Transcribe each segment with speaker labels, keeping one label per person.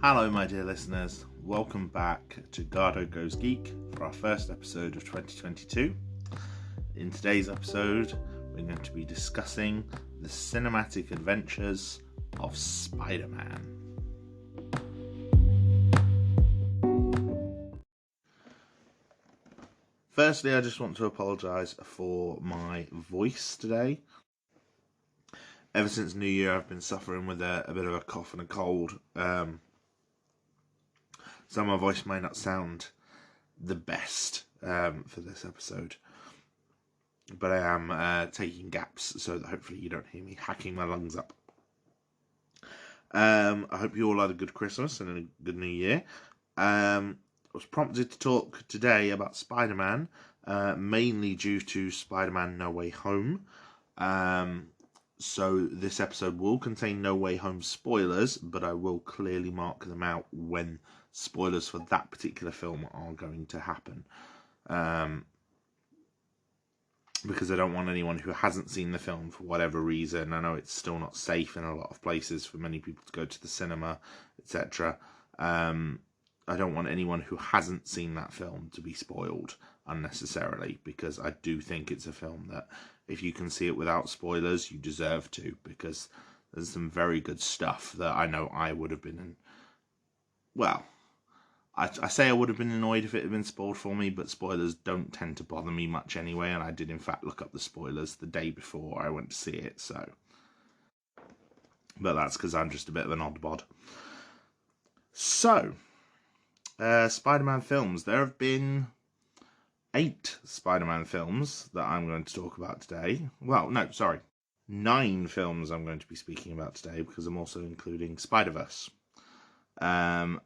Speaker 1: Hello my dear listeners, welcome back to Garhdo Goes Geek for our first episode of 2022. In today's episode, we're going to be discussing the cinematic adventures of Spider-Man. Firstly, I just want to apologise for my voice today. Ever since New Year, I've been suffering with a bit of a cough and a cold. So my voice may not sound the best for this episode. But I am taking gaps so that hopefully you don't hear me hacking my lungs up. I hope you all had a good Christmas and a good New Year. I was prompted to talk today about Spider-Man, mainly due to Spider-Man No Way Home. So this episode will contain No Way Home spoilers, but I will clearly mark them out when spoilers for that particular film are going to happen. Because I don't want anyone who hasn't seen the film for whatever reason, I know it's still not safe in a lot of places for many people to go to the cinema, etc. I don't want anyone who hasn't seen that film to be spoiled unnecessarily, because I do think it's a film that if you can see it without spoilers, you deserve to, because there's some very good stuff that I know I would have been in. Well, I say I would have been annoyed if it had been spoiled for me, but spoilers don't tend to bother me much anyway, and I did in fact look up the spoilers the day before I went to see it, so. But that's because I'm just a bit of an odd bod. So, Spider-Man films. There have been 8 Spider-Man films that I'm going to talk about today. Well, no, sorry. 9 films I'm going to be speaking about today, because I'm also including Spider-Verse. I'm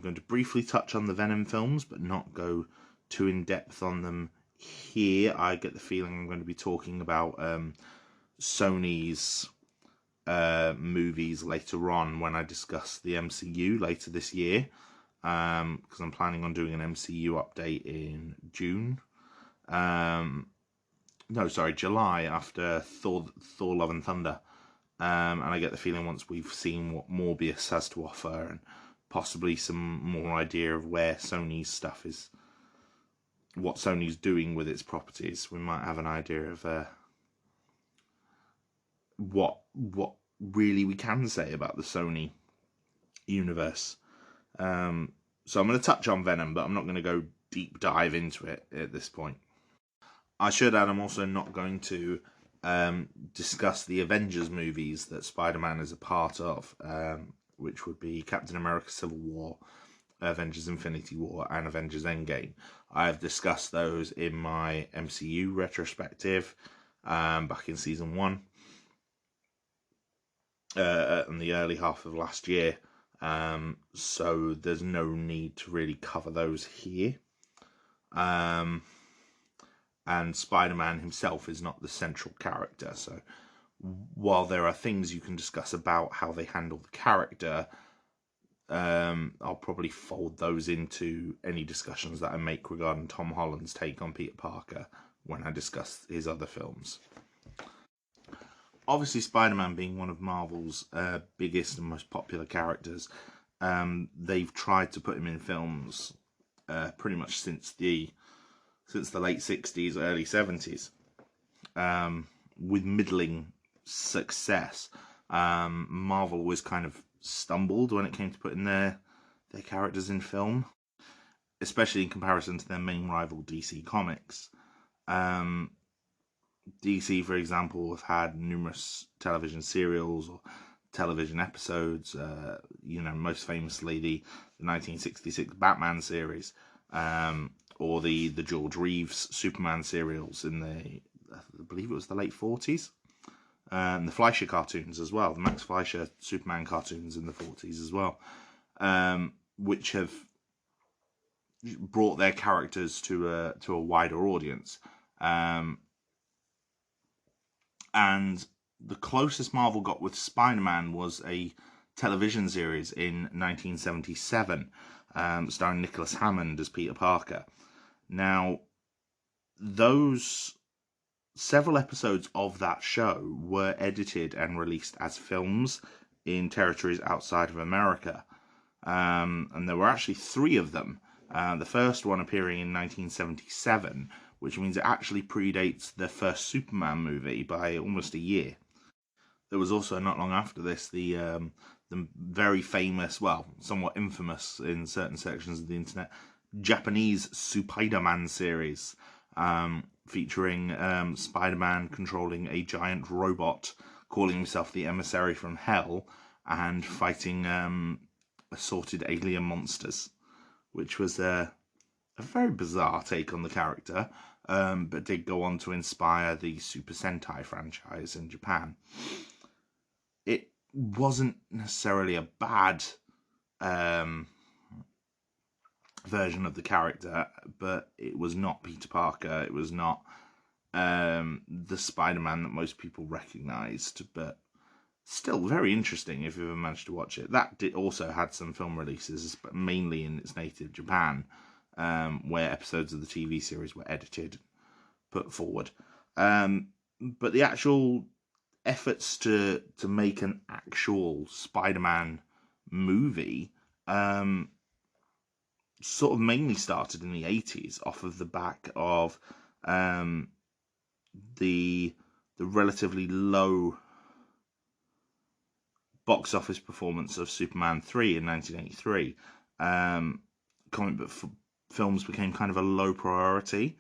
Speaker 1: going to briefly touch on the Venom films, but not go too in depth on them here. I get the feeling I'm going to be talking about Sony's movies later on when I discuss the MCU later this year, because I'm planning on doing an MCU update in June. July, after Thor Love and Thunder. And I get the feeling once we've seen what Morbius has to offer and possibly some more idea of where Sony's stuff is, what Sony's doing with its properties, we might have an idea of what really we can say about the Sony universe. So I'm going to touch on Venom, but I'm not going to go deep dive into it at this point. I should add, I'm also not going to discuss the Avengers movies that Spider-Man is a part of, which would be Captain America Civil War, Avengers Infinity War, and Avengers Endgame. I have discussed those in my MCU retrospective back in season 1 in the early half of last year, so there's no need to really cover those here. And Spider-Man himself is not the central character, so while there are things you can discuss about how they handle the character, I'll probably fold those into any discussions that I make regarding Tom Holland's take on Peter Parker when I discuss his other films. Obviously, Spider-Man being one of Marvel's biggest and most popular characters, they've tried to put him in films pretty much since the late 60s, early 70s, with middling success. Marvel always kind of stumbled when it came to putting their characters in film, especially in comparison to their main rival DC Comics. DC, for example, have had numerous television serials or television episodes, most famously the 1966 Batman series, or the George Reeves Superman serials in I believe it was the late 40s. The Fleischer cartoons as well, the Max Fleischer Superman cartoons in the 40s as well, which have brought their characters to a wider audience. And the closest Marvel got with Spider-Man was a television series in 1977, starring Nicholas Hammond as Peter Parker. Now, several episodes of that show were edited and released as films in territories outside of America. and there were actually 3 of them. The first one appearing in 1977, which means it actually predates the first Superman movie by almost a year. There was also, not long after this, the very famous, well, somewhat infamous in certain sections of the internet, Japanese Spider-Man series, featuring Spider-Man controlling a giant robot, calling himself the emissary from hell, and fighting assorted alien monsters, which was a very bizarre take on the character, but did go on to inspire the Super Sentai franchise in Japan. It wasn't necessarily a bad version of the character, but it was not Peter Parker. It was not the Spider-Man that most people recognised, but still very interesting if you ever managed to watch it. That also had some film releases, but mainly in its native Japan, where episodes of the TV series were edited, put forward. But the actual efforts to make an actual Spider-Man movie sort of mainly started in the 80s off of the back of the relatively low box office performance of Superman 3 in 1983. Comic book films became kind of a low priority,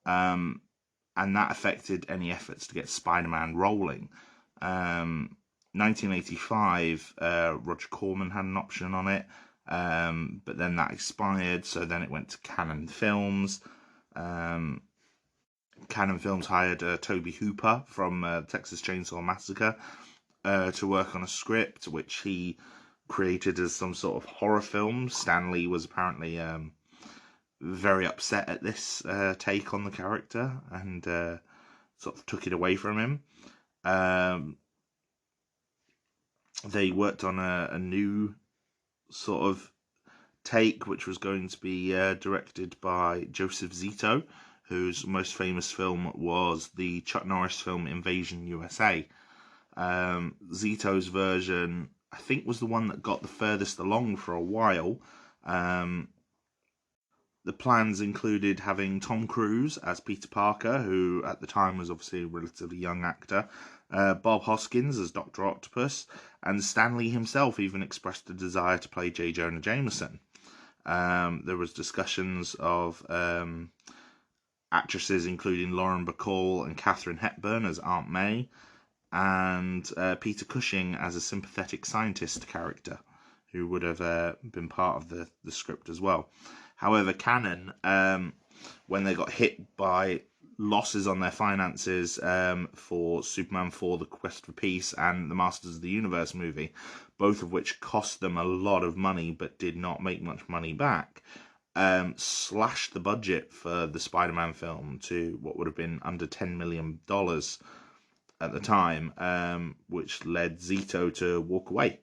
Speaker 1: and that affected any efforts to get Spider-Man rolling. 1985, Roger Corman had an option on it, but then that expired, so then it went to Canon Films. Canon Films hired Toby Hooper from Texas Chainsaw Massacre to work on a script, which he created as some sort of horror film. Stan Lee was apparently very upset at this take on the character, and sort of took it away from him. They worked on a new sort of take, which was going to be directed by Joseph Zito, whose most famous film was the Chuck Norris film Invasion USA. Zito's version, I think, was the one that got the furthest along for a while. The plans included having Tom Cruise as Peter Parker, who at the time was obviously a relatively young actor, Bob Hoskins as Dr. Octopus, and Stan Lee himself even expressed a desire to play J. Jonah Jameson. There was discussions of actresses including Lauren Bacall and Katharine Hepburn as Aunt May, and Peter Cushing as a sympathetic scientist character, who would have been part of the script as well. However, Canon, when they got hit by losses on their finances for Superman 4, The Quest for Peace, and the Masters of the Universe movie, both of which cost them a lot of money but did not make much money back, slashed the budget for the Spider-Man film to what would have been under $10 million at the time, which led Zito to walk away.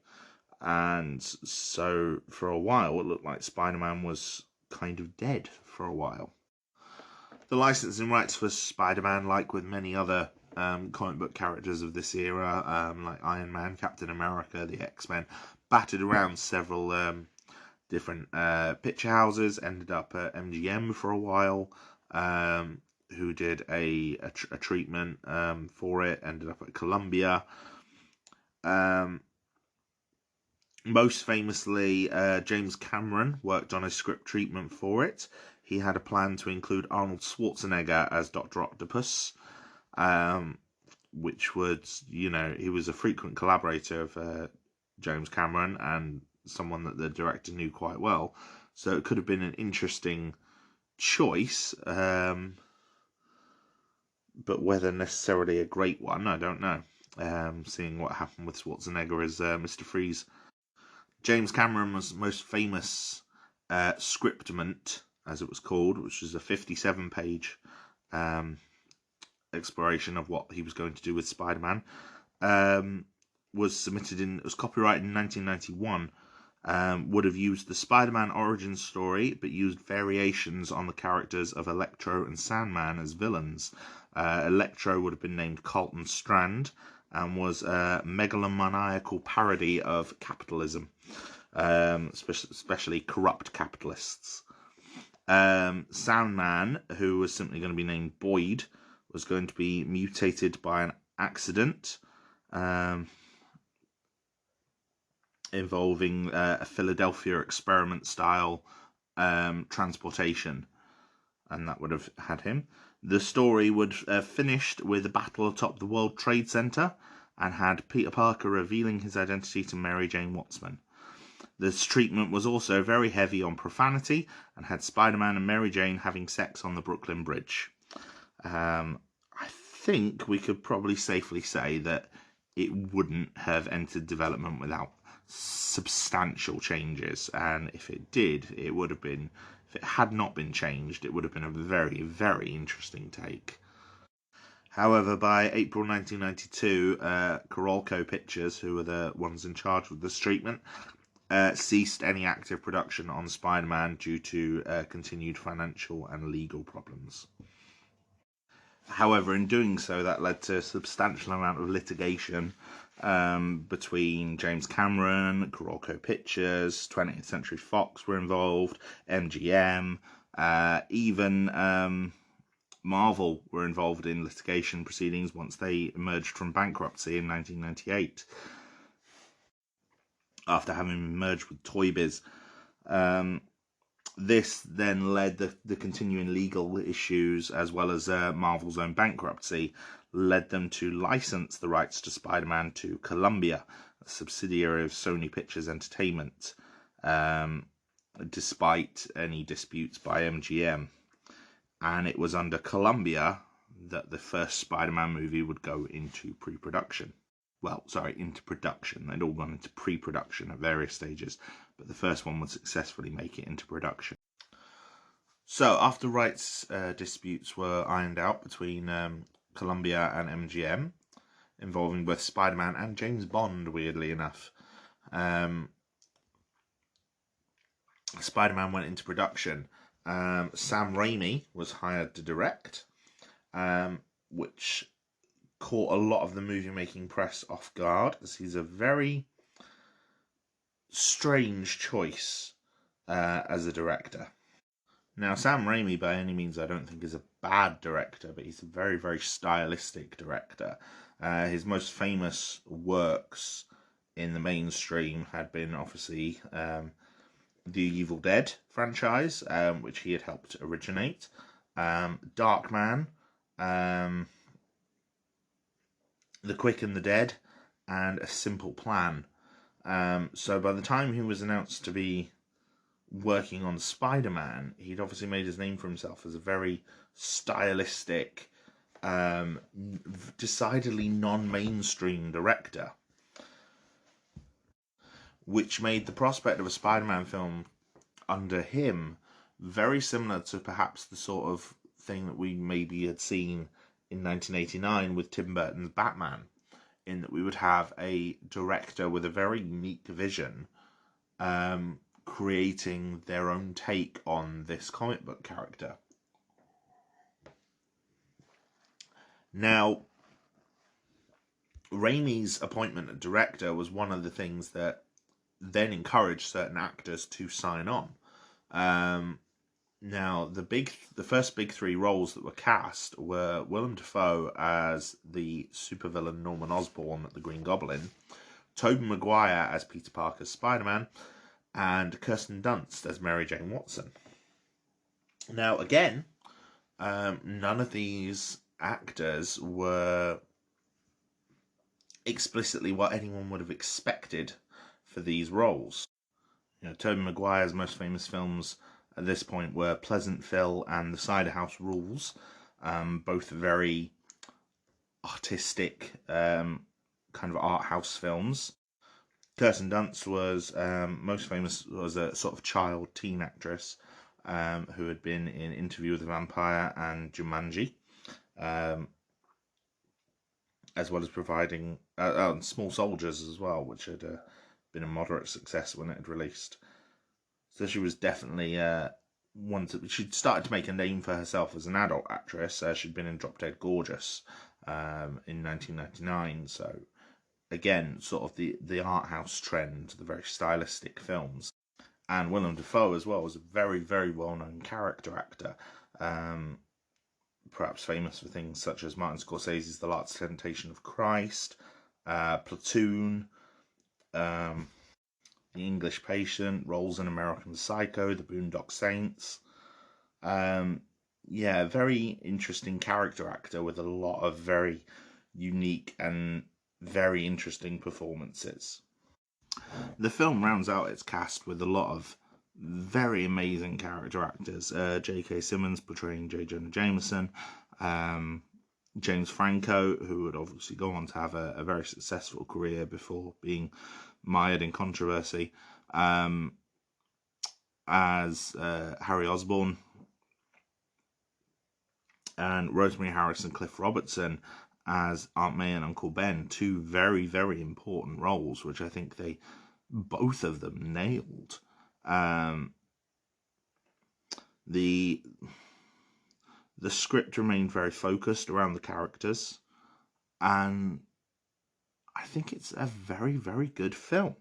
Speaker 1: And so for a while it looked like Spider-Man was kind of dead for a while. The licensing rights for Spider-Man, like with many other comic book characters of this era, like Iron Man, Captain America, the X-Men, battered around several different picture houses, ended up at MGM for a while, who did a treatment for it, ended up at Columbia. Most famously, James Cameron worked on a script treatment for it. He had a plan to include Arnold Schwarzenegger as Dr. Octopus, which would, he was a frequent collaborator of James Cameron and someone that the director knew quite well. So it could have been an interesting choice, but whether necessarily a great one, I don't know. Seeing what happened with Schwarzenegger as Mr. Freeze. James Cameron was most famous scriptment, as it was called, which was a 57-page exploration of what he was going to do with Spider-Man. It was copyrighted in 1991. Would have used the Spider-Man origin story, but used variations on the characters of Electro and Sandman as villains. Electro would have been named Carlton Strand, and was a megalomaniacal parody of capitalism. especially corrupt capitalists. Soundman, who was simply going to be named Boyd, was going to be mutated by an accident involving a Philadelphia experiment style transportation, and that would have had him. The story would have finished with a battle atop the World Trade Center and had Peter Parker revealing his identity to Mary Jane Watson. This treatment was also very heavy on profanity and had Spider-Man and Mary Jane having sex on the Brooklyn Bridge. I think we could probably safely say that it wouldn't have entered development without substantial changes, and if it did, it would have been, if it had not been changed, it would have been a very, very interesting take. However, by April 1992, Carolco Pictures, who were the ones in charge of this treatment, ceased any active production on Spider-Man due to continued financial and legal problems. However, in doing so, that led to a substantial amount of litigation between James Cameron, Carolco Pictures, 20th Century Fox were involved, MGM, even Marvel were involved in litigation proceedings once they emerged from bankruptcy in 1998, after having merged with Toy Biz. This then led the continuing legal issues, as well as Marvel's own bankruptcy, led them to license the rights to Spider-Man to Columbia, a subsidiary of Sony Pictures Entertainment, despite any disputes by MGM. And it was under Columbia that the first Spider-Man movie would go into pre-production. Well, sorry, into production. They'd all gone into pre-production at various stages, but the first one would successfully make it into production. So, after rights disputes were ironed out between Columbia and MGM, involving both Spider-Man and James Bond, weirdly enough, Spider-Man went into production. Sam Raimi was hired to direct, which caught a lot of the movie-making press off guard, as he's a very strange choice as a director. Now, Sam Raimi, by any means, I don't think is a bad director, but he's a very, very stylistic director. His most famous works in the mainstream had been, obviously, the Evil Dead franchise, which he had helped originate, Darkman, The Quick and the Dead, and A Simple Plan. So by the time he was announced to be working on Spider-Man, he'd obviously made his name for himself as a very stylistic, decidedly non-mainstream director, which made the prospect of a Spider-Man film under him very similar to perhaps the sort of thing that we maybe had seen in 1989 with Tim Burton's Batman, in that we would have a director with a very unique vision creating their own take on this comic book character. Now, Raimi's appointment as director was one of the things that then encouraged certain actors to sign on. Now, the first big three roles that were cast were Willem Dafoe as the supervillain Norman Osborn, the Green Goblin, Tobey Maguire as Peter Parker's Spider-Man, and Kirsten Dunst as Mary Jane Watson. Now, again, none of these actors were explicitly what anyone would have expected for these roles. Tobey Maguire's most famous films at this point were Pleasantville and The Cider House Rules, both very artistic, kind of art house films. Kirsten Dunst was most famous as a sort of child teen actress who had been in Interview with the Vampire and Jumanji, as well as providing Small Soldiers as well, which had been a moderate success when it had released. So she was definitely she'd started to make a name for herself as an adult actress. She'd been in Drop Dead Gorgeous in 1999, so again, sort of the art house trend, the very stylistic films. And Willem Dafoe as well was a very, very well-known character actor, perhaps famous for things such as Martin Scorsese's The Last Temptation of Christ, Platoon, The English Patient, roles in American Psycho, The Boondock Saints. Yeah, very interesting character actor with a lot of very unique and very interesting performances. The film rounds out its cast with a lot of very amazing character actors. J.K. Simmons portraying J. Jonah Jameson, James Franco, who would obviously go on to have a very successful career before being mired in controversy, as Harry Osborn, and Rosemary Harris and Cliff Robertson as Aunt May and Uncle Ben, two very, very important roles, which I think they both of them nailed. The script remained very focused around the characters, and I think it's a very, very good film.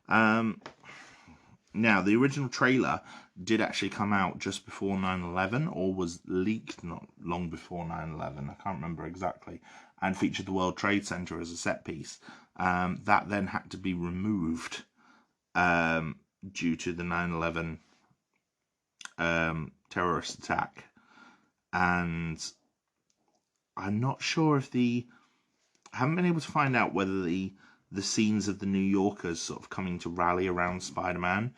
Speaker 1: Now, the original trailer did actually come out just before 9/11, or was leaked not long before 9/11, I can't remember exactly, and featured the World Trade Center as a set piece. That then had to be removed due to the 9/11 terrorist attack. And I'm not sure if I haven't been able to find out whether the scenes of the New Yorkers sort of coming to rally around Spider-Man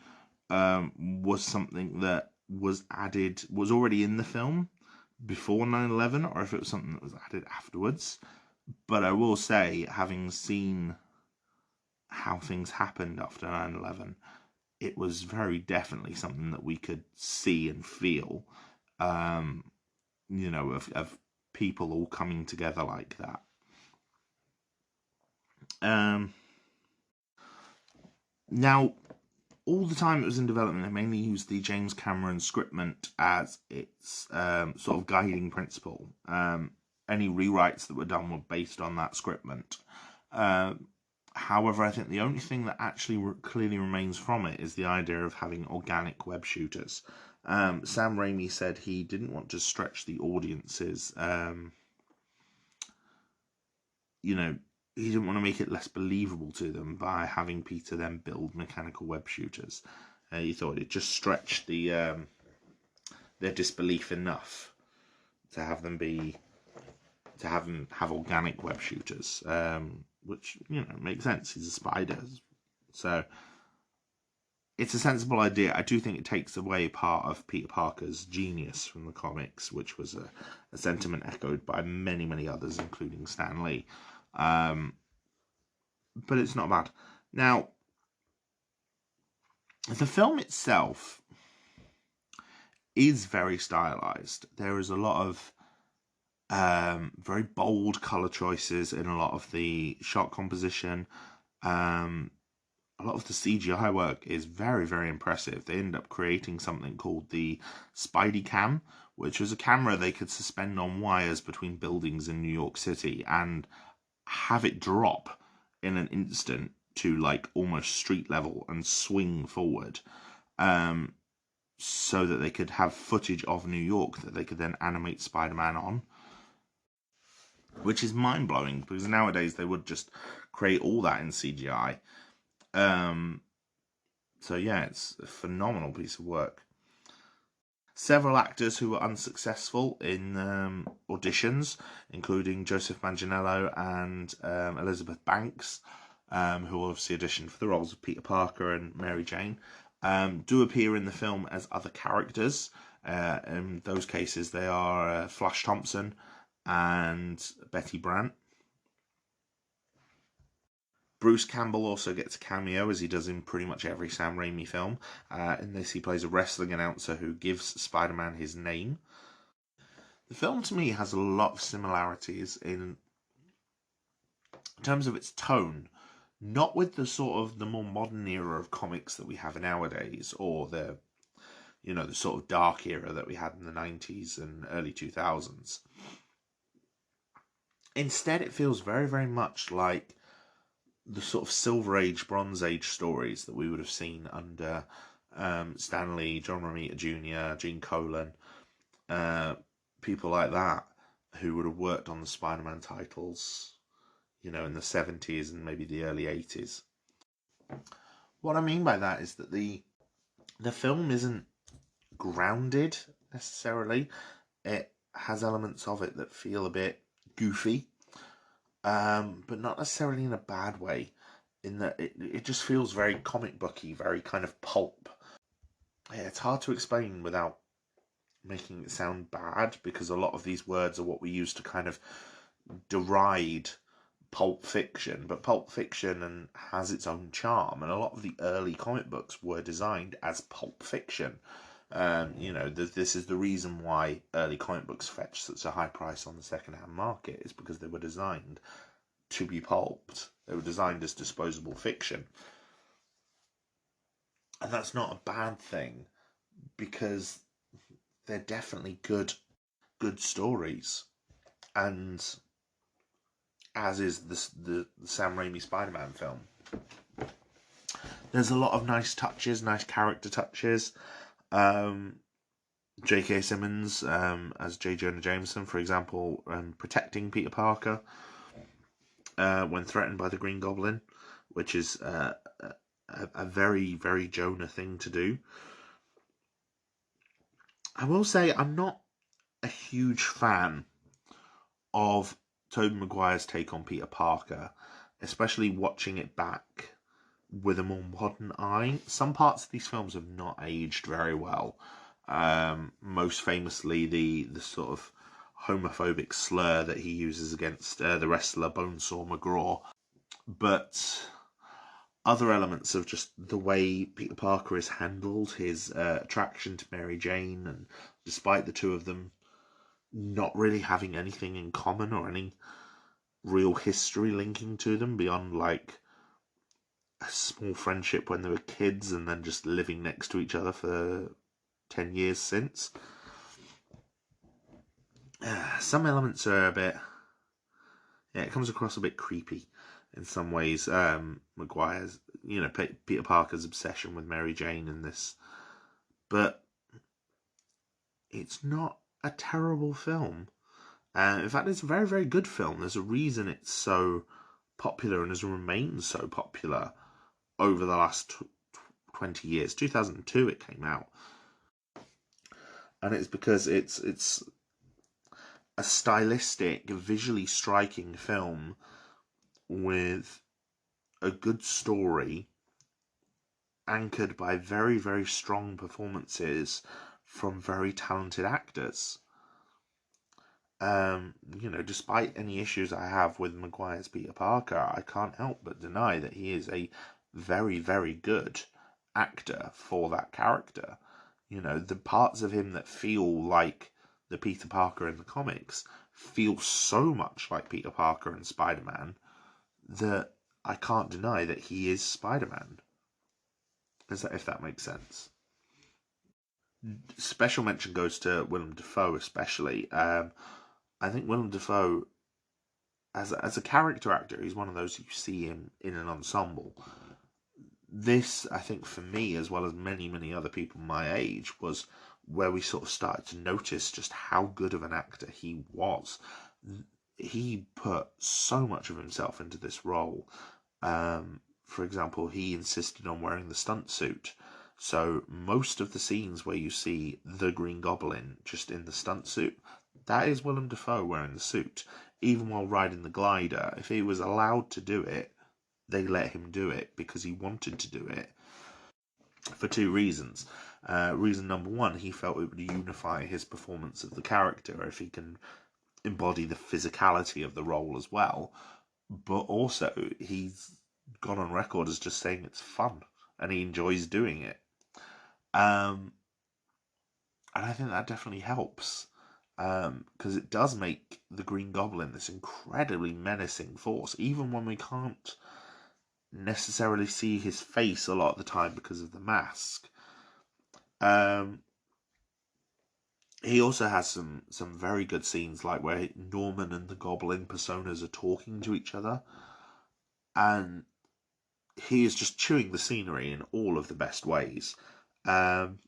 Speaker 1: was something that was already in the film before 9/11, or if it was something that was added afterwards. But I will say, having seen how things happened after 9/11, it was very definitely something that we could see and feel, of people all coming together like that. Now, all the time it was in development, they mainly used the James Cameron scriptment as its sort of guiding principle. Any rewrites that were done were based on that scriptment. However, I think the only thing that actually clearly remains from it is the idea of having organic web shooters. Sam Raimi said he didn't want to stretch the audiences. He didn't want to make it less believable to them by having Peter then build mechanical web shooters. He thought it just stretched their disbelief enough to have them have organic web shooters, which makes sense. He's a spider, so it's a sensible idea. I do think it takes away part of Peter Parker's genius from the comics, which was a sentiment echoed by many, many others, including Stan Lee. But it's not bad. Now, the film itself is very stylized. There is a lot of very bold color choices in a lot of the shot composition. A lot of the CGI work is very, very impressive. They end up creating something called the Spidey Cam, which was a camera they could suspend on wires between buildings in New York City and have it drop in an instant to like almost street level and swing forward, so that they could have footage of New York that they could then animate Spider-Man on, which is mind-blowing because nowadays they would just create all that in CGI. So yeah, it's a phenomenal piece of work. Several actors who were unsuccessful in auditions, including Joseph Manganiello and Elizabeth Banks, who obviously auditioned for the roles of Peter Parker and Mary Jane, do appear in the film as other characters. In those cases, they are Flash Thompson and Betty Brant. Bruce Campbell also gets a cameo, as he does in pretty much every Sam Raimi film. In this, he plays a wrestling announcer who gives Spider-Man his name. The film, to me, has a lot of similarities in terms of its tone, not with the sort of the more modern era of comics that we have nowadays, or the sort of dark era that we had in the 90s and early 2000s. Instead, it feels very, very much like the sort of Silver Age, Bronze Age stories that we would have seen under Stan Lee, John Romita Jr., Gene Colan, people like that, who would have worked on the Spider-Man titles, in the 70s and maybe the early 80s. What I mean by that is that the film isn't grounded necessarily. It has elements of it that feel a bit goofy, but not necessarily in a bad way. In that it just feels very comic booky, very kind of pulp. Yeah, it's hard to explain without making it sound bad, because a lot of these words are what we use to kind of deride Pulp Fiction, but Pulp Fiction has its own charm, and a lot of the early comic books were designed as Pulp Fiction. This is the reason why early comic books fetch such a high price on the second-hand market, is because they were designed to be pulped. They were designed as disposable fiction. And that's not a bad thing, because they're definitely good stories. And as is the Sam Raimi Spider-Man film. There's a lot of nice touches, nice character touches. J.K. Simmons as J. Jonah Jameson, for example, protecting Peter Parker when threatened by the Green Goblin, which is a very, very Jonah thing to do. I will say I'm not a huge fan of Tobey Maguire's take on Peter Parker, especially watching it back with a more modern eye. Some parts of these films have not aged very well. Most famously, the sort of homophobic slur that he uses against the wrestler Bonesaw McGraw. But other elements of just the way Peter Parker is handled, his attraction to Mary Jane, and despite the two of them not really having anything in common or any real history linking to them beyond like a small friendship when they were kids and then just living next to each other for 10 years since. Some elements are a bit... Yeah, it comes across a bit creepy in some ways. Maguire's, Peter Parker's obsession with Mary Jane in this. But it's not a terrible film. In fact, it's a very, very good film. There's a reason it's so popular and has remained so popular over the last 20 years. 2002 it came out. And it's because it's a stylistic, visually striking film with a good story anchored by very, very strong performances from very talented actors. Despite any issues I have with Maguire's Peter Parker, I can't help but deny that he is a very, very good actor for that character. The parts of him that feel like the Peter Parker in the comics feel so much like Peter Parker and Spider-Man that I can't deny that he is Spider-Man. If that makes sense. Special mention goes to Willem Dafoe, especially. I think Willem Dafoe, as a character actor, he's one of those you see in an ensemble. This, I think, for me, as well as many, many other people my age, was where we sort of started to notice just how good of an actor he was. He put so much of himself into this role. For example, he insisted on wearing the stunt suit. So most of the scenes where you see the Green Goblin just in the stunt suit, that is Willem Dafoe wearing the suit. Even while riding the glider, if he was allowed to do it, they let him do it because he wanted to do it for two reasons. Reason number one, he felt it would unify his performance of the character if he can embody the physicality of the role as well. But also, he's gone on record as just saying it's fun and he enjoys doing it. And I think that definitely helps. Because it does make the Green Goblin this incredibly menacing force, even when we can't necessarily see his face a lot of the time because of the mask. He also has some very good scenes, like where Norman and the Goblin personas are talking to each other, and he is just chewing the scenery in all of the best ways. Um,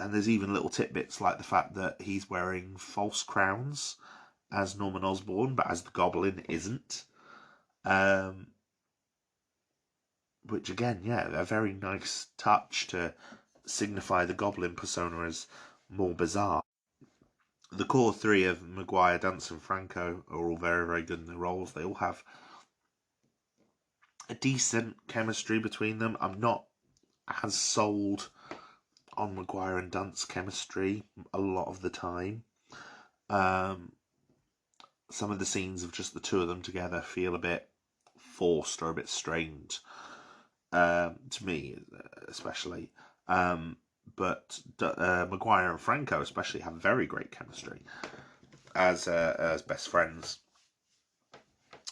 Speaker 1: and there's even little tidbits like the fact that he's wearing false crowns as Norman Osborn, but as the Goblin isn't. Um, which again, yeah, a very nice touch to signify the Goblin persona as more bizarre. The core three of Maguire, Dance, and Franco are all very, very good in their roles. They all have a decent chemistry between them. I'm not as sold on Maguire and Dunt's chemistry a lot of the time. Um, some of the scenes of just the two of them together feel a bit forced or a bit strained, to me, especially. But Maguire and Franco especially have very great chemistry as best friends.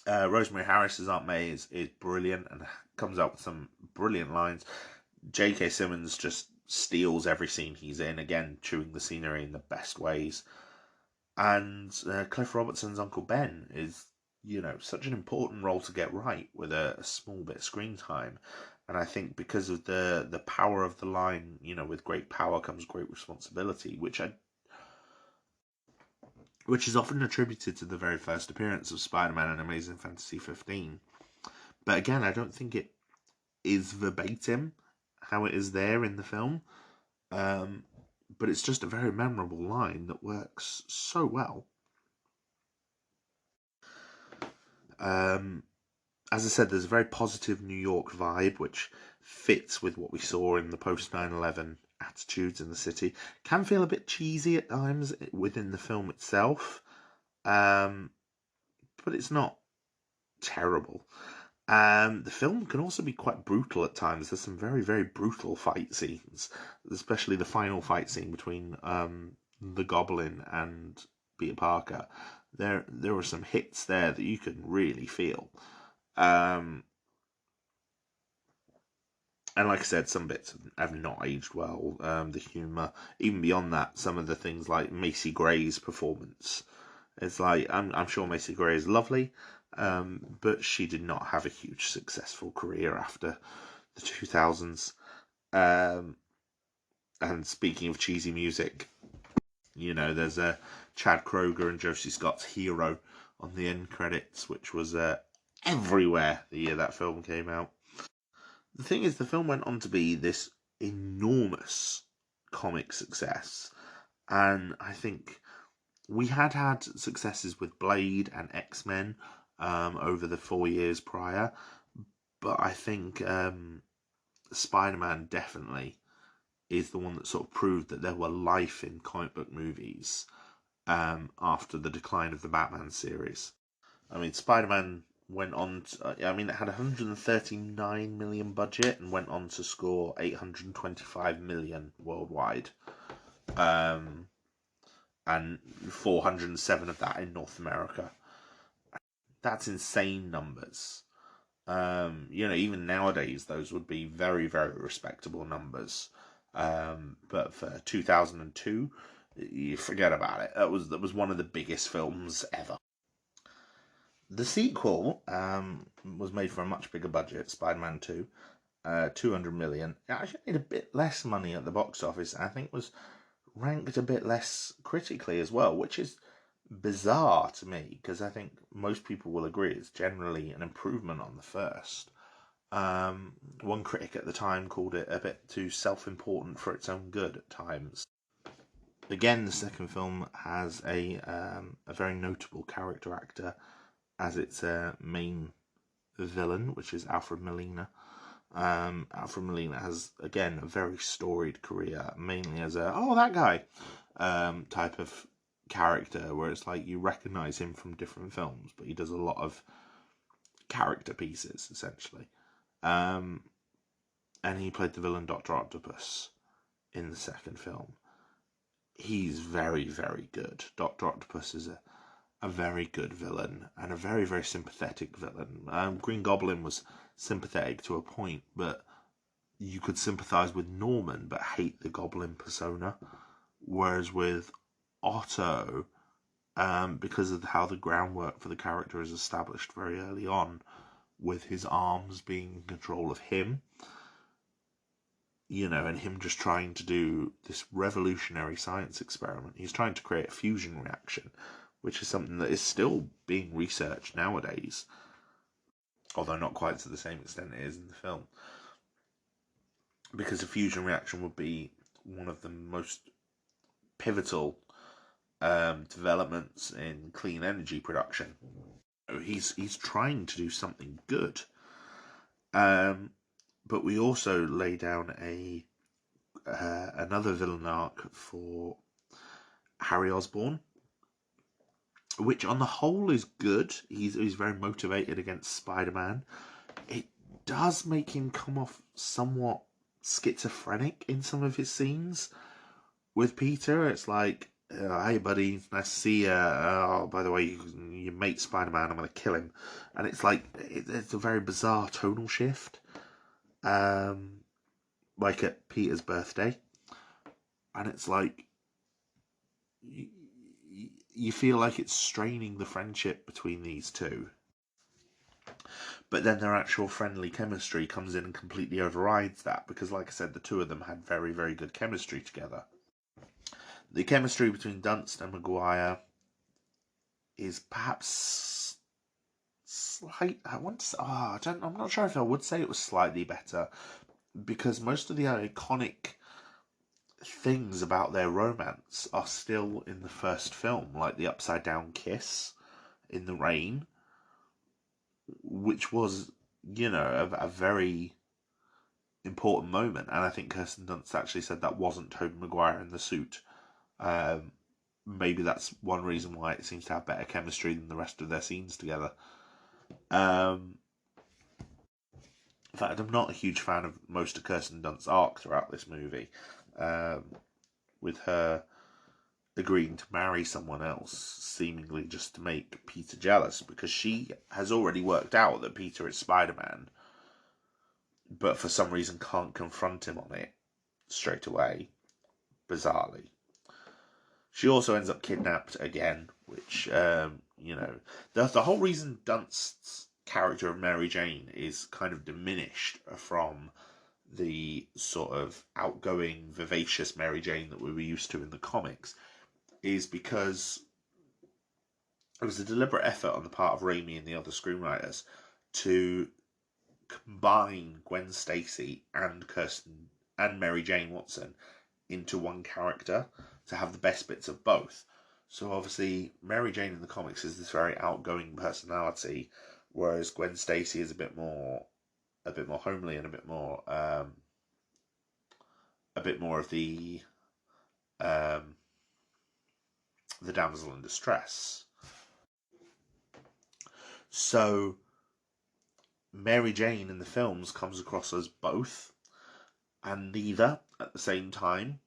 Speaker 1: Rosemary Harris's Aunt May is brilliant and comes up with some brilliant lines. J.K. Simmons just steals every scene he's in, again, chewing the scenery in the best ways. And Cliff Robertson's Uncle Ben is, such an important role to get right with a small bit of screen time. And I think because of the power of the line, with great power comes great responsibility, which is often attributed to the very first appearance of Spider-Man in Amazing Fantasy 15. But again, I don't think it is verbatim how it is there in the film. But it's just a very memorable line that works so well. As I said, there's a very positive New York vibe, which fits with what we saw in the post 9/11 attitudes in the city. Can feel a bit cheesy at times within the film itself, but it's not terrible. The film can also be quite brutal at times. There's some very, very brutal fight scenes, especially the final fight scene between the Goblin and Peter Parker. There were some hits there that you can really feel. And like I said, some bits have not aged well. The humour, even beyond that, some of the things like Macy Gray's performance. It's like I'm sure Macy Gray is lovely, but she did not have a huge successful career after the 2000s. And speaking of cheesy music, there's a Chad Kroeger and Josie Scott's Hero on the end credits, which was everywhere the year that film came out. The thing is, the film went on to be this enormous comic success, and I think we had successes with Blade and X-Men over the 4 years prior, but I think Spider-Man definitely is the one that sort of proved that there were life in comic book movies after the decline of the Batman series. I mean, Spider-Man went on to, it had a 139 million budget and went on to score 825 million worldwide. And 407 of that in North America. That's insane numbers. Even nowadays, those would be very, very respectable numbers. But for 2002, you forget about it. That was one of the biggest films ever. The sequel was made for a much bigger budget, Spider-Man 2, 200 million. It actually made a bit less money at the box office. I think was ranked a bit less critically as well, which is bizarre to me because I think most people will agree it's generally an improvement on the first. One critic at the time called it a bit too self-important for its own good at times. Again, the second film has a very notable character actor as its main villain, which is Alfred Molina. Alfred Molina has, again, a very storied career, mainly as that guy type of character, where it's like you recognise him from different films, but he does a lot of character pieces, essentially. And he played the villain Dr. Octopus in the second film. He's very, very good. Dr. Octopus is a very good villain and a very, very sympathetic villain. Green Goblin was sympathetic to a point, but you could sympathise with Norman but hate the Goblin persona. Whereas with Otto, because of how the groundwork for the character is established very early on, with his arms being in control of him, and him just trying to do this revolutionary science experiment. He's trying to create a fusion reaction, which is something that is still being researched nowadays, although not quite to the same extent it is in the film. Because a fusion reaction would be one of the most pivotal developments in clean energy production. He's trying to do something good. But we also lay down another villain arc for Harry Osborn, which on the whole is good. He's very motivated against Spider-Man. It does make him come off somewhat schizophrenic in some of his scenes with Peter. It's like, hey buddy, nice to see you. Oh, by the way, your mate Spider-Man, I'm going to kill him. And it's like, it's a very bizarre tonal shift. Like at Peter's birthday, and it's like you feel like it's straining the friendship between these two, but then their actual friendly chemistry comes in and completely overrides that, because like I said, the two of them had very, very good chemistry together. The chemistry between Dunst and Maguire is perhaps I'm not sure if I would say it was slightly better, because most of the iconic things about their romance are still in the first film, like the upside down kiss in the rain, which was, a very important moment. And I think Kirsten Dunst actually said that wasn't Tobey Maguire in the suit. Maybe that's one reason why it seems to have better chemistry than the rest of their scenes together. In fact, I'm not a huge fan of most of Kirsten Dunst's arc throughout this movie, with her agreeing to marry someone else, seemingly just to make Peter jealous, because she has already worked out that Peter is Spider-Man, but for some reason can't confront him on it straight away, bizarrely. She also ends up kidnapped again, which, the whole reason Dunst's character of Mary Jane is kind of diminished from the sort of outgoing, vivacious Mary Jane that we were used to in the comics is because it was a deliberate effort on the part of Raimi and the other screenwriters to combine Gwen Stacy and Kirsten and Mary Jane Watson into one character to have the best bits of both. So obviously Mary Jane in the comics is this very outgoing personality, whereas Gwen Stacy is a bit more homely and a bit more of the damsel in distress. So Mary Jane in the films comes across as both and neither at the same time,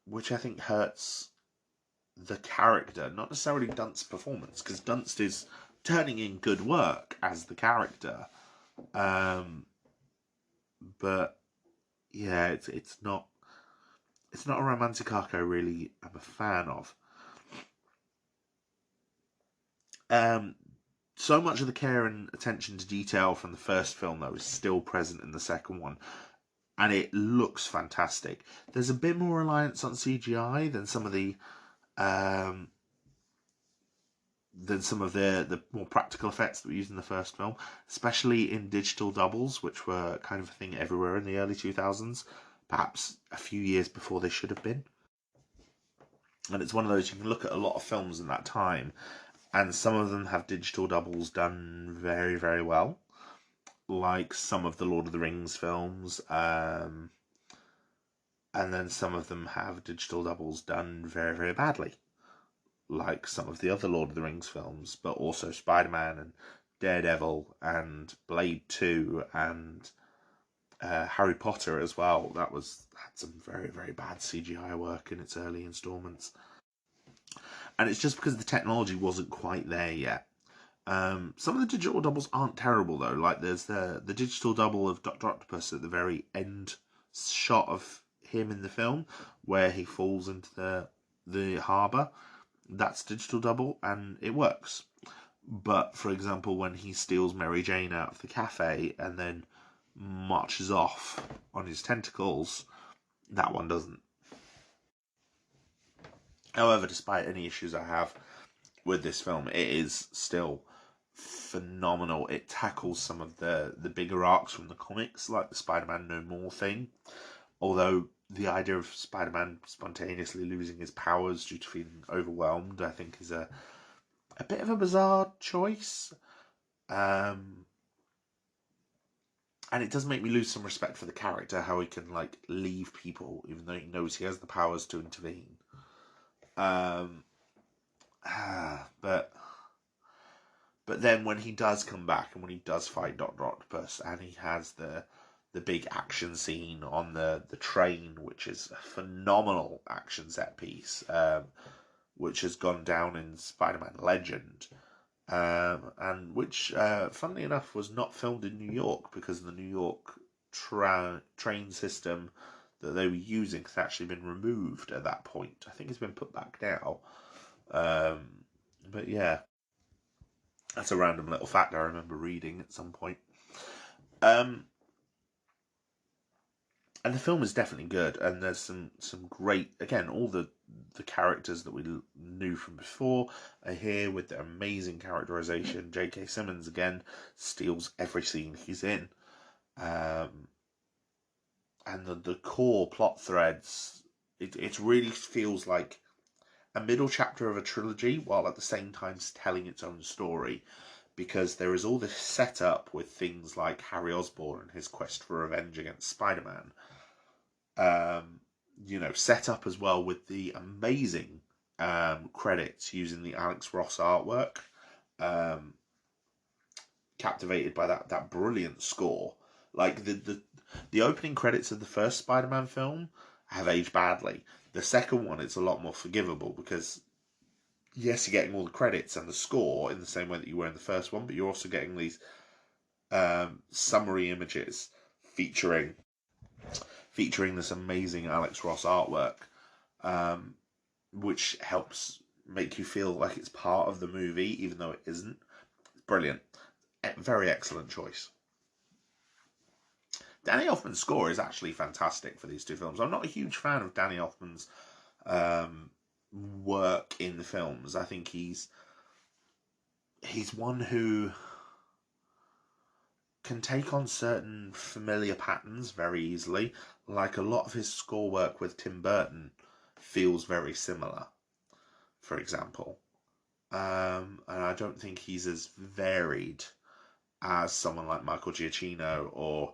Speaker 1: which I think hurts the character, not necessarily Dunst's performance, because Dunst is turning in good work as the character, but yeah, it's not a romantic arc I really am a fan of. So much of the care and attention to detail from the first film, though, is still present in the second one, and it looks fantastic. There's a bit more reliance on CGI than some of the more practical effects that were used in the first film, especially in digital doubles, which were kind of a thing everywhere in the early 2000s, perhaps a few years before they should have been. And it's one of those, you can look at a lot of films in that time, and some of them have digital doubles done very, very well, like some of the Lord of the Rings films, and then some of them have digital doubles done very, very badly, like some of the other Lord of the Rings films, but also Spider-Man and Daredevil and Blade 2 and Harry Potter as well. Had some very, very bad CGI work in its early installments. And it's just because the technology wasn't quite there yet. Some of the digital doubles aren't terrible, though. Like there's the digital double of Dr. Octopus at the very end shot of him in the film, where he falls into the harbour. That's digital double, and it works. But for example, when he steals Mary Jane out of the cafe and then marches off on his tentacles, that one doesn't. However, despite any issues I have with this film, it is still phenomenal. It tackles some of the bigger arcs from the comics, like the Spider-Man No More thing. Although the idea of Spider-Man spontaneously losing his powers due to feeling overwhelmed, I think, is a bit of a bizarre choice. And it does make me lose some respect for the character, how he can like leave people even though he knows he has the powers to intervene. Um, but then when he does come back and when he does fight Dr. Octopus and he has the big action scene on the train, which is a phenomenal action set piece, which has gone down in Spider-Man legend, and which, funnily enough, was not filmed in New York because the New York train system that they were using has actually been removed at that point. I think it's been put back now. But yeah, that's a random little fact I remember reading at some point. Um, and the film is definitely good, and there's some great, again, all the characters that we knew from before are here with their amazing characterization. J.K. Simmons again steals every scene he's in, and the core plot threads. It really feels like a middle chapter of a trilogy, while at the same time telling its own story, because there is all this setup with things like Harry Osborn and his quest for revenge against Spider-Man. Set up as well with the amazing credits using the Alex Ross artwork. Captivated by that brilliant score. Like the opening credits of the first Spider-Man film have aged badly. The second one, it's a lot more forgivable because yes, you're getting all the credits and the score in the same way that you were in the first one, but you're also getting these summary images featuring this amazing Alex Ross artwork, which helps make you feel like it's part of the movie, even though it isn't. Brilliant. Very excellent choice. Danny Elfman's score is actually fantastic for these two films. I'm not a huge fan of Danny Elfman's work in the films. I think he's one who can take on certain familiar patterns very easily. Like a lot of his score work with Tim Burton feels very similar, for example. And I don't think he's as varied as someone like Michael Giacchino or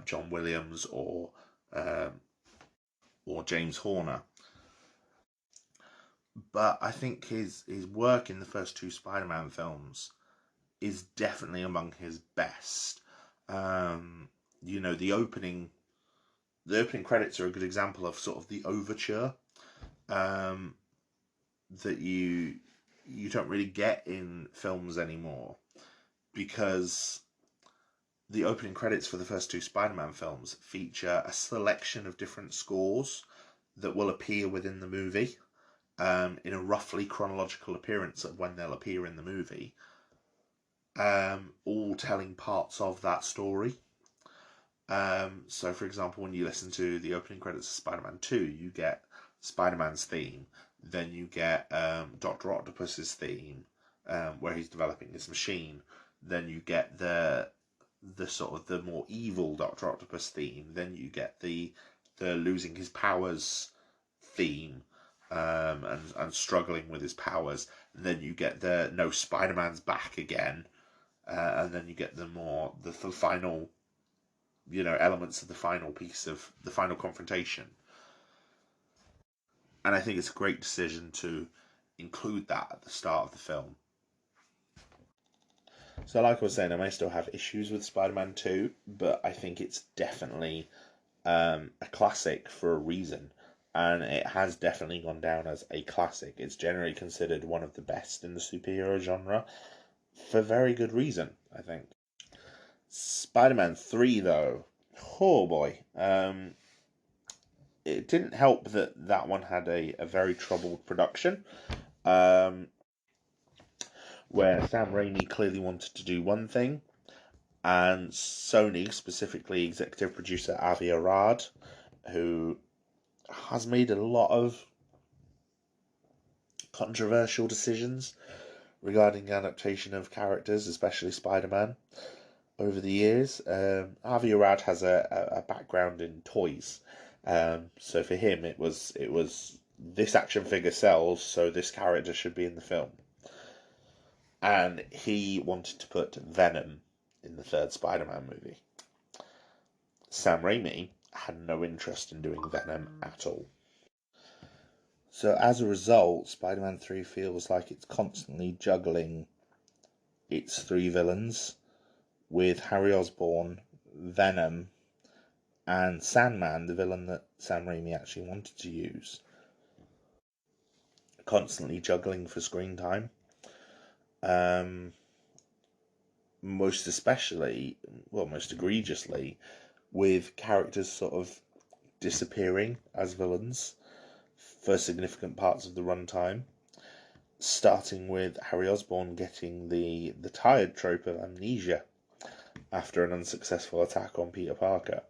Speaker 1: John Williams or James Horner. But I think his work in the first two Spider-Man films is definitely among his best. The opening credits are a good example of sort of the overture that you don't really get in films anymore, because the opening credits for the first two Spider-Man films feature a selection of different scores that will appear within the movie, in a roughly chronological appearance of when they'll appear in the movie, all telling parts of that story. So, for example, when you listen to the opening credits of Spider-Man 2, you get Spider-Man's theme, then you get Dr. Octopus's theme, where he's developing his machine, then you get the sort of the more evil Dr. Octopus theme, then you get the losing his powers theme, and struggling with his powers, and then you get the no, Spider-Man's back again, and then you get the final, elements of the final piece of the final confrontation. And I think it's a great decision to include that at the start of the film. So, like I was saying, I may still have issues with Spider-Man 2, but I think it's definitely a classic for a reason. And it has definitely gone down as a classic. It's generally considered one of the best in the superhero genre for very good reason, I think. Spider-Man 3, though, oh boy. It didn't help that one had a very troubled production. where Sam Raimi clearly wanted to do one thing, and Sony, specifically executive producer Avi Arad, who has made a lot of controversial decisions regarding the adaptation of characters, especially Spider-Man, over the years. Avi Arad has a background in toys, so for him it was this action figure sells, so this character should be in the film, and he wanted to put Venom in the third Spider-Man movie. Sam Raimi had no interest in doing Venom at all. So as a result, Spider-Man 3 feels like it's constantly juggling its three villains with Harry Osborn, Venom, and Sandman, the villain that Sam Raimi actually wanted to use. Constantly juggling for screen time. Most egregiously, with characters sort of disappearing as villains for significant parts of the runtime, starting with Harry Osborn getting the tired trope of amnesia after an unsuccessful attack on Peter Parker.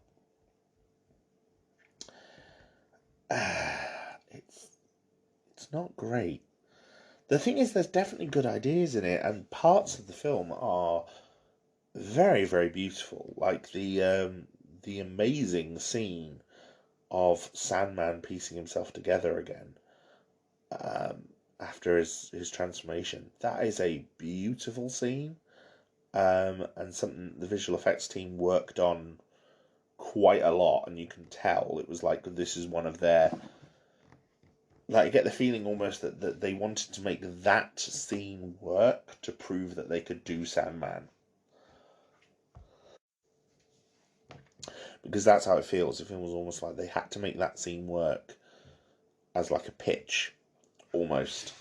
Speaker 1: It's not great. The thing is, there's definitely good ideas in it, and parts of the film are very, very beautiful. Like the amazing scene of Sandman piecing himself together again after his transformation. That is a beautiful scene, and something the visual effects team worked on quite a lot, and you can tell it was like this is one of their. Like, I get the feeling almost that they wanted to make that scene work to prove that they could do Sandman. Because that's how it feels. It feels almost like they had to make that scene work as like a pitch, almost.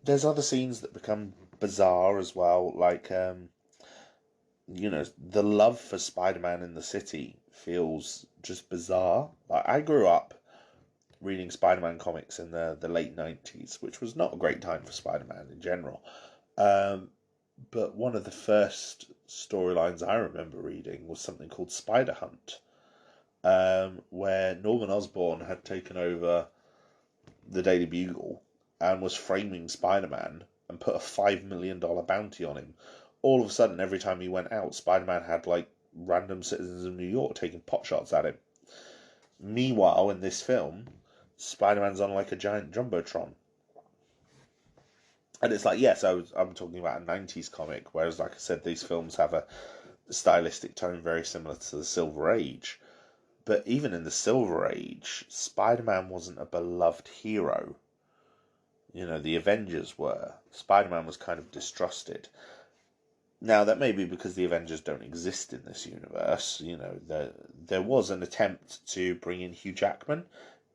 Speaker 1: There's other scenes that become bizarre as well, like, the love for Spider-Man in the city feels just bizarre. Like, I grew up reading Spider-Man comics in the late 90s, which was not a great time for Spider-Man in general. But one of the first storylines I remember reading was something called Spider Hunt, where Norman Osborn had taken over the Daily Bugle and was framing Spider-Man and put a $5 million bounty on him. All of a sudden, every time he went out, Spider-Man had like random citizens of New York taking potshots at him. Meanwhile, in this film, Spider-Man's on like a giant jumbotron. And it's like, yes, I'm talking about a 90s comic, whereas, like I said, these films have a stylistic tone very similar to the Silver Age. But even in the Silver Age, Spider-Man wasn't a beloved hero. The Avengers were. Spider-Man was kind of distrusted. Now, that may be because the Avengers don't exist in this universe. There was an attempt to bring in Hugh Jackman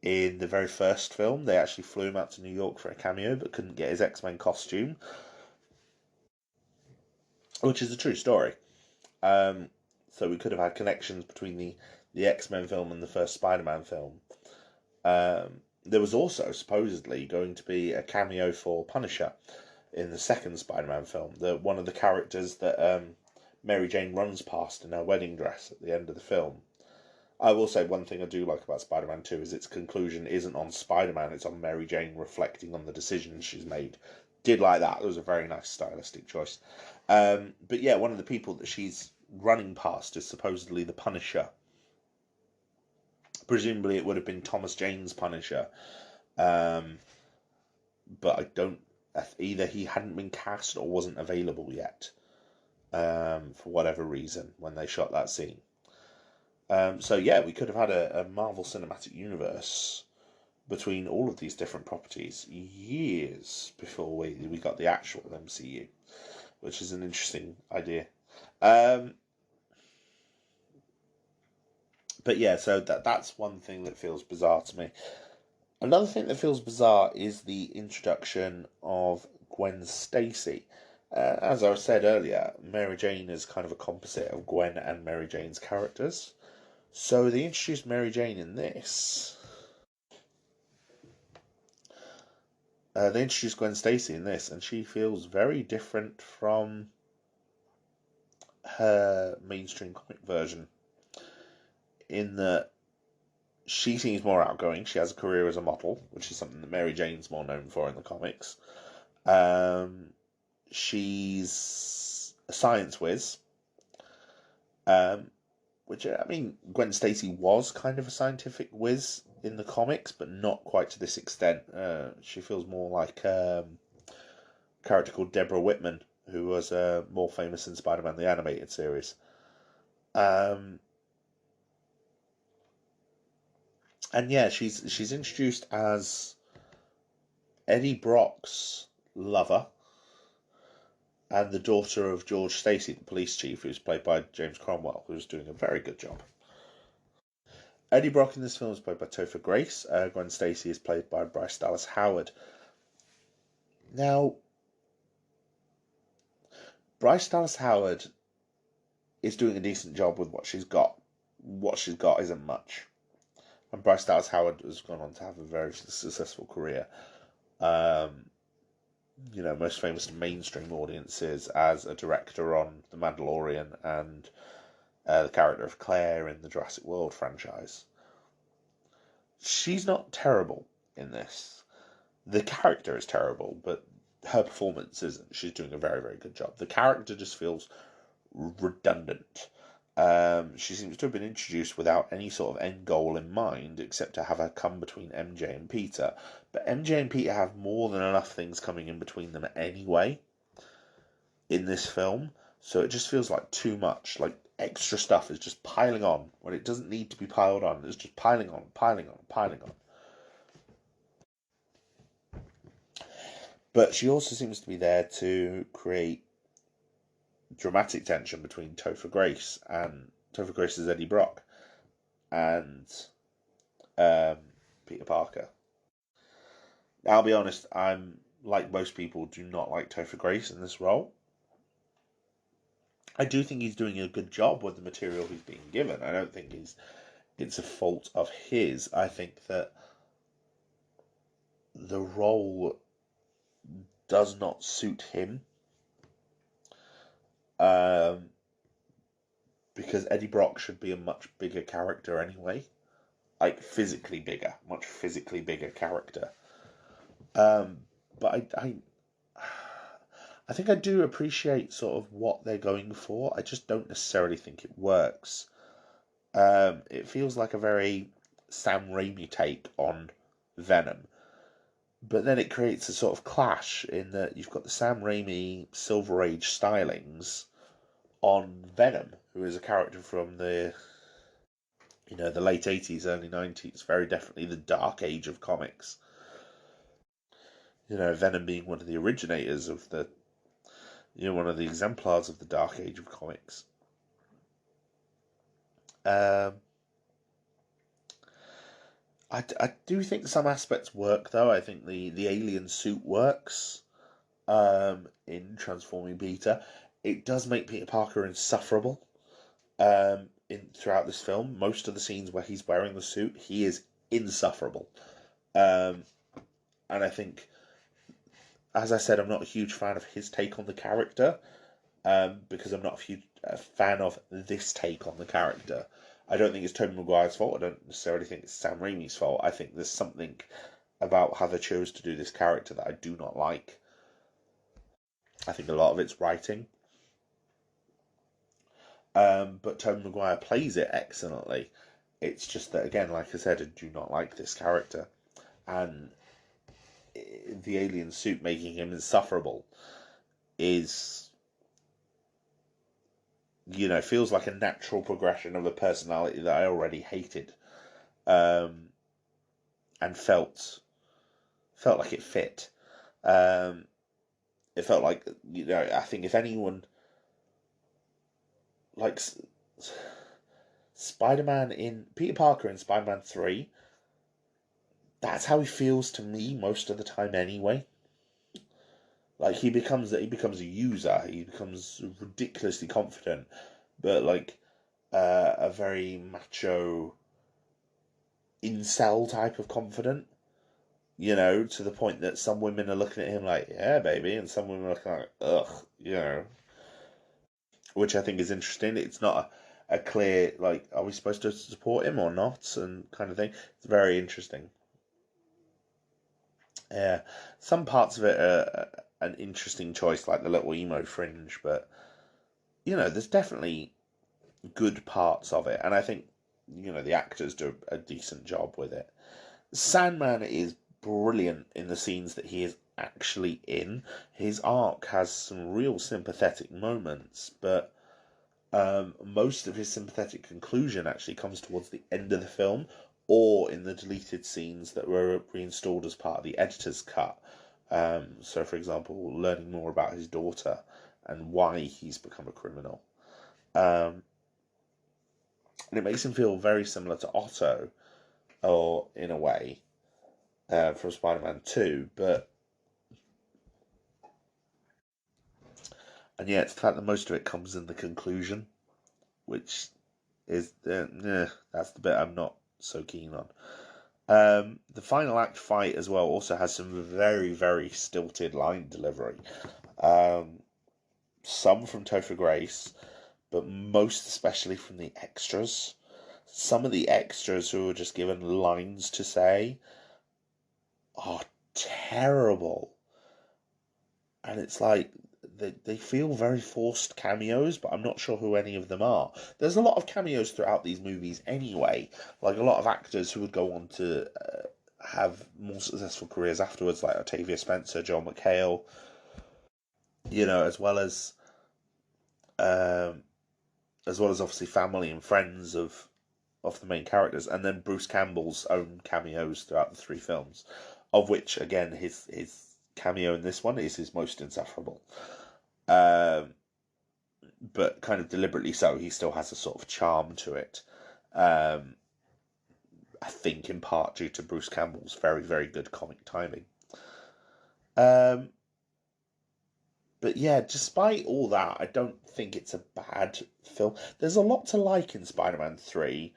Speaker 1: in the very first film. They actually flew him out to New York for a cameo, but couldn't get his X-Men costume, which is a true story. So we could have had connections between the X-Men film and the first Spider-Man film. There was also supposedly going to be a cameo for Punisher in the second Spider-Man film. One of the characters that Mary Jane runs past in her wedding dress at the end of the film. I will say one thing I do like about Spider-Man 2 is its conclusion isn't on Spider-Man, it's on Mary Jane reflecting on the decisions she's made. Did like that. It was a very nice stylistic choice. But yeah, one of the people that she's running past is supposedly the Punisher. Presumably it would have been Thomas Jane's Punisher. But I don't... Either he hadn't been cast or wasn't available yet. For whatever reason, when they shot that scene. So yeah, we could have had a Marvel Cinematic Universe between all of these different properties years before we got the actual MCU, which is an interesting idea. But yeah, so that's one thing that feels bizarre to me. Another thing that feels bizarre is the introduction of Gwen Stacy. As I said earlier, Mary Jane is kind of a composite of Gwen and Mary Jane's characters. So they introduced Mary Jane in this. they introduced Gwen Stacy in this, and she feels very different from her mainstream comic version, in that she seems more outgoing. She has a career as a model, which is something that Mary Jane's more known for in the comics. She's a science whiz, um, which, I mean, Gwen Stacy was kind of a scientific whiz in the comics, but not quite to this extent. She feels more like a character called Deborah Whitman, who was more famous in Spider-Man the Animated Series. And yeah, she's introduced as Eddie Brock's lover and the daughter of George Stacy, the police chief, who's played by James Cromwell, who's doing a very good job. Eddie Brock in this film is played by Topher Grace. Gwen Stacy is played by Bryce Dallas Howard. Now, Bryce Dallas Howard is doing a decent job with what she's got. What she's got isn't much. And Bryce Dallas Howard has gone on to have a very successful career. Most famous to mainstream audiences as a director on The Mandalorian and the character of Claire in the Jurassic World franchise. She's not terrible in this. The character is terrible, but her performance isn't. She's doing a very, very good job. The character just feels redundant. She seems to have been introduced without any sort of end goal in mind, except to have her come between MJ and Peter. But MJ and Peter have more than enough things coming in between them anyway in this film, so it just feels like too much. Like, extra stuff is just piling on when it doesn't need to be piled on. It's just piling on, piling on, piling on. But she also seems to be there to create dramatic tension between Topher Grace is Eddie Brock and Peter Parker. Now, I'll be honest, I'm like most people, do not like Topher Grace in this role. I do think he's doing a good job with the material he's being given. I don't think it's a fault of his. I think that the role does not suit him. Because Eddie Brock should be a much bigger character anyway. Like, much physically bigger character. But I think I do appreciate sort of what they're going for. I just don't necessarily think it works. It feels like a very Sam Raimi take on Venom. But then it creates a sort of clash in that you've got the Sam Raimi Silver Age stylings on Venom, who is a character from the late 80s, early 90s, very definitely the dark age of comics. Venom being one of the originators of one of the exemplars of the dark age of comics. I do think some aspects work, though. I think the alien suit works in transforming Peter. It does make Peter Parker insufferable throughout this film. Most of the scenes where he's wearing the suit, he is insufferable. And I think, as I said, I'm not a huge fan of his take on the character, because I'm not a fan of this take on the character. I don't think it's Tobey Maguire's fault. I don't necessarily think it's Sam Raimi's fault. I think there's something about how they chose to do this character that I do not like. I think a lot of it's writing. But Tobey Maguire plays it excellently. It's just that, again, like I said, I do not like this character. And the alien suit making him insufferable is, feels like a natural progression of a personality that I already hated. And felt like it fit. It felt like, I think if anyone, like Peter Parker in Spider-Man 3, that's how he feels to me most of the time anyway. Like, he becomes a user, he becomes ridiculously confident, but like a very macho incel type of confident. to the point that some women are looking at him like, yeah, baby, and some women are looking like, ugh, which I think is interesting. It's not a clear, like, are we supposed to support him or not, and kind of thing. It's very interesting. Yeah, some parts of it are an interesting choice, like the little emo fringe, but, there's definitely good parts of it, and I think, the actors do a decent job with it. Sandman is brilliant in the scenes that he is actually in. His arc has some real sympathetic moments, but most of his sympathetic conclusion actually comes towards the end of the film, or in the deleted scenes that were reinstalled as part of the editor's cut. So, for example, learning more about his daughter and why he's become a criminal. Um, and it makes him feel very similar to Otto, or in a way, from Spider-Man 2, and yet the fact that most of it comes in the conclusion, which is that's the bit I'm not so keen on. The final act fight as well also has some very, very stilted line delivery. Some from Topher Grace, but most especially from the extras. Some of the extras who were just given lines to say are terrible. And it's like, they feel very forced cameos, but I'm not sure who any of them are. There's a lot of cameos throughout these movies anyway, like a lot of actors who would go on to have more successful careers afterwards, like Octavia Spencer, Joel McHale, um, as well as obviously family and friends of the main characters, and then Bruce Campbell's own cameos throughout the three films, of which again his cameo in this one is his most insufferable. Um, but kind of deliberately so. He still has a sort of charm to it. Um, I think in part due to Bruce Campbell's very, very good comic timing. Um, but yeah, despite all that, I don't think it's a bad film. There's a lot to like in Spider-Man 3.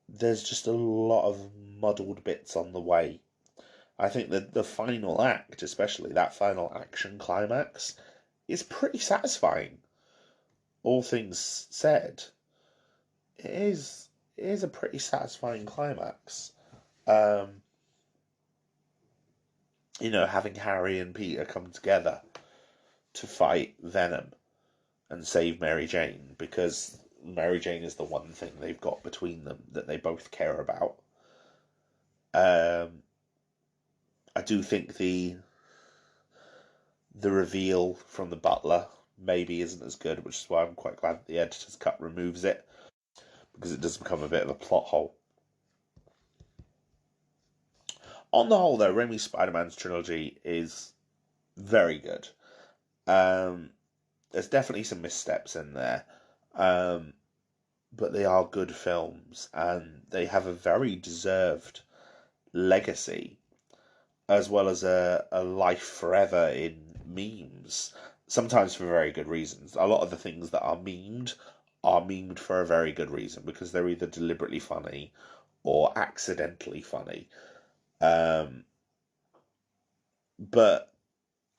Speaker 1: There's just a lot of muddled bits on the way. I think that the final act, especially that final action climax, is pretty satisfying. All things said, it is a pretty satisfying climax. Um, having Harry and Peter come together to fight Venom and save Mary Jane, because Mary Jane is the one thing they've got between them that they both care about. Um, I do think the reveal from the butler maybe isn't as good, which is why I'm quite glad that the editor's cut removes it, because it does become a bit of a plot hole. On the whole, though, Raimi's Spider-Man's trilogy is very good. There's definitely some missteps in there, but they are good films, and they have a very deserved legacy, as well as a life forever in memes. Sometimes for very good reasons. A lot of the things that are memed for a very good reason, because they're either deliberately funny or accidentally funny. But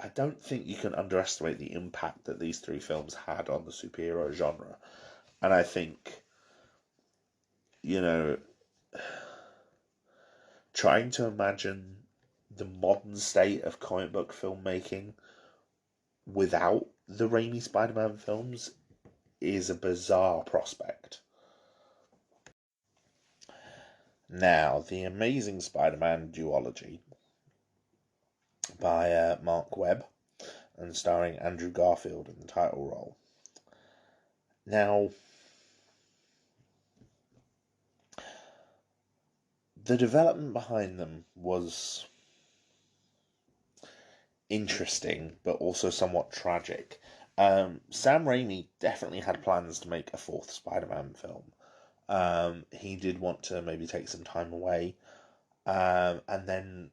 Speaker 1: I don't think you can underestimate the impact that these three films had on the superhero genre. And I think, you know, trying to imagine the modern state of comic book filmmaking without the Raimi Spider-Man films is a bizarre prospect. Now, The Amazing Spider-Man Duology by Mark Webb and starring Andrew Garfield in the title role. Now, the development behind them was interesting, but also somewhat tragic. Sam Raimi definitely had plans to make a fourth Spider-Man film. He did want to maybe take some time away, and then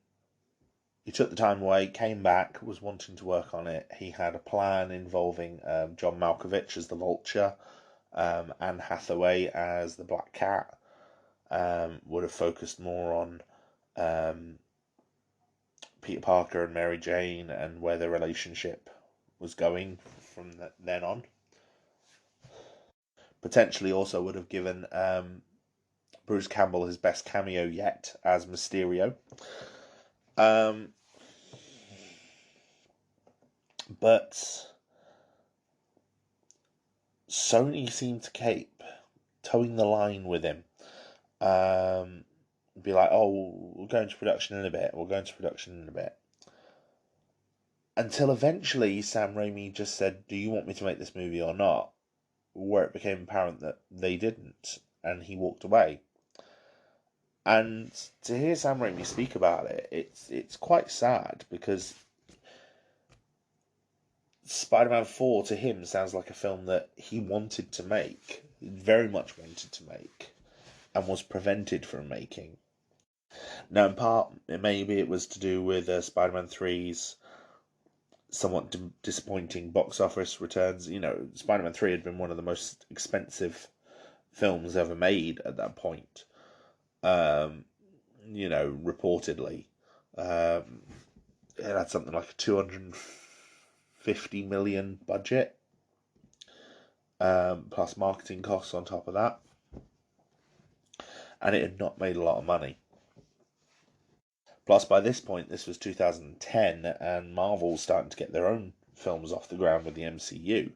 Speaker 1: he took the time away, came back, was wanting to work on it. He had a plan involving John Malkovich as the Vulture, Anne Hathaway as the Black Cat. Would have focused more on Peter Parker and Mary Jane and where their relationship was going from then on. Potentially also would have given Bruce Campbell his best cameo yet as Mysterio. But Sony seemed to keep towing the line with him. Be like, oh, we'll go into production in a bit. We'll go into production in a bit. Until eventually Sam Raimi just said, do you want me to make this movie or not? Where it became apparent that they didn't. And he walked away. And to hear Sam Raimi speak about it, it's quite sad, because Spider-Man 4 to him sounds like a film that he wanted to make, very much wanted to make, and was prevented from making. Now, in part, maybe it was to do with Spider-Man 3's somewhat disappointing box office returns. You know, Spider-Man 3 had been one of the most expensive films ever made at that point. You know, reportedly. It had something like a 250 million budget, plus marketing costs on top of that. And it had not made a lot of money. Plus, by this point, this was 2010, and Marvel's starting to get their own films off the ground with the MCU.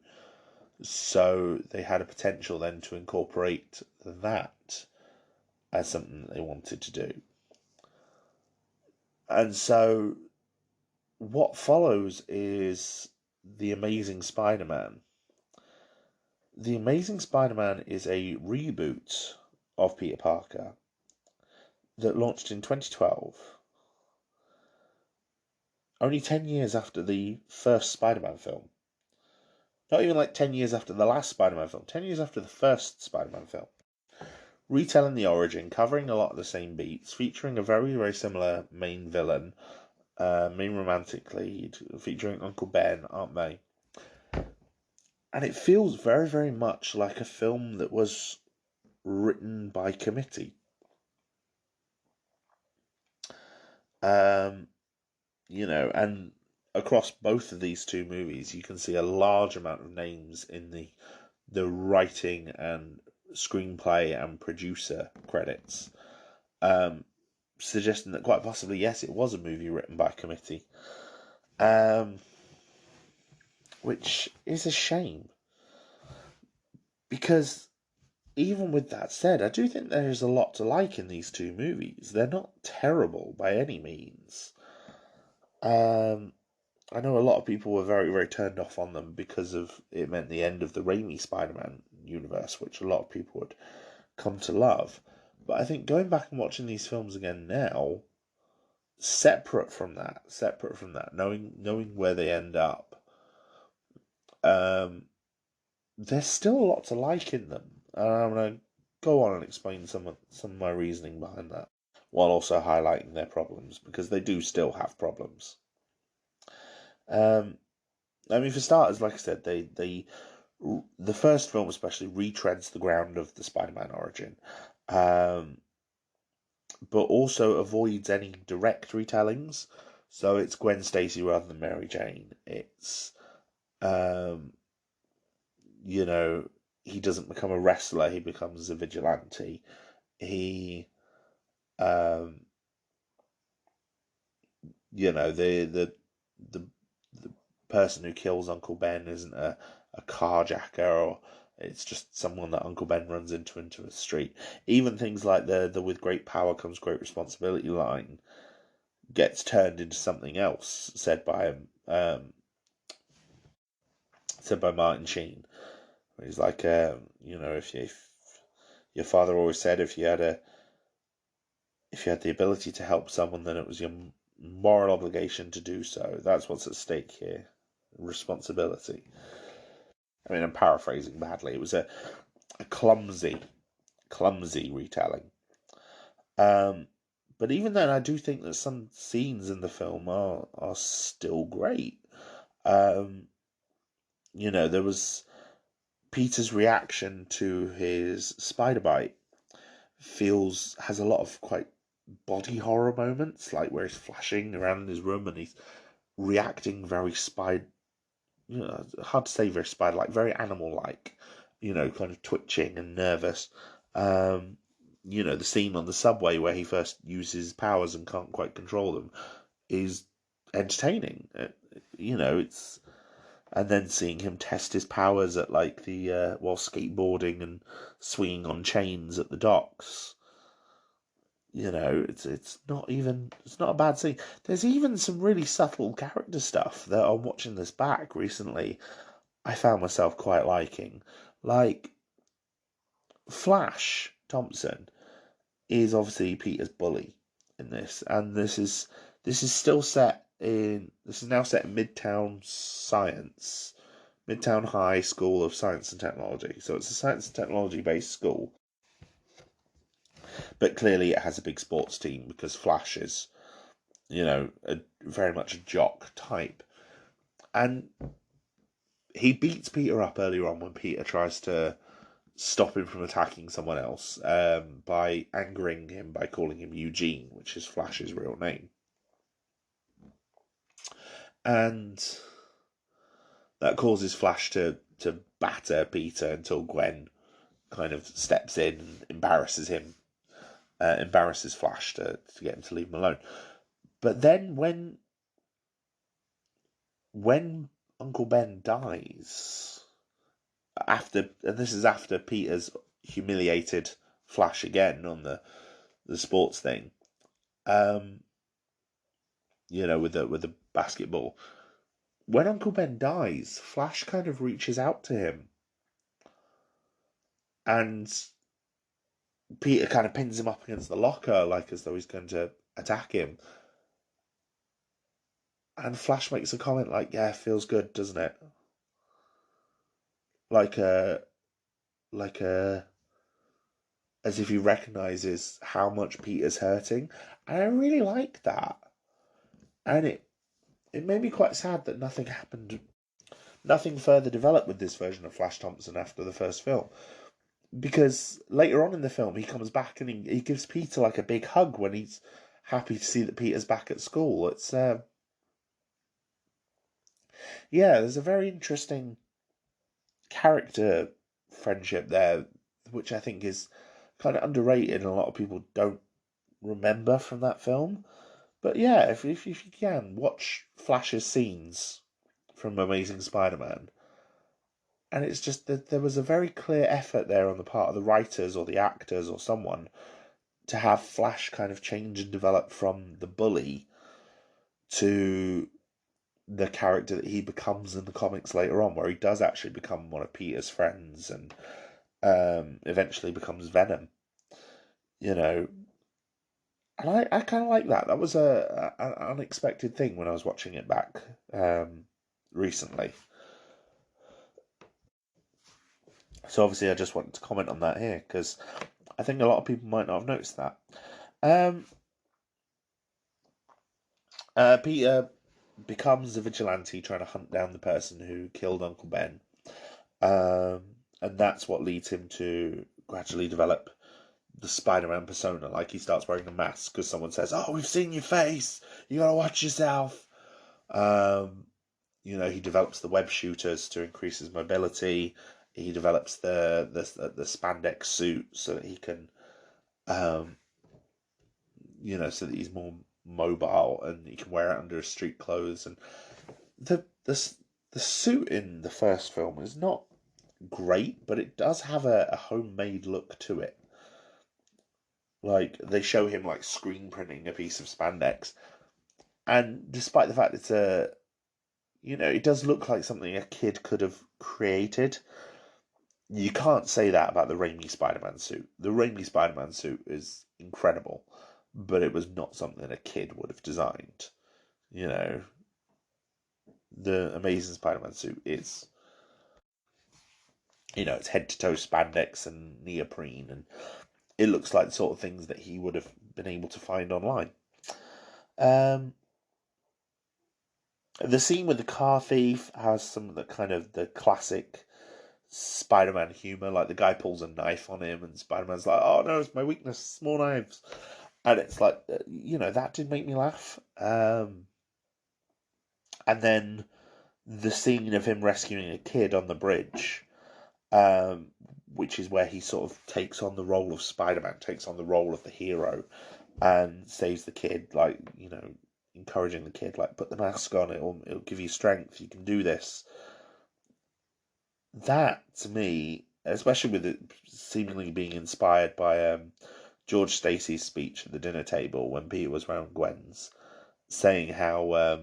Speaker 1: So they had a potential then to incorporate that as something that they wanted to do. And so what follows is The Amazing Spider-Man. The Amazing Spider-Man is a reboot of Peter Parker that launched in 2012. Only 10 years after the first Spider-Man film. Not even like 10 years after the last Spider-Man film. 10 years after the first Spider-Man film. Retelling the origin, covering a lot of the same beats, featuring a very, very similar main villain, main romantic lead, featuring Uncle Ben, Aunt May. And it feels very, very much like a film that was written by committee. You know, and across both of these two movies, you can see a large amount of names in the writing and screenplay and producer credits, suggesting that quite possibly, yes, it was a movie written by committee, which is a shame, because even with that said, I do think there is a lot to like in these two movies. They're not terrible by any means. I know a lot of people were very, very turned off on them because of it meant the end of the Raimi Spider-Man universe, which a lot of people would come to love. But I think going back and watching these films again now, separate from that, knowing where they end up, there's still a lot to like in them. And I'm going to go on and explain some of my reasoning behind that, while also highlighting their problems, because they do still have problems. I mean, for starters, like I said, the first film especially retreads the ground of the Spider-Man origin, but also avoids any direct retellings. So it's Gwen Stacy rather than Mary Jane. It's, you know, he doesn't become a wrestler; he becomes a vigilante. He, you know, the person who kills Uncle Ben isn't a carjacker, or it's just someone that Uncle Ben runs into a street. Even things like the with great power comes great responsibility line gets turned into something else said by him, said by Martin Sheen. He's like, you know, if your father always said if you had the ability to help someone, then it was your moral obligation to do so. That's what's at stake here. Responsibility. I mean, I'm paraphrasing badly. It was a clumsy retelling. But even then, I do think that some scenes in the film are still great. You know, there was Peter's reaction to his spider bite has a lot of quite body horror moments, like where he's flashing around in his room and he's reacting very hard to say very spider-like, very animal-like, kind of twitching and nervous. The scene on the subway where he first uses his powers and can't quite control them is entertaining. It's and then seeing him test his powers at like the while skateboarding and swinging on chains at the docks. It's not a bad scene. There's even some really subtle character stuff that I'm watching this back recently. I found myself quite liking, like Flash Thompson is obviously Peter's bully in this, and this is now set in Midtown High School of Science and Technology. So it's a science and technology based school, but clearly it has a big sports team because Flash is, very much a jock type, and he beats Peter up earlier on when Peter tries to stop him from attacking someone else by angering him by calling him Eugene, which is Flash's real name. And that causes Flash to batter Peter until Gwen kind of steps in and embarrasses Flash to get him to leave him alone. But then when Uncle Ben dies, and this is after Peter's humiliated Flash again on the sports thing, with the basketball. When Uncle Ben dies, Flash kind of reaches out to him, and Peter kind of pins him up against the locker, like as though he's going to attack him. And Flash makes a comment like, "Yeah, feels good, doesn't it?" Like as if he recognizes how much Peter's hurting, and I really like that. And it made me quite sad that nothing happened, nothing further developed with this version of Flash Thompson after the first film. Because later on in the film, he comes back and he gives Peter like a big hug when he's happy to see that Peter's back at school. There's a very interesting character friendship there, which I think is kind of underrated and a lot of people don't remember from that film. But yeah, if you can, watch Flash's scenes from Amazing Spider-Man. And it's just that there was a very clear effort there on the part of the writers or the actors or someone to have Flash kind of change and develop from the bully to the character that he becomes in the comics later on, where he does actually become one of Peter's friends and eventually becomes Venom. And I kind of like that. That was an unexpected thing when I was watching it back recently. So obviously I just wanted to comment on that here, because I think a lot of people might not have noticed that. Peter becomes a vigilante trying to hunt down the person who killed Uncle Ben. And that's what leads him to gradually develop the Spider-Man persona. Like, he starts wearing a mask because someone says, "Oh, we've seen your face. You gotta watch yourself." He develops the web shooters to increase his mobility. He develops the spandex suit so that he can, so that he's more mobile and he can wear it under his street clothes. And the suit in the first film is not great, but it does have a homemade look to it. Like, they show him like screen printing a piece of spandex, and despite the fact it's it does look like something a kid could have created. You can't say that about the Raimi Spider-Man suit. The Raimi Spider-Man suit is incredible, but it was not something a kid would have designed. The Amazing Spider-Man suit is, it's head-to-toe spandex and neoprene, and it looks like the sort of things that he would have been able to find online. The scene with the car thief has some of the kind of the classic Spider-Man humor. Like, the guy pulls a knife on him and Spider-Man's like, "Oh no, it's my weakness, small knives." And it's like, that did make me laugh. And then the scene of him rescuing a kid on the bridge, um, which is where he sort of takes on the role of Spider-Man, takes on the role of the hero, and saves the kid, like, encouraging the kid, like, put the mask on, it'll give you strength, you can do this. That, to me, especially with it seemingly being inspired by George Stacy's speech at the dinner table when Peter was round Gwen's, saying how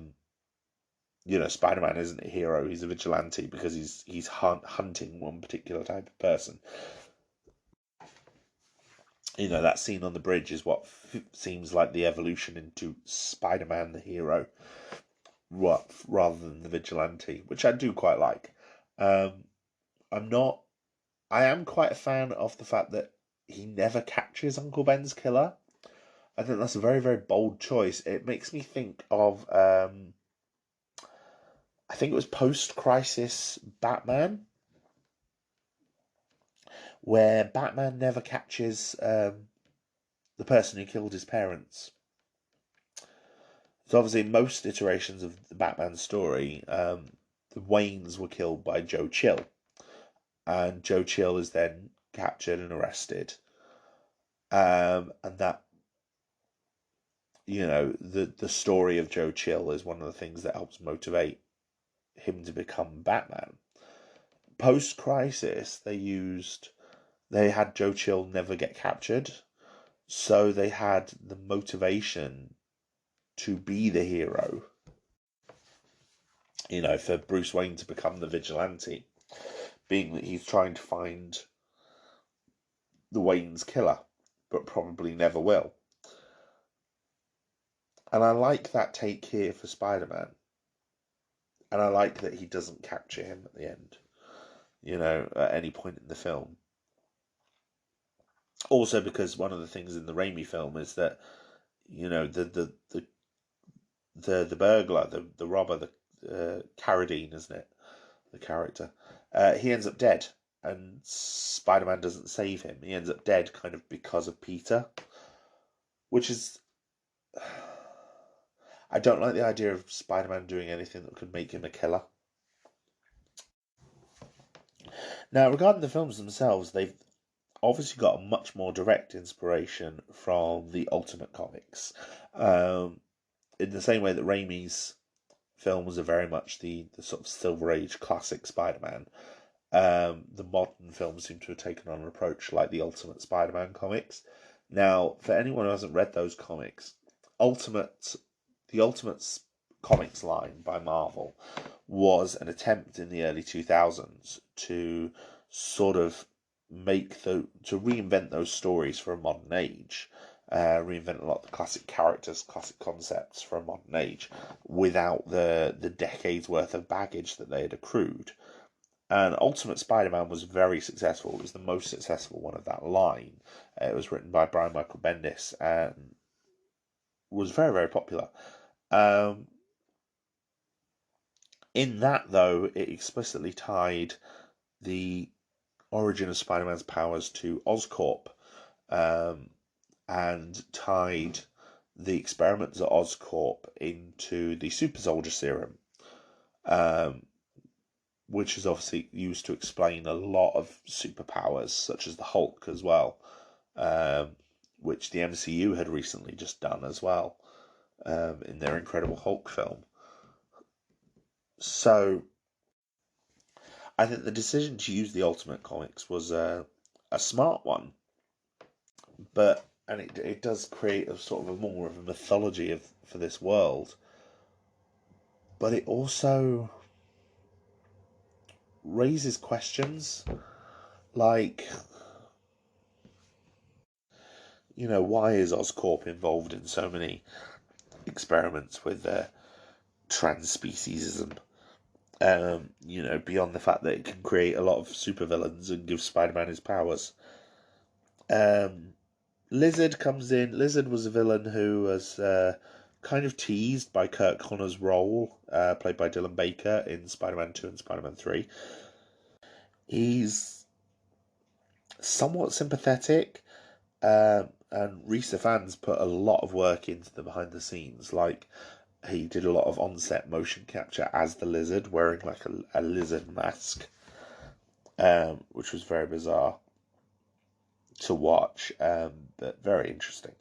Speaker 1: Spider-Man isn't a hero; he's a vigilante because he's hunting one particular type of person. That scene on the bridge is what seems like the evolution into Spider-Man the hero, rather than the vigilante, which I do quite like. Um, I am quite a fan of the fact that he never catches Uncle Ben's killer. I think that's a very, very bold choice. It makes me think of, I think it was post-crisis Batman, where Batman never catches the person who killed his parents. So obviously, in most iterations of the Batman story, the Waynes were killed by Joe Chill, and Joe Chill is then captured and arrested. And that, the story of Joe Chill is one of the things that helps motivate him to become Batman. Post-crisis, they had Joe Chill never get captured, so they had the motivation to be the hero, for Bruce Wayne to become the vigilante, being that he's trying to find the Wayne's killer, but probably never will. And I like that take here for Spider-Man. And I like that he doesn't capture him at the end, at any point in the film. Also, because one of the things in the Raimi film is that, the burglar, the robber, the Carradine, isn't it? The character. He ends up dead, and Spider-Man doesn't save him. He ends up dead kind of because of Peter, which is... I don't like the idea of Spider-Man doing anything that could make him a killer. Now, regarding the films themselves, they've obviously got a much more direct inspiration from the Ultimate Comics. In the same way that Raimi's films are very much the sort of Silver Age classic Spider-Man, the modern films seem to have taken on an approach like the Ultimate Spider-Man comics. Now, for anyone who hasn't read those comics, the Ultimate Comics line by Marvel was an attempt in the early 2000s to sort of to reinvent those stories for a modern age, reinvent a lot of the classic characters, classic concepts for a modern age, without the decades worth of baggage that they had accrued. And Ultimate Spider-Man was very successful. It was the most successful one of that line. It was written by Brian Michael Bendis and was very, very popular. In that, though, it explicitly tied the origin of Spider-Man's powers to Oscorp, and tied the experiments at Oscorp into the super soldier serum, which is obviously used to explain a lot of superpowers, such as the Hulk as well, which the MCU had recently just done as well, in their Incredible Hulk film. So I think the decision to use the Ultimate Comics was a smart one, and it does create a sort of a more of a mythology for this world, but it also raises questions like, why is Oscorp involved in so many experiments with transspeciesism? Beyond the fact that it can create a lot of supervillains and give Spider-Man his powers. Lizard comes in. Lizard was a villain who was kind of teased by Kurt Connor's role, played by Dylan Baker in Spider-Man 2 and Spider-Man 3. He's somewhat sympathetic. And Rhys Ifans put a lot of work into the behind the scenes. Like, he did a lot of on-set motion capture as the lizard, wearing like a lizard mask, which was very bizarre to watch, but very interesting.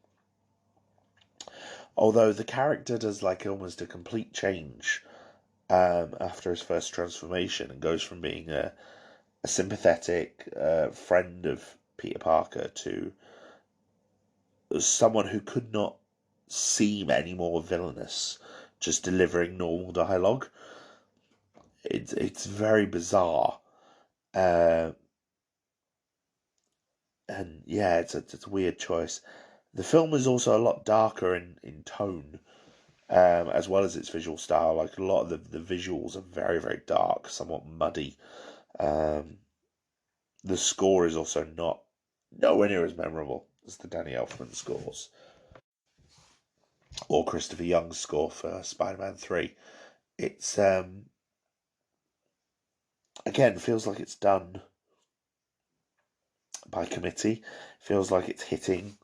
Speaker 1: Although the character does like almost a complete change after his first transformation, and goes from being a sympathetic friend of Peter Parker to someone who could not seem any more villainous, just delivering normal dialogue. It's very bizarre, uh, and yeah, it's a weird choice. The film is also a lot darker in tone, as well as its visual style. Like, a lot of the visuals are very, very dark, somewhat muddy. Um, the score is also nowhere near as memorable as the Danny Elfman scores or Christopher Young's score for Spider-Man 3. It's again, feels like it's done by committee. Feels like it's hitting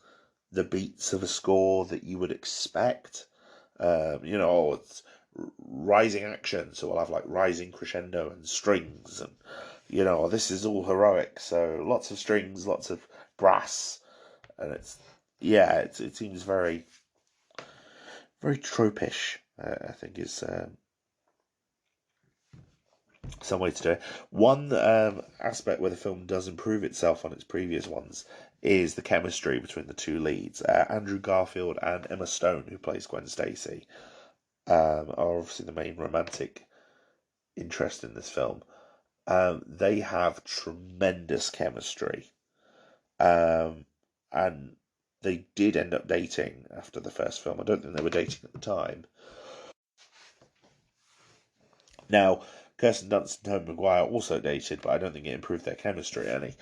Speaker 1: the beats of a score that you would expect. It's rising action, so we'll have like rising crescendo and strings, and this is all heroic, so lots of strings, lots of brass, and it seems very, very tropish. I think is some way to do it. One aspect where the film does improve itself on its previous ones is the chemistry between the two leads. Andrew Garfield and Emma Stone, who plays Gwen Stacy, are obviously the main romantic interest in this film. They have tremendous chemistry. And they did end up dating after the first film. I don't think they were dating at the time. Now, Kirsten Dunst and Tobey Maguire also dated, but I don't think it improved their chemistry any.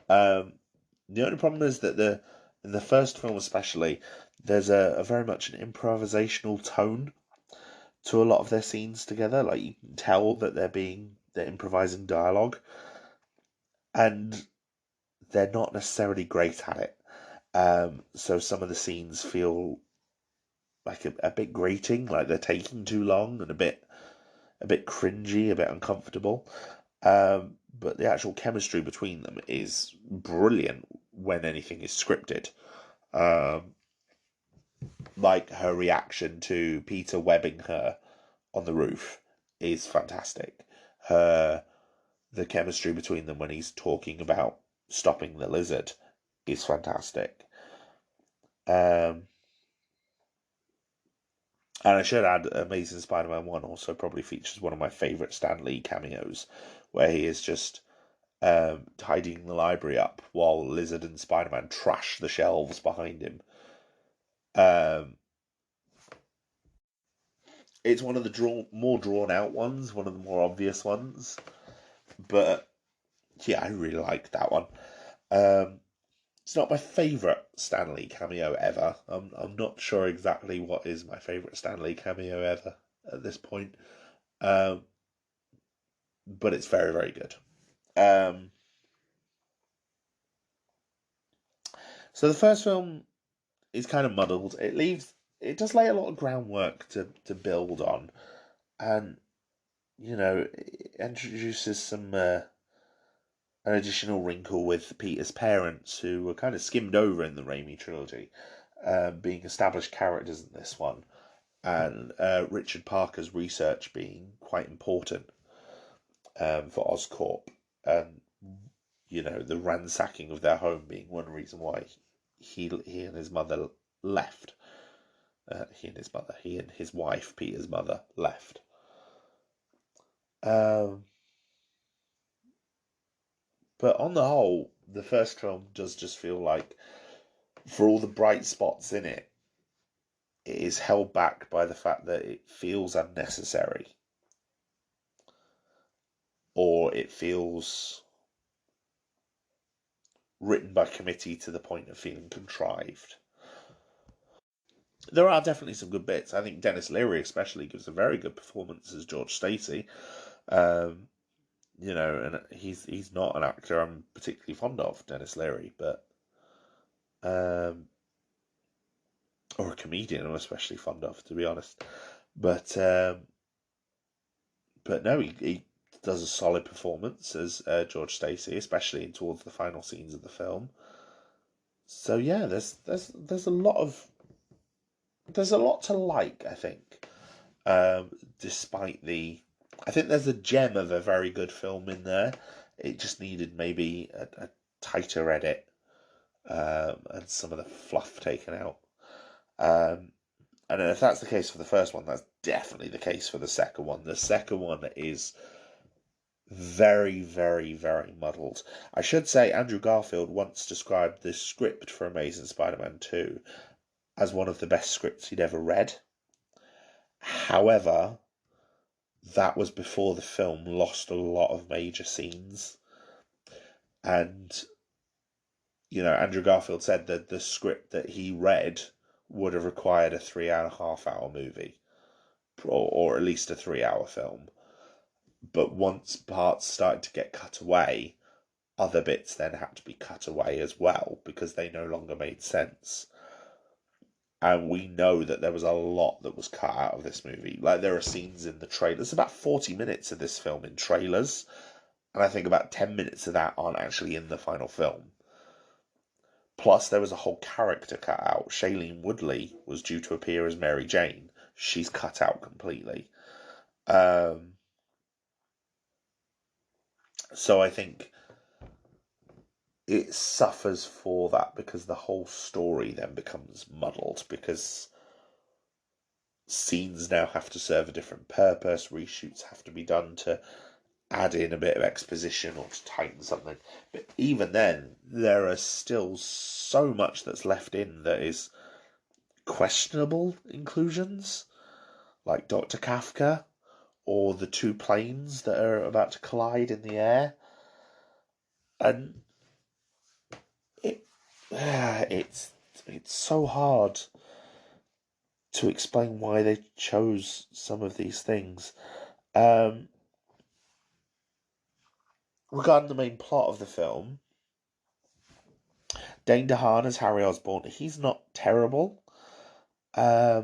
Speaker 1: The only problem is that in the first film especially, there's a very much an improvisational tone to a lot of their scenes together. Like, you can tell that they're improvising dialogue, and they're not necessarily great at it. So some of the scenes feel like a bit grating, like they're taking too long, and a bit cringy, a bit uncomfortable. But the actual chemistry between them is brilliant when anything is scripted. Um, like her reaction to Peter webbing her on the roof is fantastic. The chemistry between them when he's talking about stopping the lizard is fantastic. Um, and I should add, Amazing Spider-Man 1 also probably features one of my favourite Stan Lee cameos, where he is just tidying the library up while Lizard and Spider-Man trash the shelves behind him. Um, it's one of the more drawn out ones, one of the more obvious ones, but yeah, I really like that one. Um, it's not my favourite Stan Lee cameo ever. I'm not sure exactly what is my favourite Stan Lee cameo ever at this point, um, but it's very, very good. Um, so the first film is kind of muddled. It does lay a lot of groundwork to build on, and it introduces an additional wrinkle with Peter's parents, who were kind of skimmed over in the Raimi trilogy, being established characters in this one, and Richard Parker's research being quite important for Oscorp, and the ransacking of their home being one reason why he and his mother left. He and his wife, Peter's mother, left. Um, but on the whole, the first film does just feel like, for all the bright spots in it, it is held back by the fact that it feels unnecessary, or it feels written by committee to the point of feeling contrived. There are definitely some good bits. I think Dennis Leary especially gives a very good performance as George Stacy. Um, and he's not an actor I'm particularly fond of, Dennis Leary, but or a comedian I'm especially fond of, to be honest. But no, he does a solid performance as George Stacy, especially towards the final scenes of the film. So yeah, there's a lot to like, I think. Despite I think there's a gem of a very good film in there. It just needed maybe a tighter edit, and some of the fluff taken out. Um, and if that's the case for the first one, that's definitely the case for the second one. The second one is very, very, very muddled. I should say Andrew Garfield once described the script for Amazing Spider-Man 2 as one of the best scripts he'd ever read. However, that was before the film lost a lot of major scenes. And, Andrew Garfield said that the script that he read would have required a 3.5 hour movie, or at least a 3 hour film. But once parts started to get cut away, other bits then had to be cut away as well because they no longer made sense. And we know that there was a lot that was cut out of this movie. Like, there are scenes in the trailers, about 40 minutes of this film in trailers, and I think about 10 minutes of that aren't actually in the final film. Plus, there was a whole character cut out. Shailene Woodley was due to appear as Mary Jane. She's cut out completely. So I think it suffers for that because the whole story then becomes muddled because scenes now have to serve a different purpose, reshoots have to be done to add in a bit of exposition or to tighten something. But even then, there are still so much that's left in that is questionable inclusions, like Dr. Kafka or the two planes that are about to collide in the air. And it's so hard to explain why they chose some of these things. Regarding the main plot of the film, Dane DeHaan as Harry Osborn, he's not terrible. I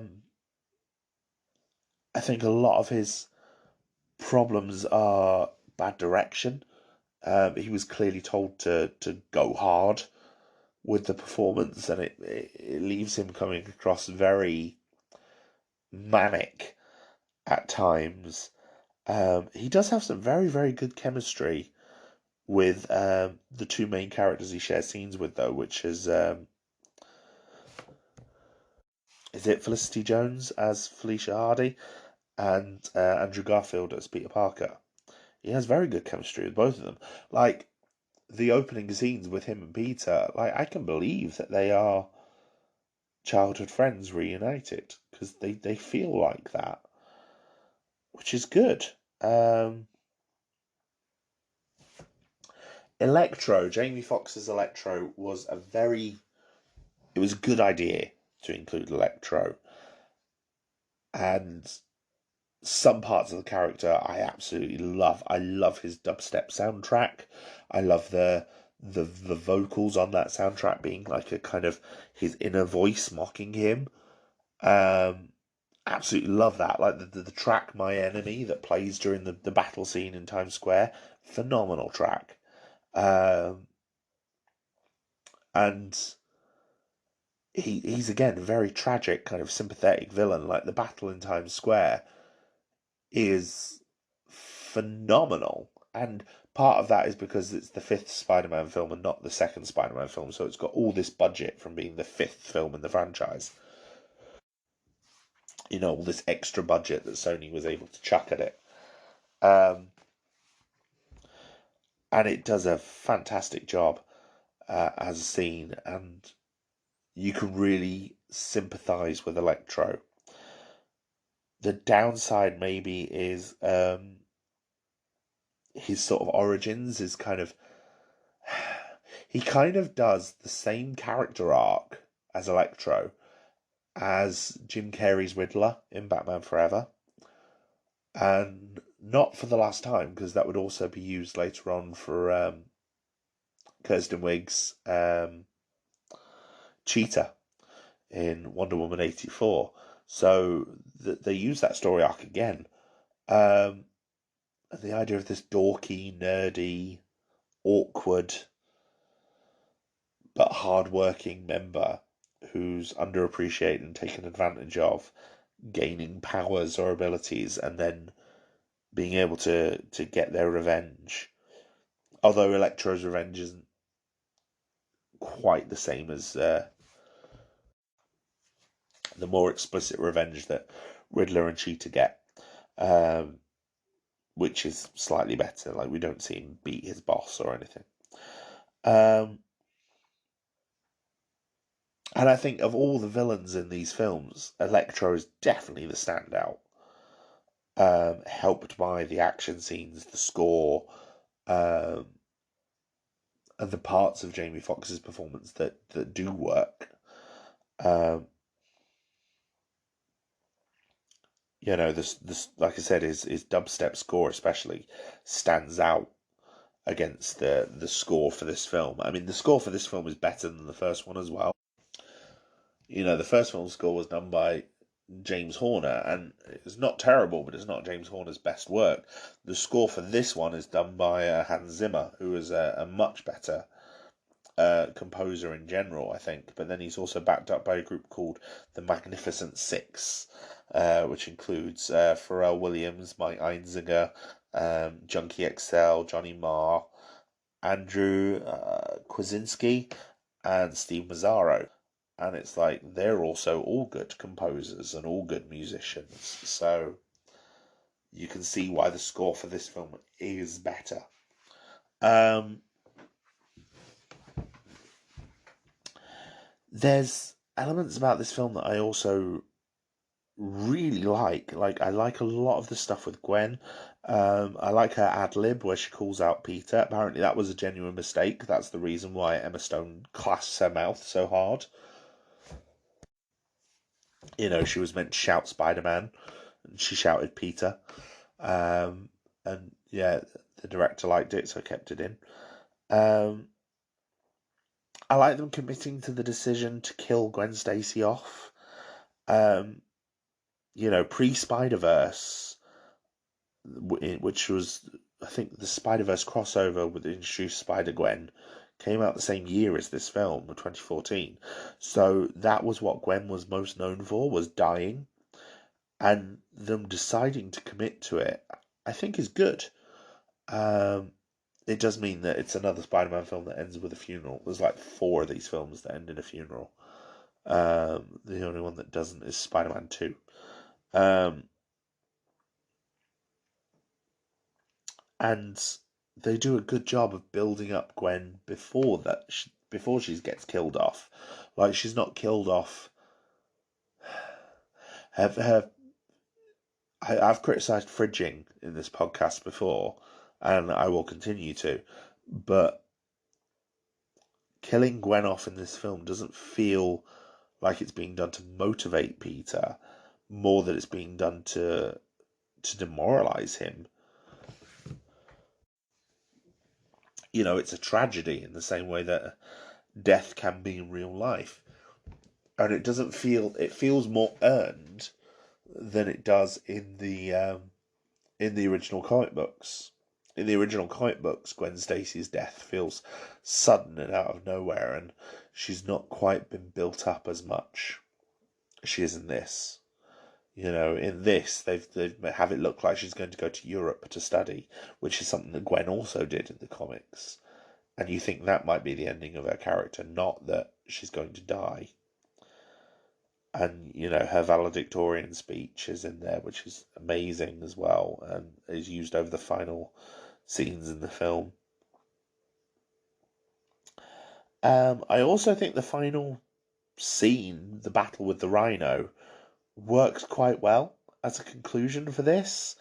Speaker 1: think a lot of his problems are bad direction. He was clearly told to go hard with the performance, and it leaves him coming across very manic at times. He does have some very, very good chemistry with the two main characters he shares scenes with, though, which is it Felicity Jones as Felicia Hardy and Andrew Garfield as Peter Parker. He has very good chemistry with both of them. Like, the opening scenes with him and Peter, like, I can believe that they are childhood friends reunited because they feel like that, which is good. Electro, Jamie Foxx's Electro was it was a good idea to include Electro, and some parts of the character I absolutely love. I love his dubstep soundtrack. I love the vocals on that soundtrack being like a kind of his inner voice mocking him. Absolutely love that. Like the track My Enemy that plays during the battle scene in Times Square. Phenomenal track. And he's again a very tragic, kind of sympathetic villain. Like the battle in Times Square is phenomenal. And part of that is because it's the fifth Spider-Man film and not the second Spider-Man film, so it's got all this budget from being the fifth film in the franchise. All this extra budget that Sony was able to chuck at it. Um, and it does a fantastic job as a scene, and you can really sympathize with Electro. The downside maybe is his sort of origins is kind of he kind of does the same character arc as Electro as Jim Carrey's Riddler in Batman Forever. And not for the last time, because that would also be used later on for Kirsten Wiig's Cheetah in Wonder Woman 84. So they use that story arc again. And the idea of this dorky, nerdy, awkward, but hard-working member who's underappreciated and taken advantage of, gaining powers or abilities, and then being able to get their revenge. Although Electro's revenge isn't quite the same as the more explicit revenge that Riddler and Cheetah get, which is slightly better. Like, we don't see him beat his boss or anything. And I think of all the villains in these films, Electro is definitely the standout. Helped by the action scenes, the score, and the parts of Jamie Foxx's performance that do work. This like I said, his dubstep score especially stands out against the score for this film. I mean, the score for this film is better than the first one as well. The first film's score was done by James Horner, and it's not terrible, but it's not James Horner's best work. The score for this one is done by Hans Zimmer, who is a much better composer in general, I think. But then he's also backed up by a group called the Magnificent Six, which includes Pharrell Williams, Mike Einziger, Junkie XL, Johnny Marr, Andrew Kwasinski, and Steve Mazzaro. And it's like they're also all good composers and all good musicians. So you can see why the score for this film is better. There's elements about this film that I also really like. Like, I like a lot of the stuff with Gwen. I like her ad lib where she calls out Peter. Apparently, that was a genuine mistake. That's the reason why Emma Stone clasps her mouth so hard. She was meant to shout Spider-Man, and she shouted Peter. And yeah, the director liked it, so kept it in. I like them committing to the decision to kill Gwen Stacy off. Pre-Spider-Verse, which was, I think, the Spider-Verse crossover with the introduced Spider-Gwen, came out the same year as this film, 2014. So that was what Gwen was most known for, was dying. And them deciding to commit to it, I think, is good. It does mean that it's another Spider-Man film that ends with a funeral. There's like 4 of these films that end in a funeral. The only one that doesn't is Spider-Man 2. And they do a good job of building up Gwen before she gets killed off. Like, she's not killed off. I've criticised fridging in this podcast before, and I will continue to, but killing Gwen off in this film doesn't feel like it's being done to motivate Peter, more that it's being done to demoralize him. It's a tragedy in the same way that death can be in real life. And it feels more earned than it does in the original comic books. In the original comic books, Gwen Stacy's death feels sudden and out of nowhere, and she's not quite been built up as much as she is in this. In this, they have it look like she's going to go to Europe to study, which is something that Gwen also did in the comics. And you think that might be the ending of her character, not that she's going to die. And, her valedictorian speech is in there, which is amazing as well, and is used over the final scenes in the film. I also think the final scene, the battle with the Rhino, works quite well as a conclusion for this.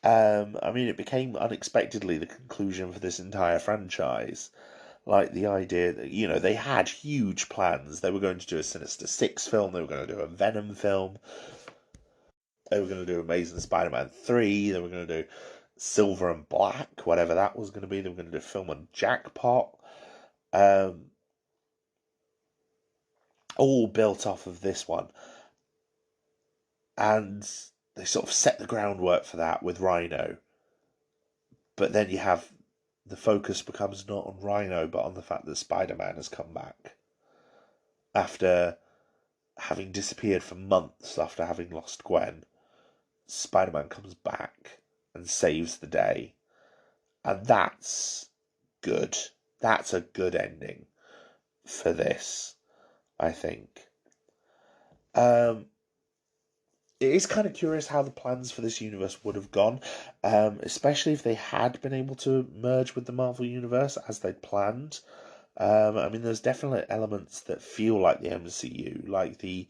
Speaker 1: It became unexpectedly the conclusion for this entire franchise. Like, the idea that, they had huge plans. They were going to do a Sinister Six film, they were going to do a Venom film, they were going to do Amazing Spider-Man 3, they were going to do Silver and Black, whatever that was going to be, they were going to do a film on Jackpot. all built off of this one. And they sort of set the groundwork for that with Rhino. But then you have the focus becomes not on Rhino, but on the fact that Spider-Man has come back after having disappeared for months after having lost Gwen. Spider-Man comes back and saves the day, and that's good. That's a good ending for this, I think. It is kind of curious how the plans for this universe would have gone, especially if they had been able to merge with the Marvel Universe as they'd planned. I mean, there's definitely elements that feel like the MCU, like the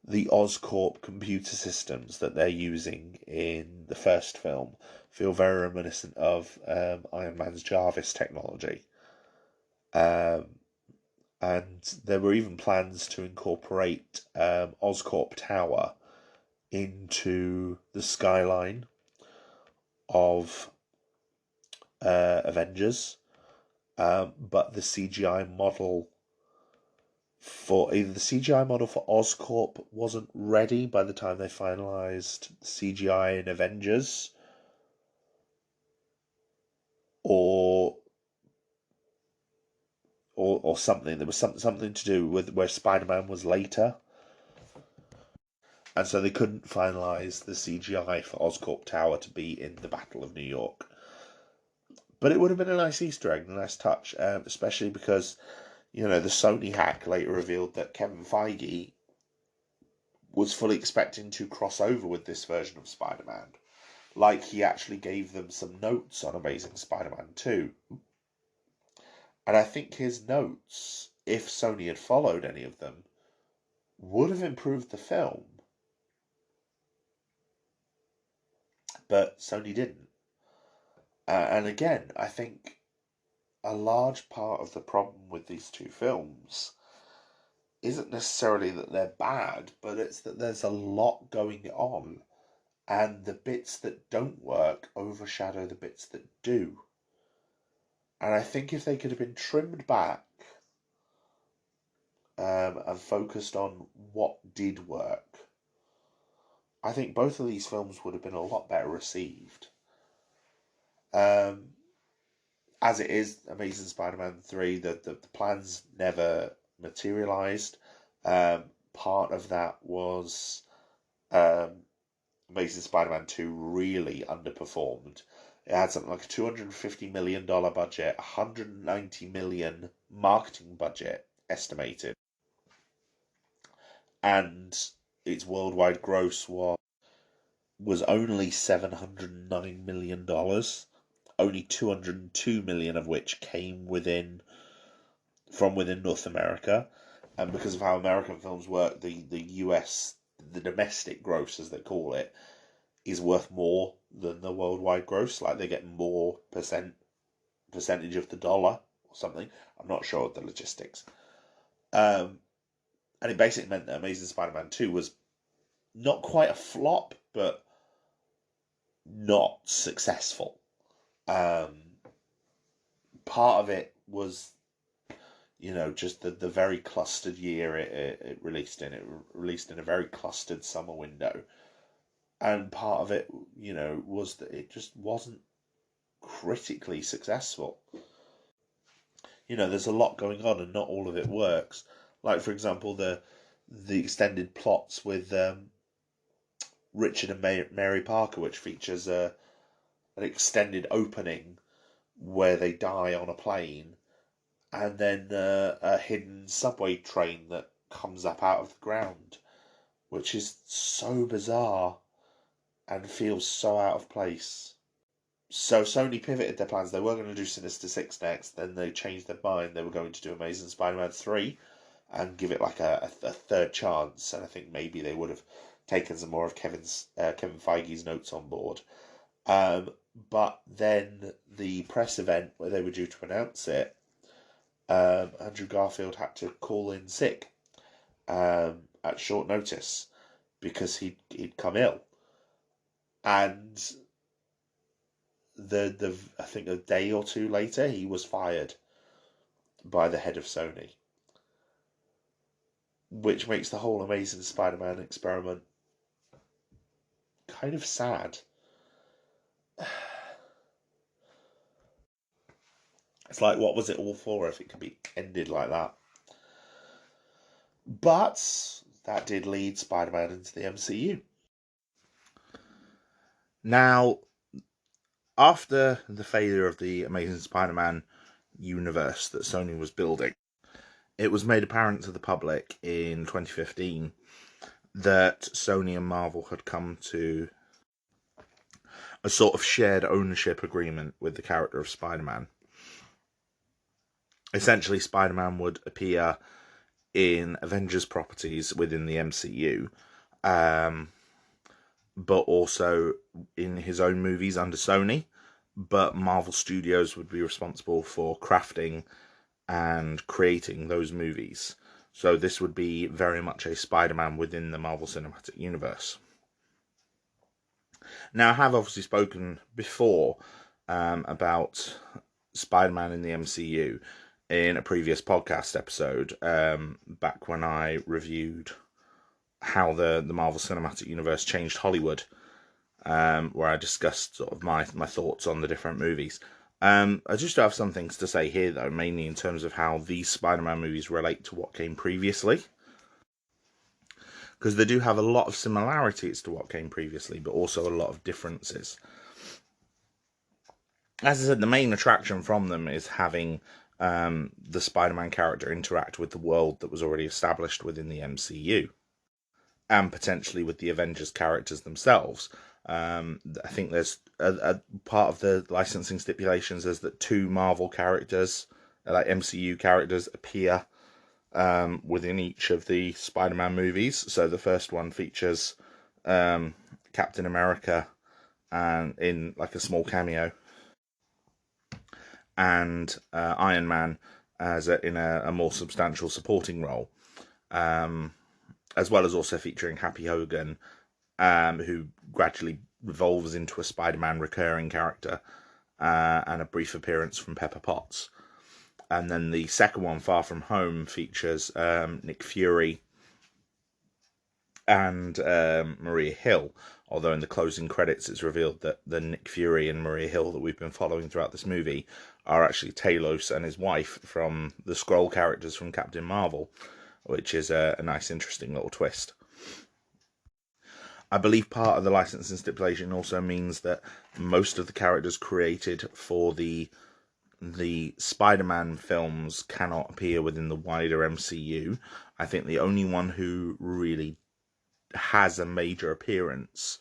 Speaker 1: Oscorp computer systems that they're using in the first film feel very reminiscent of Iron Man's Jarvis technology. And there were even plans to incorporate Oscorp Tower into the skyline of Avengers, but the CGI model for Oscorp wasn't ready by the time they finalized CGI in Avengers, or something. There was something to do with where Spider-Man was later, and so they couldn't finalize the CGI for Oscorp Tower to be in the Battle of New York. But it would have been a nice Easter egg, a nice touch, especially because, the Sony hack later revealed that Kevin Feige was fully expecting to cross over with this version of Spider-Man. Like, he actually gave them some notes on Amazing Spider-Man 2. And I think his notes, if Sony had followed any of them, would have improved the film. But Sony didn't. And again, I think a large part of the problem with these two films isn't necessarily that they're bad, but it's that there's a lot going on, and the bits that don't work overshadow the bits that do. And I think if they could have been trimmed back and focused on what did work, I think both of these films would have been a lot better received. As it is, Amazing Spider-Man 3, the plans never materialised. Part of that was Amazing Spider-Man 2 really underperformed. It had something like a $250 million budget, $190 million marketing budget estimated, and its worldwide gross was only $709 million, only $202 million of which came from within North America. And because of how American films work, the US, the domestic gross, as they call it, is worth more than the worldwide gross. Like, they get more percentage of the dollar or something. I'm not sure of the logistics. And it basically meant that Amazing Spider-Man 2 was not quite a flop, but not successful. Part of it was, just the very clustered year it released in. It released in a very clustered summer window. And part of it, was that it just wasn't critically successful. There's a lot going on and not all of it works. Like, for example, the extended plots with Richard and Mary Parker, which features an extended opening where they die on a plane, and then a hidden subway train that comes up out of the ground, which is so bizarre and feels so out of place. So Sony pivoted their plans. They were going to do Sinister 6 next, then they changed their mind. They were going to do Amazing Spider-Man 3 and give it like a third chance, and I think maybe they would have taken some more of Kevin Feige's notes on board. But then the press event where they were due to announce it, Andrew Garfield had to call in sick at short notice because he'd come ill, and I think a day or two later he was fired by the head of Sony. which makes the whole Amazing Spider-Man experiment kind of sad. It's like, what was it all for if it could be ended like that? But that did lead Spider-Man into the MCU. Now, after the failure of the Amazing Spider-Man universe that Sony was building, it was made apparent to the public in 2015 that Sony and Marvel had come to a sort of shared ownership agreement with the character of Spider-Man. Essentially, Spider-Man would appear in Avengers properties within the MCU, but also in his own movies under Sony. But Marvel Studios would be responsible for crafting and creating those movies. So this would be very much a Spider-Man within the Marvel Cinematic Universe. Now, I have obviously spoken before about Spider-Man in the MCU in a previous podcast episode, back when I reviewed how the Marvel Cinematic Universe changed Hollywood, where I discussed sort of my thoughts on the different movies. I just have some things to say here, though, mainly in terms of how these Spider-Man movies relate to what came previously. Because they do have a lot of similarities to what came previously, but also a lot of differences. As I said, the main attraction from them is having the Spider-Man character interact with the world that was already established within the MCU, and potentially with the Avengers characters themselves. I think there's a part of the licensing stipulations is that 2 Marvel characters, like MCU characters, appear within each of the Spider-Man movies. So the first one features Captain America and in like a small cameo, and Iron Man as in a more substantial supporting role, as well as also featuring Happy Hogan, who gradually evolves into a Spider-Man recurring character, and a brief appearance from Pepper Potts. And then the second one, Far From Home, features Nick Fury and Maria Hill, although in the closing credits it's revealed that the Nick Fury and Maria Hill that we've been following throughout this movie are actually Talos and his wife from the Skrull characters from Captain Marvel, which is a nice, interesting little twist. I believe part of the licensing stipulation also means that most of the characters created for the Spider-Man films cannot appear within the wider MCU. I think the only one who really has a major appearance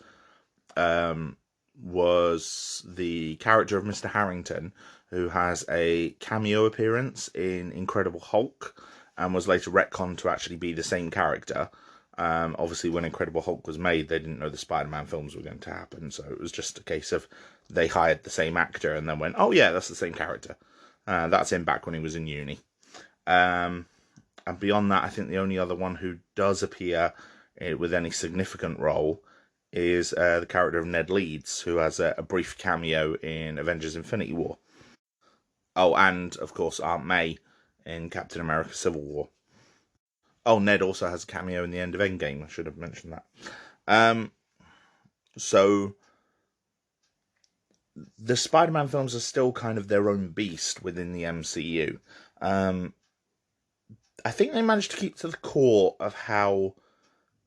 Speaker 1: was the character of Mr. Harrington, who has a cameo appearance in Incredible Hulk and was later retconned to actually be the same character. Obviously, when Incredible Hulk was made, they didn't know the Spider-Man films were going to happen, so it was just a case of they hired the same actor and then went, oh yeah, that's the same character. That's him back when he was in uni. And beyond that, I think the only other one who does appear with any significant role is the character of Ned Leeds, who has a brief cameo in Avengers Infinity War. Oh, and of course Aunt May in Captain America Civil War. Oh, Ned also has a cameo in the end of Endgame. I should have mentioned that. So the Spider-Man films are still kind of their own beast within the MCU. I think they managed to keep to the core of how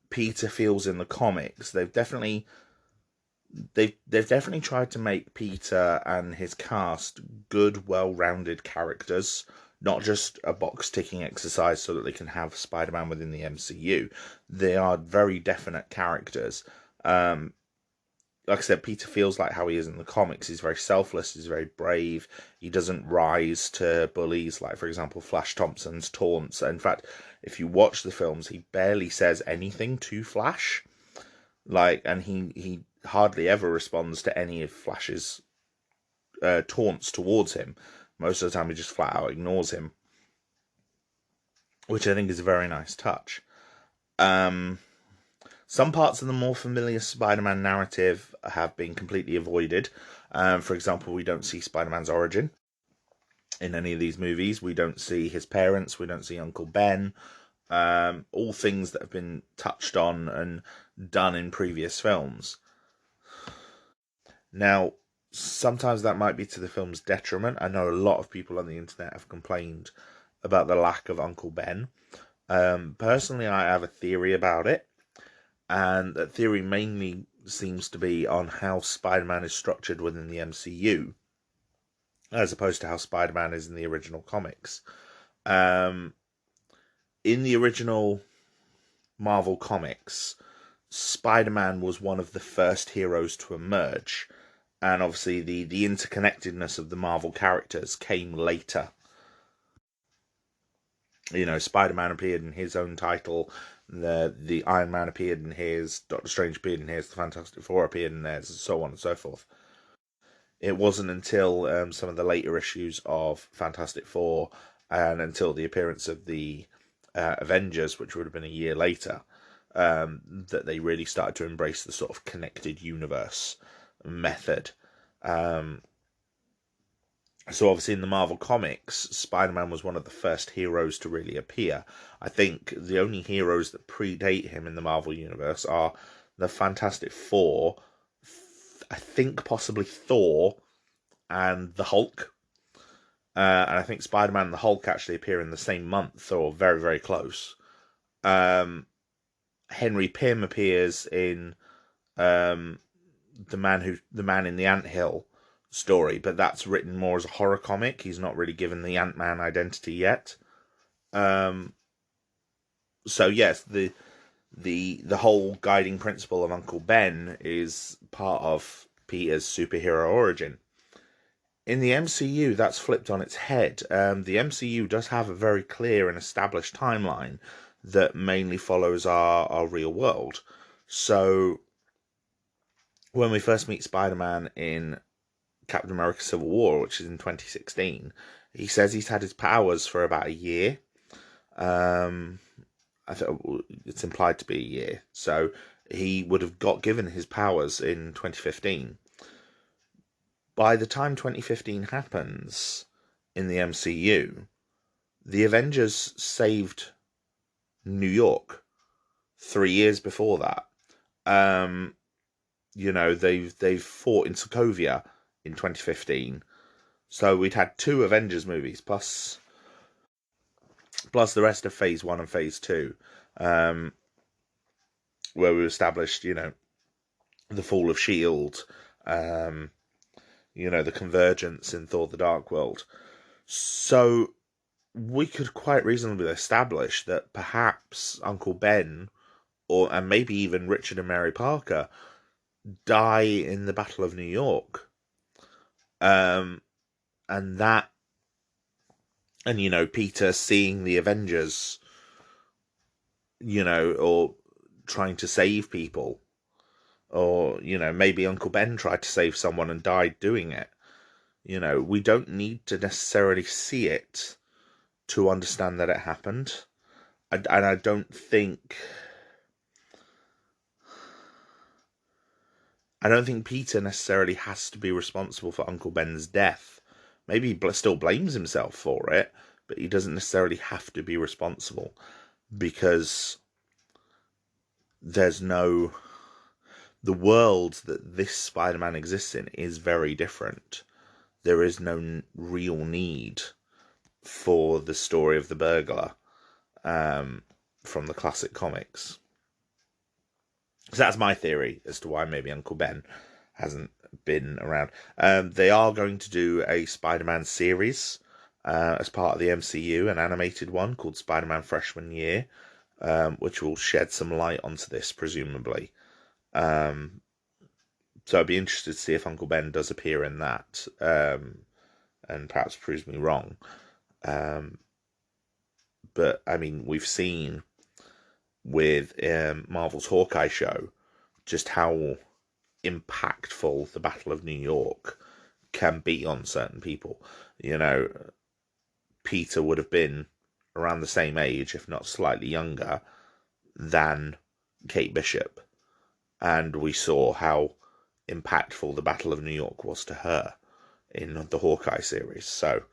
Speaker 1: Peter feels in the comics. They've definitely tried to make Peter and his cast good, well-rounded characters, not just a box-ticking exercise so that they can have Spider-Man within the MCU. They are very definite characters. Like I said, Peter feels like how he is in the comics. He's very selfless, he's very brave. He doesn't rise to bullies like, for example, Flash Thompson's taunts. In fact, if you watch the films, he barely says anything to Flash. And he hardly ever responds to any of Flash's taunts towards him. Most of the time, he just flat out ignores him, which I think is a very nice touch. Some parts of the more familiar Spider-Man narrative have been completely avoided. For example, we don't see Spider-Man's origin in any of these movies. We don't see his parents. We don't see Uncle Ben. all things that have been touched on and done in previous films. Now, sometimes that might be to the film's detriment. I know a lot of people on the internet have complained about the lack of Uncle Ben. Personally, I have a theory about it, and that theory mainly seems to be on how Spider-Man is structured within the MCU, as opposed to how Spider-Man is in the original comics. In the original Marvel comics, Spider-Man was one of the first heroes to emerge, and obviously the interconnectedness of the Marvel characters came later. You know, Spider-Man appeared in his own title, the Iron Man appeared in his, Doctor Strange appeared in his, the Fantastic Four appeared in theirs, and so on and so forth. It wasn't until some of the later issues of Fantastic Four and until the appearance of the Avengers, which would have been a year later, that they really started to embrace the sort of connected universe method. So obviously in the Marvel Comics, Spider-Man was one of the first heroes to really appear. I think the only heroes that predate him in the Marvel Universe are the Fantastic Four, I think possibly Thor, and the Hulk. And I think Spider-Man and the Hulk actually appear in the same month, or very, very close. Henry Pym appears in the Man in the Anthill story, but that's written more as a horror comic. He's not really given the Ant-Man identity yet. So yes, the whole guiding principle of Uncle Ben is part of Peter's superhero origin. In the MCU, that's flipped on its head. The MCU does have a very clear and established timeline that mainly follows our real world. So when we first meet Spider-Man in Captain America Civil War, which is in 2016, he says he's had his powers for about a year. I think it's implied to be a year. So he would have got given his powers in 2015. By the time 2015 happens in the MCU, the Avengers saved New York 3 years before that. You know, they've fought in Sokovia in 2015. So we'd had 2 Avengers movies plus the rest of Phase 1 and Phase 2, where we established, you know, the fall of S.H.I.E.L.D., you know, the convergence in Thor the Dark World. So we could quite reasonably establish that perhaps Uncle Ben, and maybe even Richard and Mary Parker, die in the Battle of New York. And you know, Peter seeing the Avengers, you know, or trying to save people, or, you know, maybe Uncle Ben tried to save someone and died doing it. You know, we don't need to necessarily see it to understand that it happened. And I don't think Peter necessarily has to be responsible for Uncle Ben's death. Maybe he still blames himself for it, but he doesn't necessarily have to be responsible, because the world that this Spider-Man exists in is very different. There is no real need for the story of the burglar from the classic comics. So that's my theory as to why maybe Uncle Ben hasn't been around. They are going to do a Spider-Man series as part of the MCU, an animated one called Spider-Man Freshman Year, which will shed some light onto this, presumably. So I'd be interested to see if Uncle Ben does appear in that, and perhaps proves me wrong. But, I mean, we've seen with Marvel's Hawkeye show just how impactful the Battle of New York can be on certain people. You know, Peter would have been around the same age, if not slightly younger, than Kate Bishop. And we saw how impactful the Battle of New York was to her in the Hawkeye series. So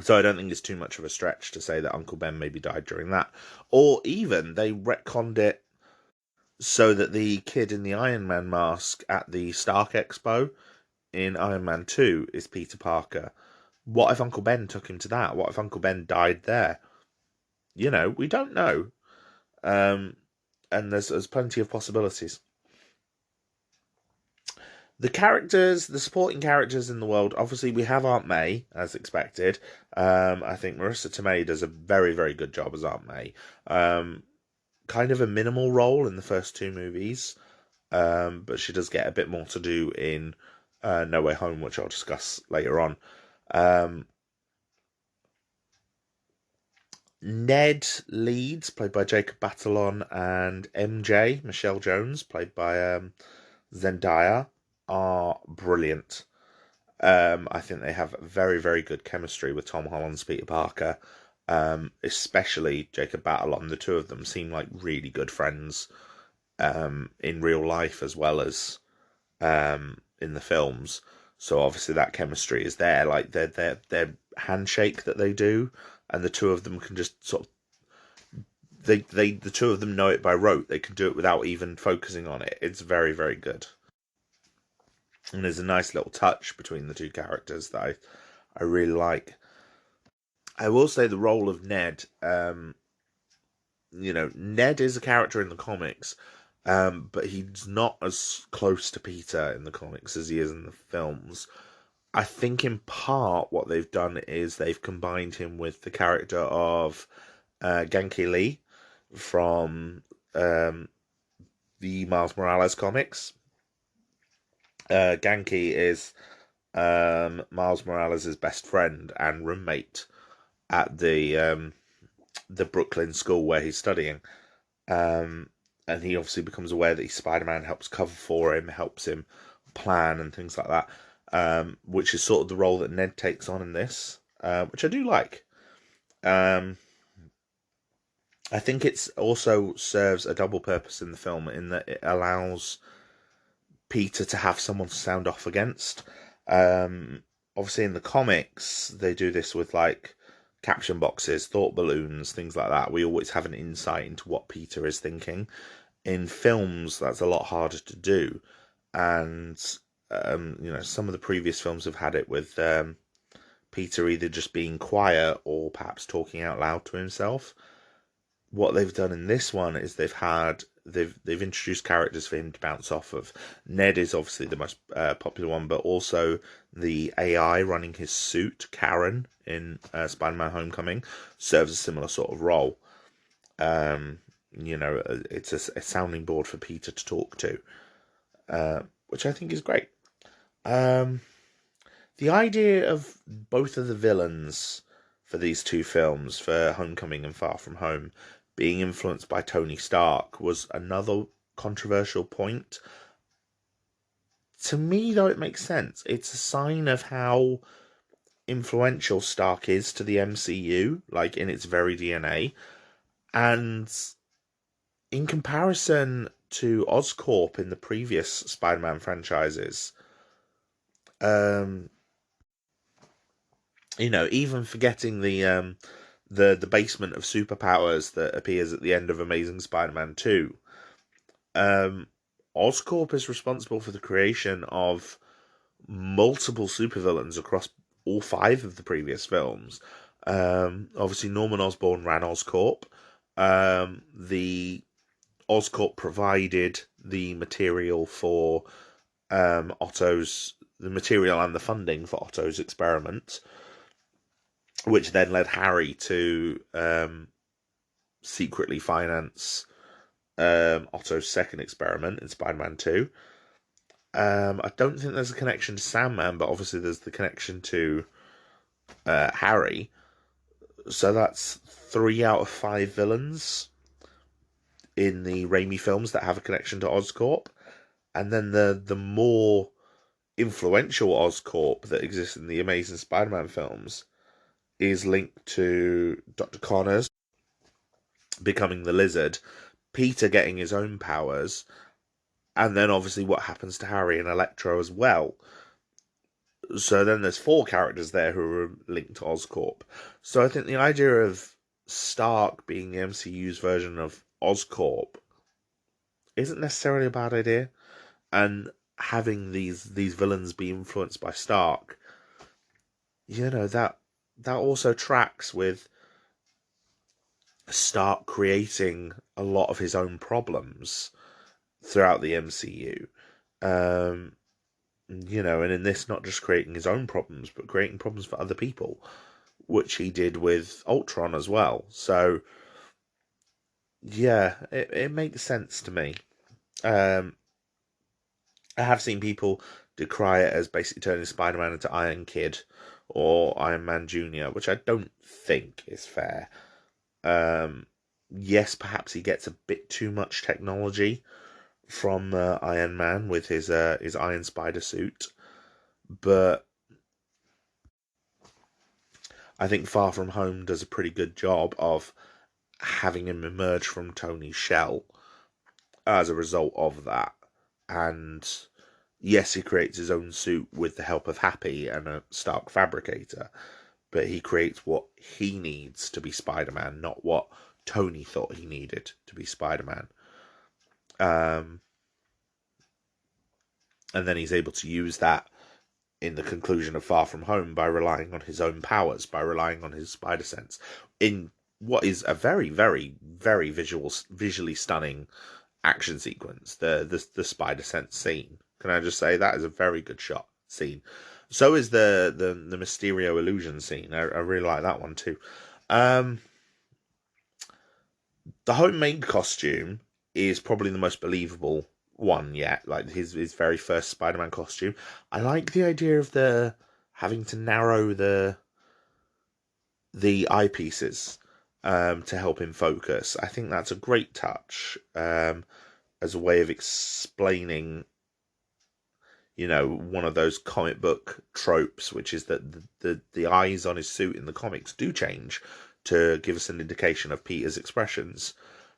Speaker 1: So I don't think it's too much of a stretch to say that Uncle Ben maybe died during that. Or even they retconned it so that the kid in the Iron Man mask at the Stark Expo in Iron Man 2 is Peter Parker. What if Uncle Ben took him to that? What if Uncle Ben died there? We don't know. And there's plenty of possibilities. The supporting characters in the world, obviously we have Aunt May, as expected. I think Marissa Tomei does a very, very good job as Aunt May. Kind of a minimal role in the first two movies, but she does get a bit more to do in No Way Home, which I'll discuss later on. Ned Leeds, played by Jacob Batalon, and MJ, Michelle Jones, played by Zendaya, are brilliant. I think they have very, very good chemistry with Tom Holland's Peter Parker, especially Jacob Batalon. The two of them seem like really good friends in real life as well as in the films. So obviously that chemistry is there. Like their handshake that they do, and the two of them can just sort of the two of them know it by rote. They can do it without even focusing on it. It's very, very good. And there's a nice little touch between the two characters that I really like. I will say the role of Ned, Ned is a character in the comics, but he's not as close to Peter in the comics as he is in the films. I think in part what they've done is they've combined him with the character of Genki Lee from the Miles Morales comics. Genki is Miles Morales' best friend and roommate at the Brooklyn school where he's studying. And he obviously becomes aware that Spider-Man helps cover for him, helps him plan and things like that, which is sort of the role that Ned takes on in this, which I do like. I think it's also serves a double purpose in the film in that it allows Peter to have someone to sound off against. Obviously, in the comics, they do this with like caption boxes, thought balloons, things like that. We always have an insight into what Peter is thinking. In films, that's a lot harder to do, and some of the previous films have had it with Peter either just being quiet or perhaps talking out loud to himself. What they've done in this one is they've introduced characters for him to bounce off of. Ned is obviously the most popular one, but also the AI running his suit, Karen, in Spider-Man Homecoming, serves a similar sort of role. It's a sounding board for Peter to talk to, which I think is great. The idea of both of the villains for these two films, for Homecoming and Far From Home, being influenced by Tony Stark was another controversial point. To me, though, it makes sense. It's a sign of how influential Stark is to the MCU, like in its very DNA. And in comparison to Oscorp in the previous Spider-Man franchises, even forgetting the basement of superpowers that appears at the end of Amazing Spider-Man 2, Oscorp is responsible for the creation of multiple supervillains across all 5 of the previous films. Obviously, Norman Osborn ran Oscorp. The Oscorp provided the material for the material and the funding for Otto's experiment, which then led Harry to secretly finance Otto's second experiment in Spider-Man 2. I don't think there's a connection to Sandman, but obviously there's the connection to Harry. So that's 3 out of 5 villains in the Raimi films that have a connection to Oscorp. And then the more influential Oscorp that exists in the Amazing Spider-Man films is linked to Dr. Connors becoming the Lizard, Peter getting his own powers, and then obviously what happens to Harry and Electro as well. So then there's 4 characters there who are linked to Oscorp. So I think the idea of Stark being the MCU's version of Oscorp isn't necessarily a bad idea, and having these villains be influenced by Stark, that also tracks with Stark creating a lot of his own problems throughout the MCU. Um, and in this, not just creating his own problems, but creating problems for other people, which he did with Ultron as well. So, yeah, it makes sense to me. Um, I have seen people decry it as basically turning Spider-Man into Iron Kid or Iron Man Jr., which I don't think is fair. Yes, perhaps he gets a bit too much technology from Iron Man with his Iron Spider suit, but I think Far From Home does a pretty good job of having him emerge from Tony's shell as a result of that. And yes, he creates his own suit with the help of Happy and a Stark fabricator, but he creates what he needs to be Spider-Man, not what Tony thought he needed to be Spider-Man. And then he's able to use that in the conclusion of Far From Home by relying on his own powers, by relying on his spider sense, in what is a very, very, very visually stunning action sequence. The spider sense scene. Can I just say that is a very good shot scene. So is the Mysterio illusion scene. I really like that one too. Um, the homemade costume is probably the most believable one yet. Like his very first Spider-Man costume. I like the idea of the having to narrow the eyepieces to help him focus. I think that's a great touch as a way of explaining, one of those comic book tropes, which is that the eyes on his suit in the comics do change to give us an indication of Peter's expressions.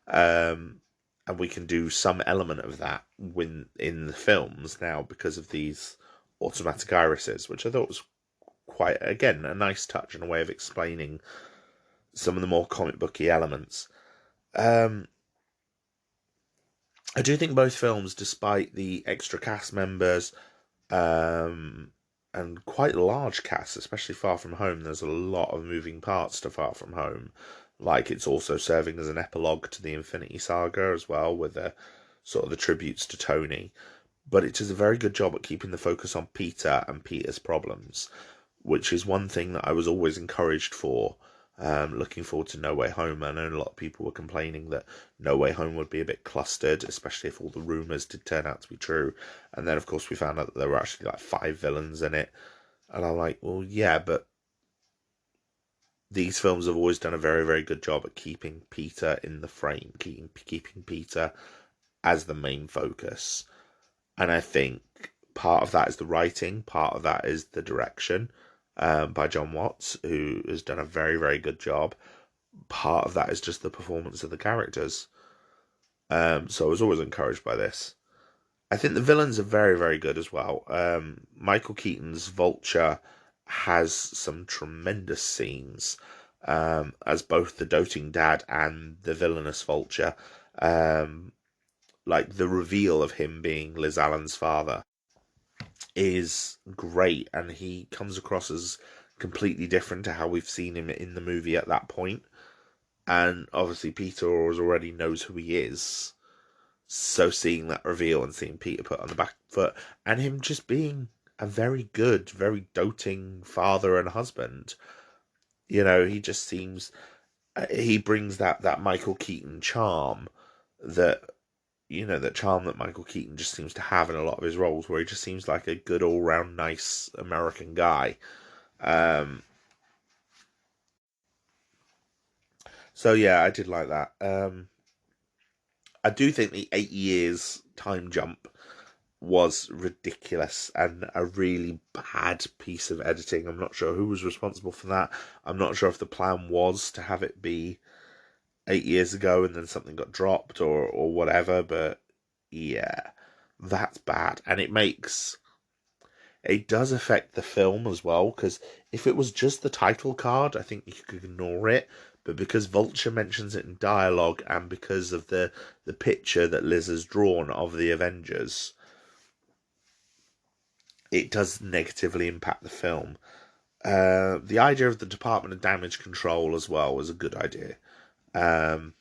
Speaker 1: And we can do some element of that when in the films now because of these automatic irises, which I thought was quite, again, a nice touch and a way of explaining some of the more comic booky elements. Um, I do think both films, despite the extra cast members um, and quite large casts, especially Far From Home, there's a lot of moving parts to Far From Home. Like it's also serving as an epilogue to the Infinity Saga as well, with the sort of the tributes to Tony. But it does a very good job at keeping the focus on Peter and Peter's problems, which is one thing that I was always encouraged for. Looking forward to No Way Home. I know a lot of people were complaining that No Way Home would be a bit clustered, especially if all the rumours did turn out to be true. And then, of course, we found out that there were actually like 5 villains in it. And I'm like, well, yeah, but these films have always done a very, very good job at keeping Peter in the frame, keeping Peter as the main focus. And I think part of that is the writing, part of that is the direction by John Watts, who has done a very, very good job. Part of that is just the performance of the characters. So I was always encouraged by this. I think the villains are very, very good as well. Michael Keaton's Vulture has some tremendous scenes as both the doting dad and the villainous Vulture. Um, like the reveal of him being Liz Allen's father is great, and he comes across as completely different to how we've seen him in the movie at that point. And obviously, Peter already knows who he is. So seeing that reveal and seeing Peter put on the back foot, and him just being a very good, very doting father and husband, he just seems he brings that Michael Keaton charm that that charm that Michael Keaton just seems to have in a lot of his roles, where he just seems like a good all round nice American guy. Um, so yeah, I did like that. I do think the 8 years time jump was ridiculous and a really bad piece of editing. I'm not sure who was responsible for that. I'm not sure if the plan was to have it be 8 years ago and then something got dropped or whatever, but yeah, that's bad. And it does affect the film as well, because if it was just the title card, I think you could ignore it. But because Vulture mentions it in dialogue, and because of the picture that Liz has drawn of the Avengers, it does negatively impact the film. The idea of the Department of Damage Control as well was a good idea. Um,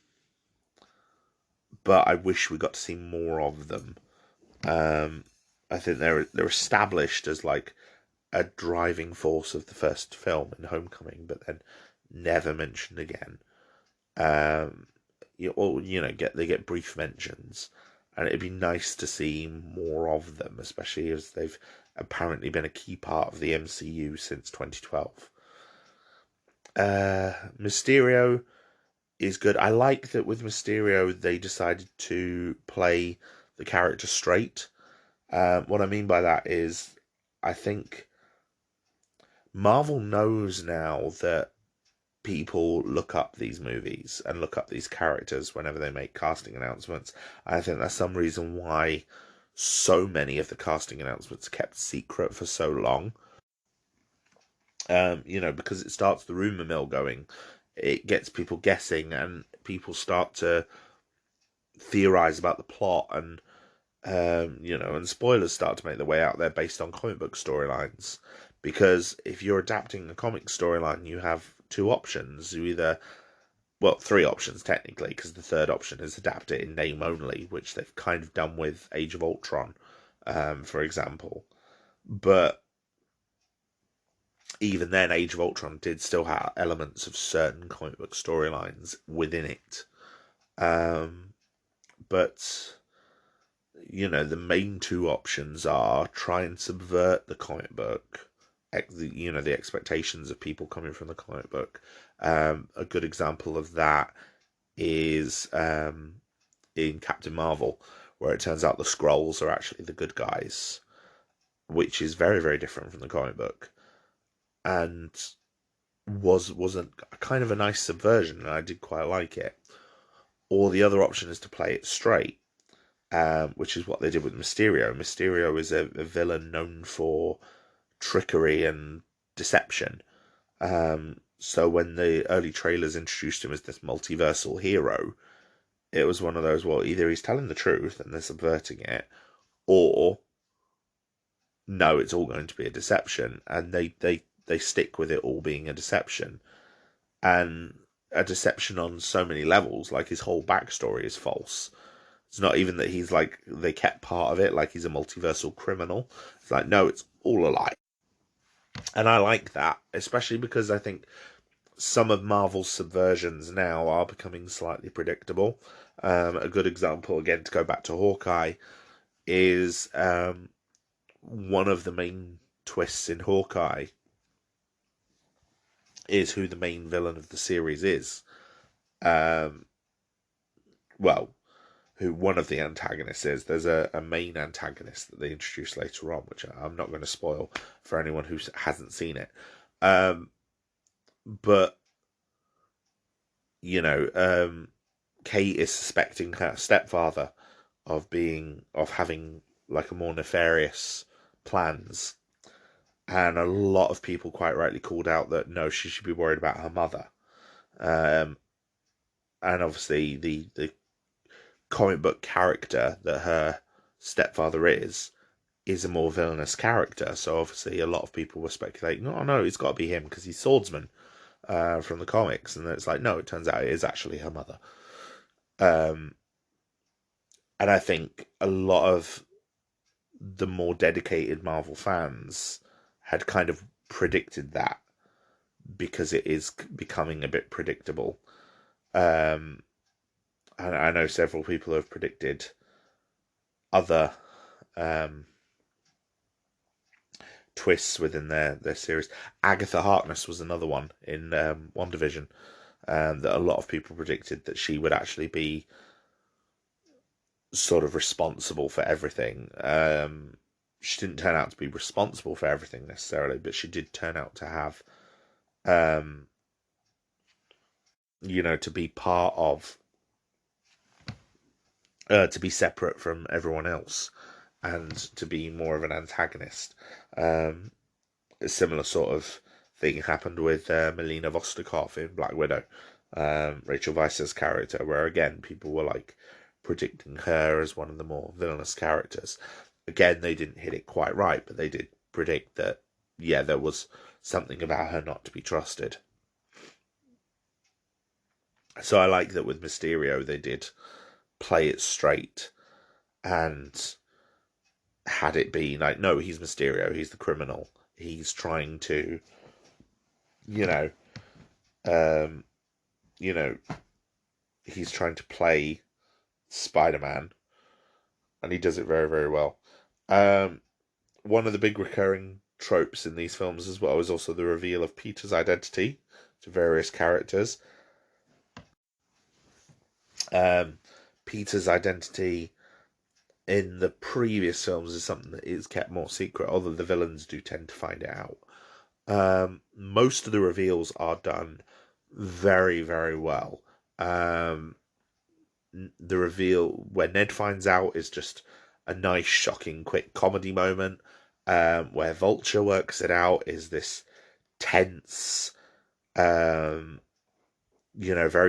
Speaker 1: but I wish we got to see more of them. I think they're established as like a driving force of the first film in Homecoming, but then never mentioned again. They get brief mentions, and it'd be nice to see more of them, especially as they've apparently been a key part of the MCU since 2012. Mysterio is good. I like that with Mysterio they decided to play the character straight. What I mean by that is, I think Marvel knows now that people look up these movies and look up these characters whenever they make casting announcements. I think that's some reason why so many of the casting announcements kept secret for so long. Because it starts the rumor mill going. It gets people guessing, and people start to theorize about the plot, and and spoilers start to make their way out there based on comic book storylines. Because if you're adapting a comic storyline, you have two options. Three options technically, because the third option is adapt it in name only, which they've kind of done with Age of Ultron, for example. But even then, Age of Ultron did still have elements of certain comic book storylines within it. But the main two options are try and subvert the comic book, the expectations of people coming from the comic book. A good example of that is in Captain Marvel, where it turns out the Skrulls are actually the good guys, which is very, very different from the comic book, and was a kind of a nice subversion, and I did quite like it. Or the other option is to play it straight, which is what they did with Mysterio. Mysterio is a villain known for trickery and deception. So when the early trailers introduced him as this multiversal hero, it was one of those, well, either he's telling the truth and they're subverting it, or no, it's all going to be a deception, and they stick with it all being a deception, and a deception on so many levels. Like, his whole backstory is false. It's not even that he's like, they kept part of it, like he's a multiversal criminal. It's like, no, it's all a lie. And I like that, especially because I think some of Marvel's subversions now are becoming slightly predictable. A good example, again, to go back to Hawkeye, is one of the main twists in Hawkeye is who the main villain of the series is. Who one of the antagonists is. There's a main antagonist that they introduce later on, which I'm not going to spoil for anyone who hasn't seen it. But Kate is suspecting her stepfather of having like a more nefarious plans, and a lot of people quite rightly called out that no, she should be worried about her mother. And obviously the comic book character that her stepfather is a more villainous character. So obviously a lot of people were speculating, oh no, it's got to be him because he's swordsman from the comics. And then it's like, no, it turns out it is actually her mother. And I think a lot of the more dedicated Marvel fans had kind of predicted that, because it is becoming a bit predictable. And I know several people have predicted other twists within their series. Agatha Harkness was another one in WandaVision, that a lot of people predicted that she would actually be sort of responsible for everything. She didn't turn out to be responsible for everything necessarily, but she did turn out to have, to be part of, to be separate from everyone else, and to be more of an antagonist. A similar sort of thing happened with Melina Vostokov in Black Widow, Rachel Weisz's character, where again people were like predicting her as one of the more villainous characters. Again, they didn't hit it quite right, but they did predict that, yeah, there was something about her not to be trusted. So I like that with Mysterio they did play it straight and had it be like, no, he's Mysterio, he's the criminal, he's trying to, you know, um, you know, he's trying to play Spider-Man, and he does it very, very well. One of the big recurring tropes in these films as well is also the reveal of Peter's identity to various characters. Peter's identity in the previous films is something that is kept more secret, although the villains do tend to find it out. Most of the reveals are done very, very well. The reveal where Ned finds out is just a nice, shocking, quick comedy moment. Where Vulture works it out is this tense, very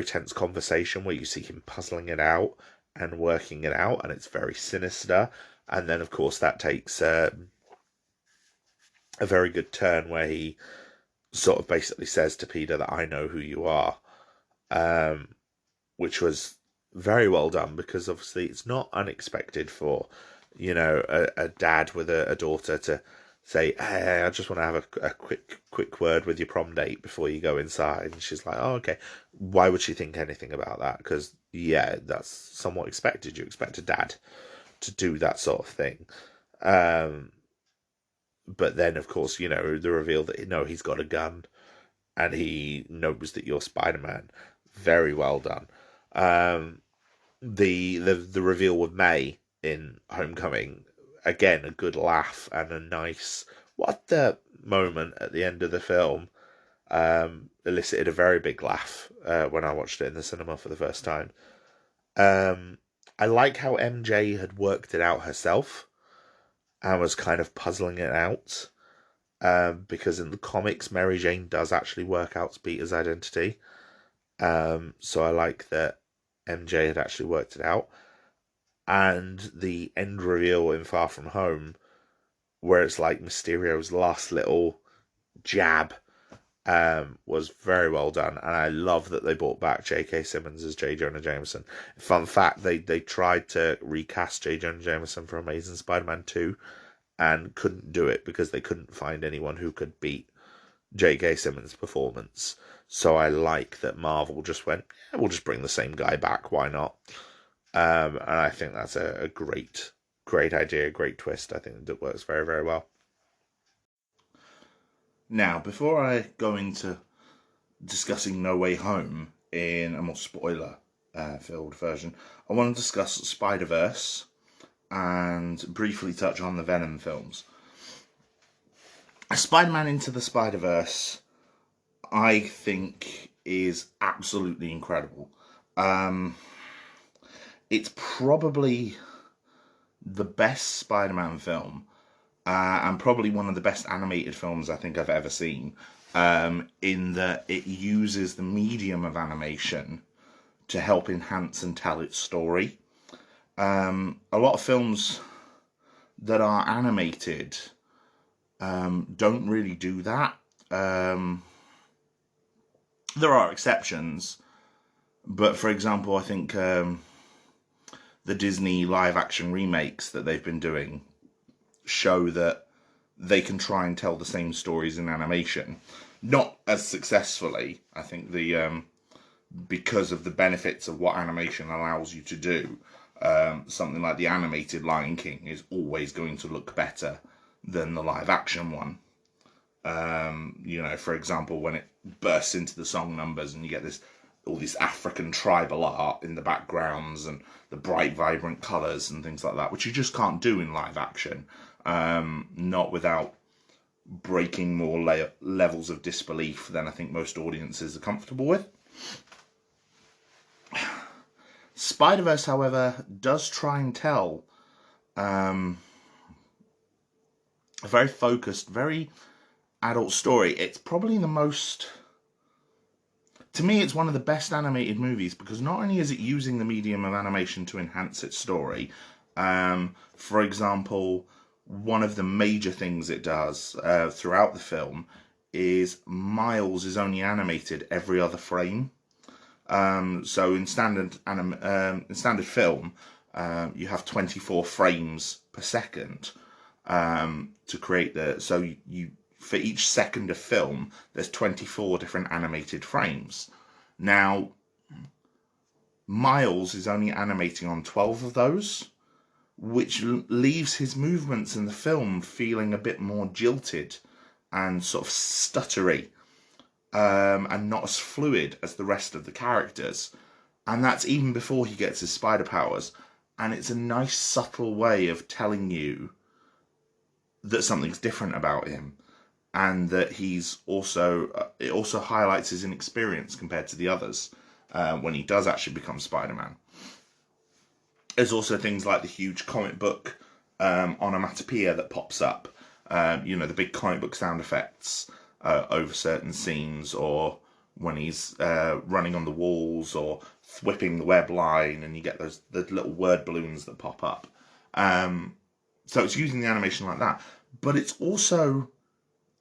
Speaker 1: tense conversation where you see him puzzling it out and working it out, and it's very sinister. And then, of course, that takes a very good turn where he sort of basically says to Peter that I know who you are, which was very well done, because obviously it's not unexpected for, a dad with a daughter to say, hey, I just want to have a quick word with your prom date before you go inside. And she's like, oh, okay. Why would she think anything about that? Because, yeah, that's somewhat expected. You expect a dad to do that sort of thing. But then, of course, the reveal that, no, he's got a gun and he knows that you're Spider-Man. Very well done. The reveal with May in Homecoming, again, a good laugh and a nice what the moment at the end of the film, elicited a very big laugh when I watched it in the cinema for the first time. I like how MJ had worked it out herself and was kind of puzzling it out, because in the comics Mary Jane does actually work out Peter's identity. So I like that MJ had actually worked it out. And the end reveal in Far From Home, where it's like Mysterio's last little jab, was very well done. And I love that they brought back J.K. Simmons as J. Jonah Jameson. Fun fact, they tried to recast J. Jonah Jameson for Amazing Spider-Man 2 and couldn't do it because they couldn't find anyone who could beat J.K. Simmons' performance. So I like that Marvel just went, yeah, we'll just bring the same guy back, why not? And I think that's a great idea, great twist. I think that works very, very well. Now, before I go into discussing No Way Home in a more spoiler-filled version, I want to discuss Spider-Verse and briefly touch on the Venom films. Spider-Man Into the Spider-Verse, I think, is absolutely incredible. It's probably the best Spider-Man film, and probably one of the best animated films I think I've ever seen, in that it uses the medium of animation to help enhance and tell its story. A lot of films that are animated don't really do that. There are exceptions, but for example, I think the Disney live-action remakes that they've been doing show that they can try and tell the same stories in animation. Not as successfully, I think, because of the benefits of what animation allows you to do. Something like the animated Lion King is always going to look better than the live-action one. For example, when it bursts into the song numbers and you get all this African tribal art in the backgrounds and the bright, vibrant colours and things like that, which you just can't do in live action, not without breaking more levels of disbelief than I think most audiences are comfortable with. Spider-Verse, however, does try and tell a very focused, very adult story. It's probably the most... To me, it's one of the best animated movies because not only is it using the medium of animation to enhance its story, for example, one of the major things it does throughout the film is Miles is only animated every other frame. So in standard film, you have 24 frames per second to create the... So you for each second of film, there's 24 different animated frames. Now, Miles is only animating on 12 of those, which leaves his movements in the film feeling a bit more jilted and sort of stuttery, and not as fluid as the rest of the characters. And that's even before he gets his spider powers. And it's a nice, subtle way of telling you that something's different about him. And that he's also, it also highlights his inexperience compared to the others when he does actually become Spider-Man. There's also things like the huge comic book onomatopoeia that pops up. The big comic book sound effects over certain scenes, or when he's running on the walls or whipping the web line, and you get the little word balloons that pop up. So it's using the animation like that. But it's also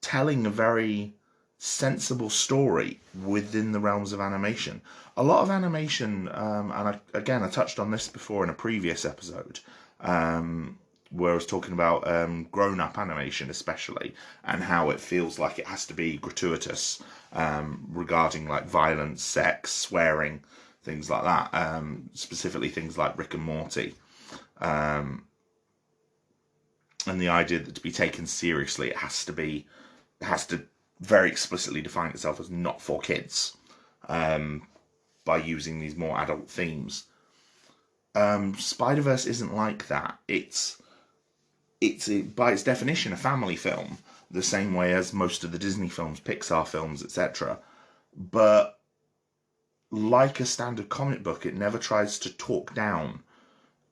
Speaker 1: telling a very sensible story within the realms of animation. A lot of animation, and I touched on this before in a previous episode, where I was talking about grown-up animation especially, and how it feels like it has to be gratuitous regarding like violence, sex, swearing, things like that, specifically things like Rick and Morty. And the idea that to be taken seriously, it has to very explicitly define itself as not for kids, by using these more adult themes. Spider-Verse isn't like that. It's by its definition a family film, the same way as most of the Disney films, Pixar films, etc. But like a standard comic book, it never tries to talk down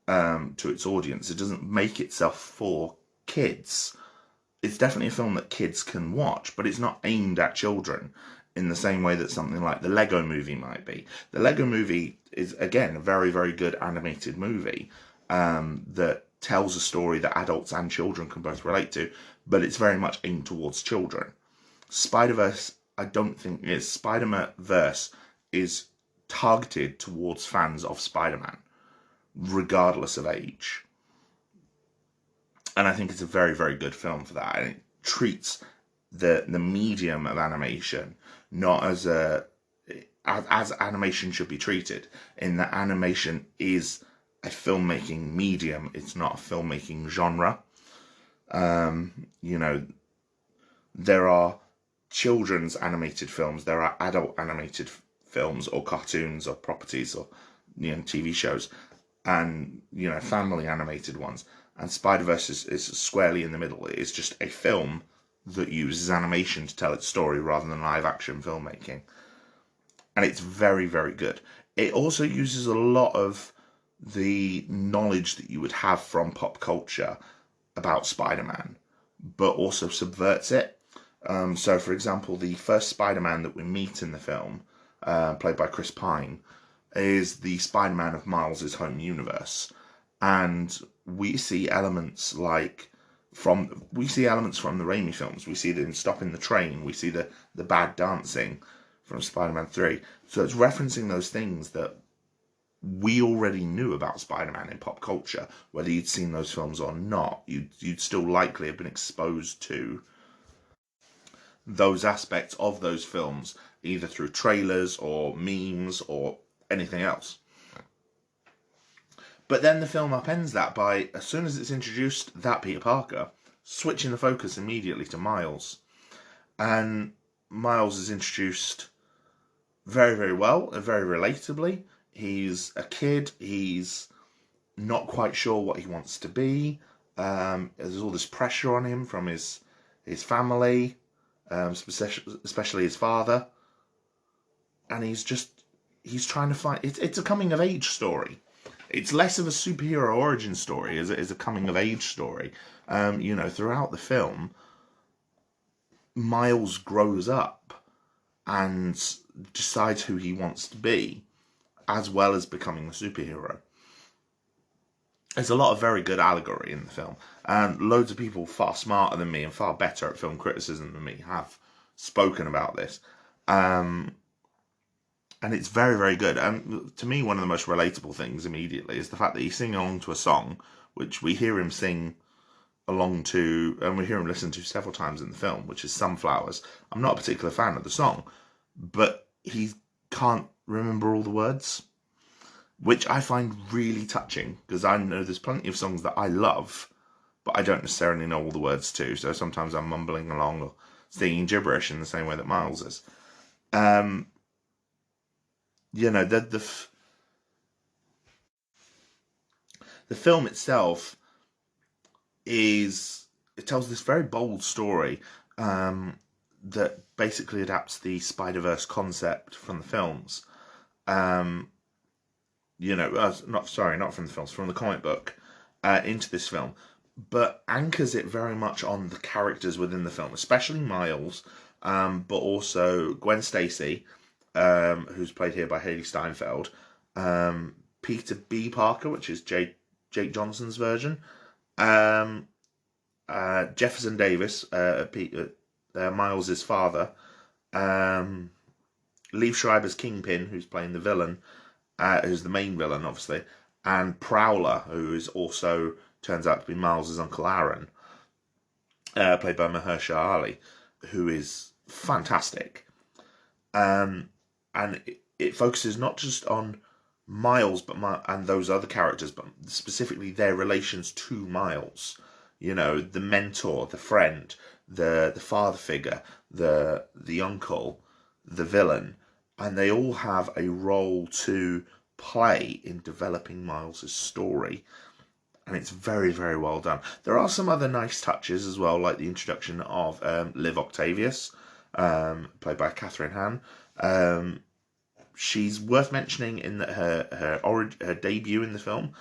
Speaker 1: to its audience. It doesn't make itself for kids. It's definitely a film that kids can watch, but it's not aimed at children in the same way that something like the Lego Movie might be. The Lego Movie is, again, a very, very good animated movie that tells a story that adults and children can both relate to, but it's very much aimed towards children. Spider-Verse, I don't think is. Spider-Verse is targeted towards fans of Spider-Man, regardless of age. And I think it's a very, very good film for that. And it treats the medium of animation not as animation should be treated, in that animation is a filmmaking medium. It's not a filmmaking genre. There are children's animated films, there are adult animated films or cartoons or properties or TV shows, and family animated ones. And Spider-Verse is squarely in the middle. It is just a film that uses animation to tell its story rather than live action filmmaking. And it's very, very good. It also uses a lot of the knowledge that you would have from pop culture about Spider-Man, but also subverts it. So, for example, the first Spider-Man that we meet in the film, played by Chris Pine, is the Spider-Man of Miles' home universe. And we see elements from the Raimi films. We see them stopping the train. We see the bad dancing from Spider-Man 3. So it's referencing those things that we already knew about Spider-Man in pop culture. Whether you'd seen those films or not, you'd still likely have been exposed to those aspects of those films, either through trailers or memes or anything else. But then the film upends that by, as soon as it's introduced that Peter Parker, switching the focus immediately to Miles. And Miles is introduced very, very well and very relatably. He's a kid. He's not quite sure what he wants to be. There's all this pressure on him from his family, especially his father. And he's trying to find... It's a coming-of-age story. It's less of a superhero origin story as it is a coming of age story. Throughout the film, Miles grows up and decides who he wants to be, as well as becoming a superhero. There's a lot of very good allegory in the film, and loads of people far smarter than me and far better at film criticism than me have spoken about this. And it's very, very good. And to me, one of the most relatable things immediately is the fact that he's singing along to a song, which we hear him sing along to, and we hear him listen to several times in the film, which is Sunflowers. I'm not a particular fan of the song, but he can't remember all the words, which I find really touching, because I know there's plenty of songs that I love, but I don't necessarily know all the words to, so sometimes I'm mumbling along or singing gibberish in the same way that Miles is. The film itself it tells this very bold story that basically adapts the Spider-Verse concept from the films. Not from the films, from the comic book into this film, but anchors it very much on the characters within the film, especially Miles, but also Gwen Stacy, who's played here by Haley Steinfeld, Peter B. Parker, which is Jake Johnson's version, Jefferson Davis, Miles' father, Liev Schreiber's Kingpin, who's playing the villain, who's the main villain, obviously, and Prowler, who is also turns out to be Miles' Uncle Aaron, played by Mahershala Ali, who is fantastic. And it focuses not just on Miles and those other characters, but specifically their relations to Miles. The mentor, the friend, the father figure, the uncle, the villain, and they all have a role to play in developing Miles' story. And it's very, very well done. There are some other nice touches as well, like the introduction of Liv Octavius, played by Catherine Hahn. She's worth mentioning in that her debut in the film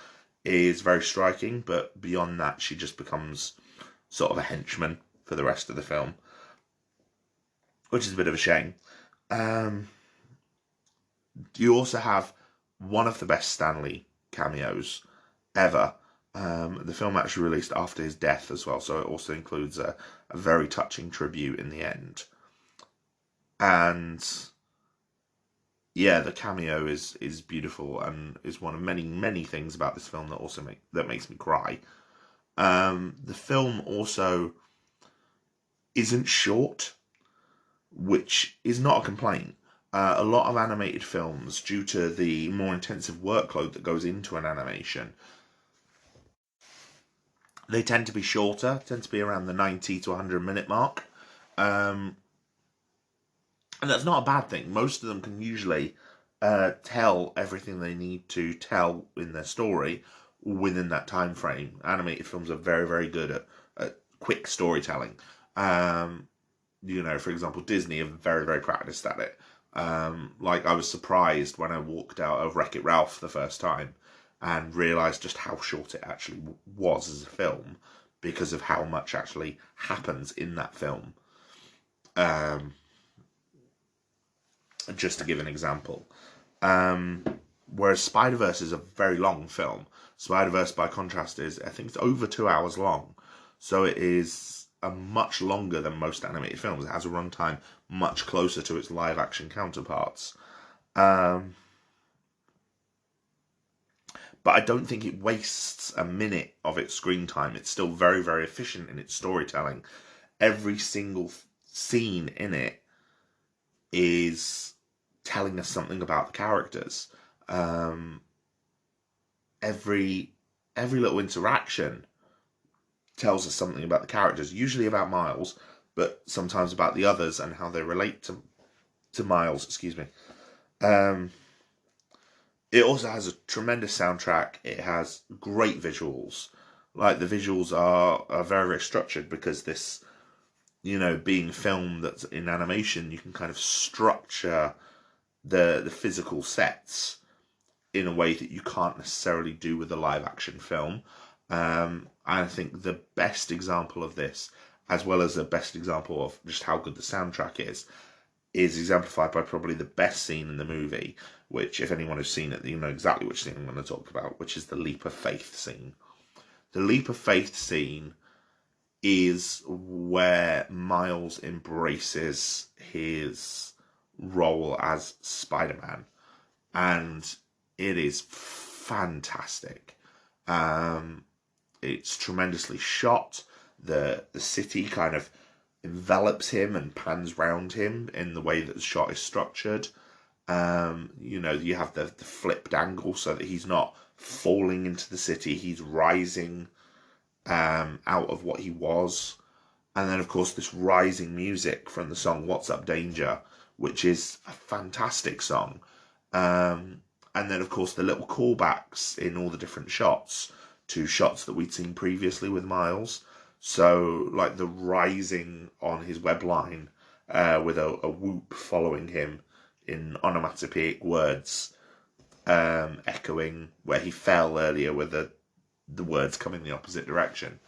Speaker 1: is very striking, but beyond that, she just becomes sort of a henchman for the rest of the film, which is a bit of a shame. You also have one of the best Stan Lee cameos ever. The film actually released after his death as well, so it also includes a very touching tribute in the end. And yeah, the cameo is beautiful and is one of many, many things about this film that also makes me cry. The film also isn't short, which is not a complaint. A lot of animated films, due to the more intensive workload that goes into an animation, they tend to be shorter, tend to be around the 90 to 100 minute mark. And that's not a bad thing. Most of them can usually tell everything they need to tell in their story within that time frame. Animated films are very, very good at quick storytelling. For example, Disney are very, very practiced at it. I was surprised when I walked out of Wreck-It Ralph the first time and realised just how short it actually was as a film because of how much actually happens in that film. Just to give an example. Whereas Spider-Verse is a very long film. Spider-Verse, by contrast, I think it's over 2 hours long. So it is much longer than most animated films. It has a runtime much closer to its live-action counterparts. But I don't think it wastes a minute of its screen time. It's still very, very efficient in its storytelling. Every single scene in it is telling us something about the characters. Every little interaction tells us something about the characters, usually about Miles, but sometimes about the others and how they relate to Miles, excuse me. It also has a tremendous soundtrack. It has great visuals. Like, the visuals are very, very structured because this, being filmed that's in animation, you can kind of structure the physical sets in a way that you can't necessarily do with a live action film. I think the best example of this, as well as the best example of just how good the soundtrack is exemplified by probably the best scene in the movie, which, if anyone has seen it, you know exactly which scene I'm going to talk about, which is the leap of faith scene. The leap of faith scene is where Miles embraces his role as Spider-Man, and it is fantastic. It's tremendously shot. The city kind of envelops him and pans round him in the way that the shot is structured. You have the flipped angle so that he's not falling into the city, he's rising out of what he was. And then, of course, this rising music from the song What's Up Danger, which is a fantastic song. And then, of course, the little callbacks in all the different shots to shots that we'd seen previously with Miles. So, like the rising on his web line with a whoop following him in onomatopoeic words, echoing where he fell earlier with the words coming the opposite direction.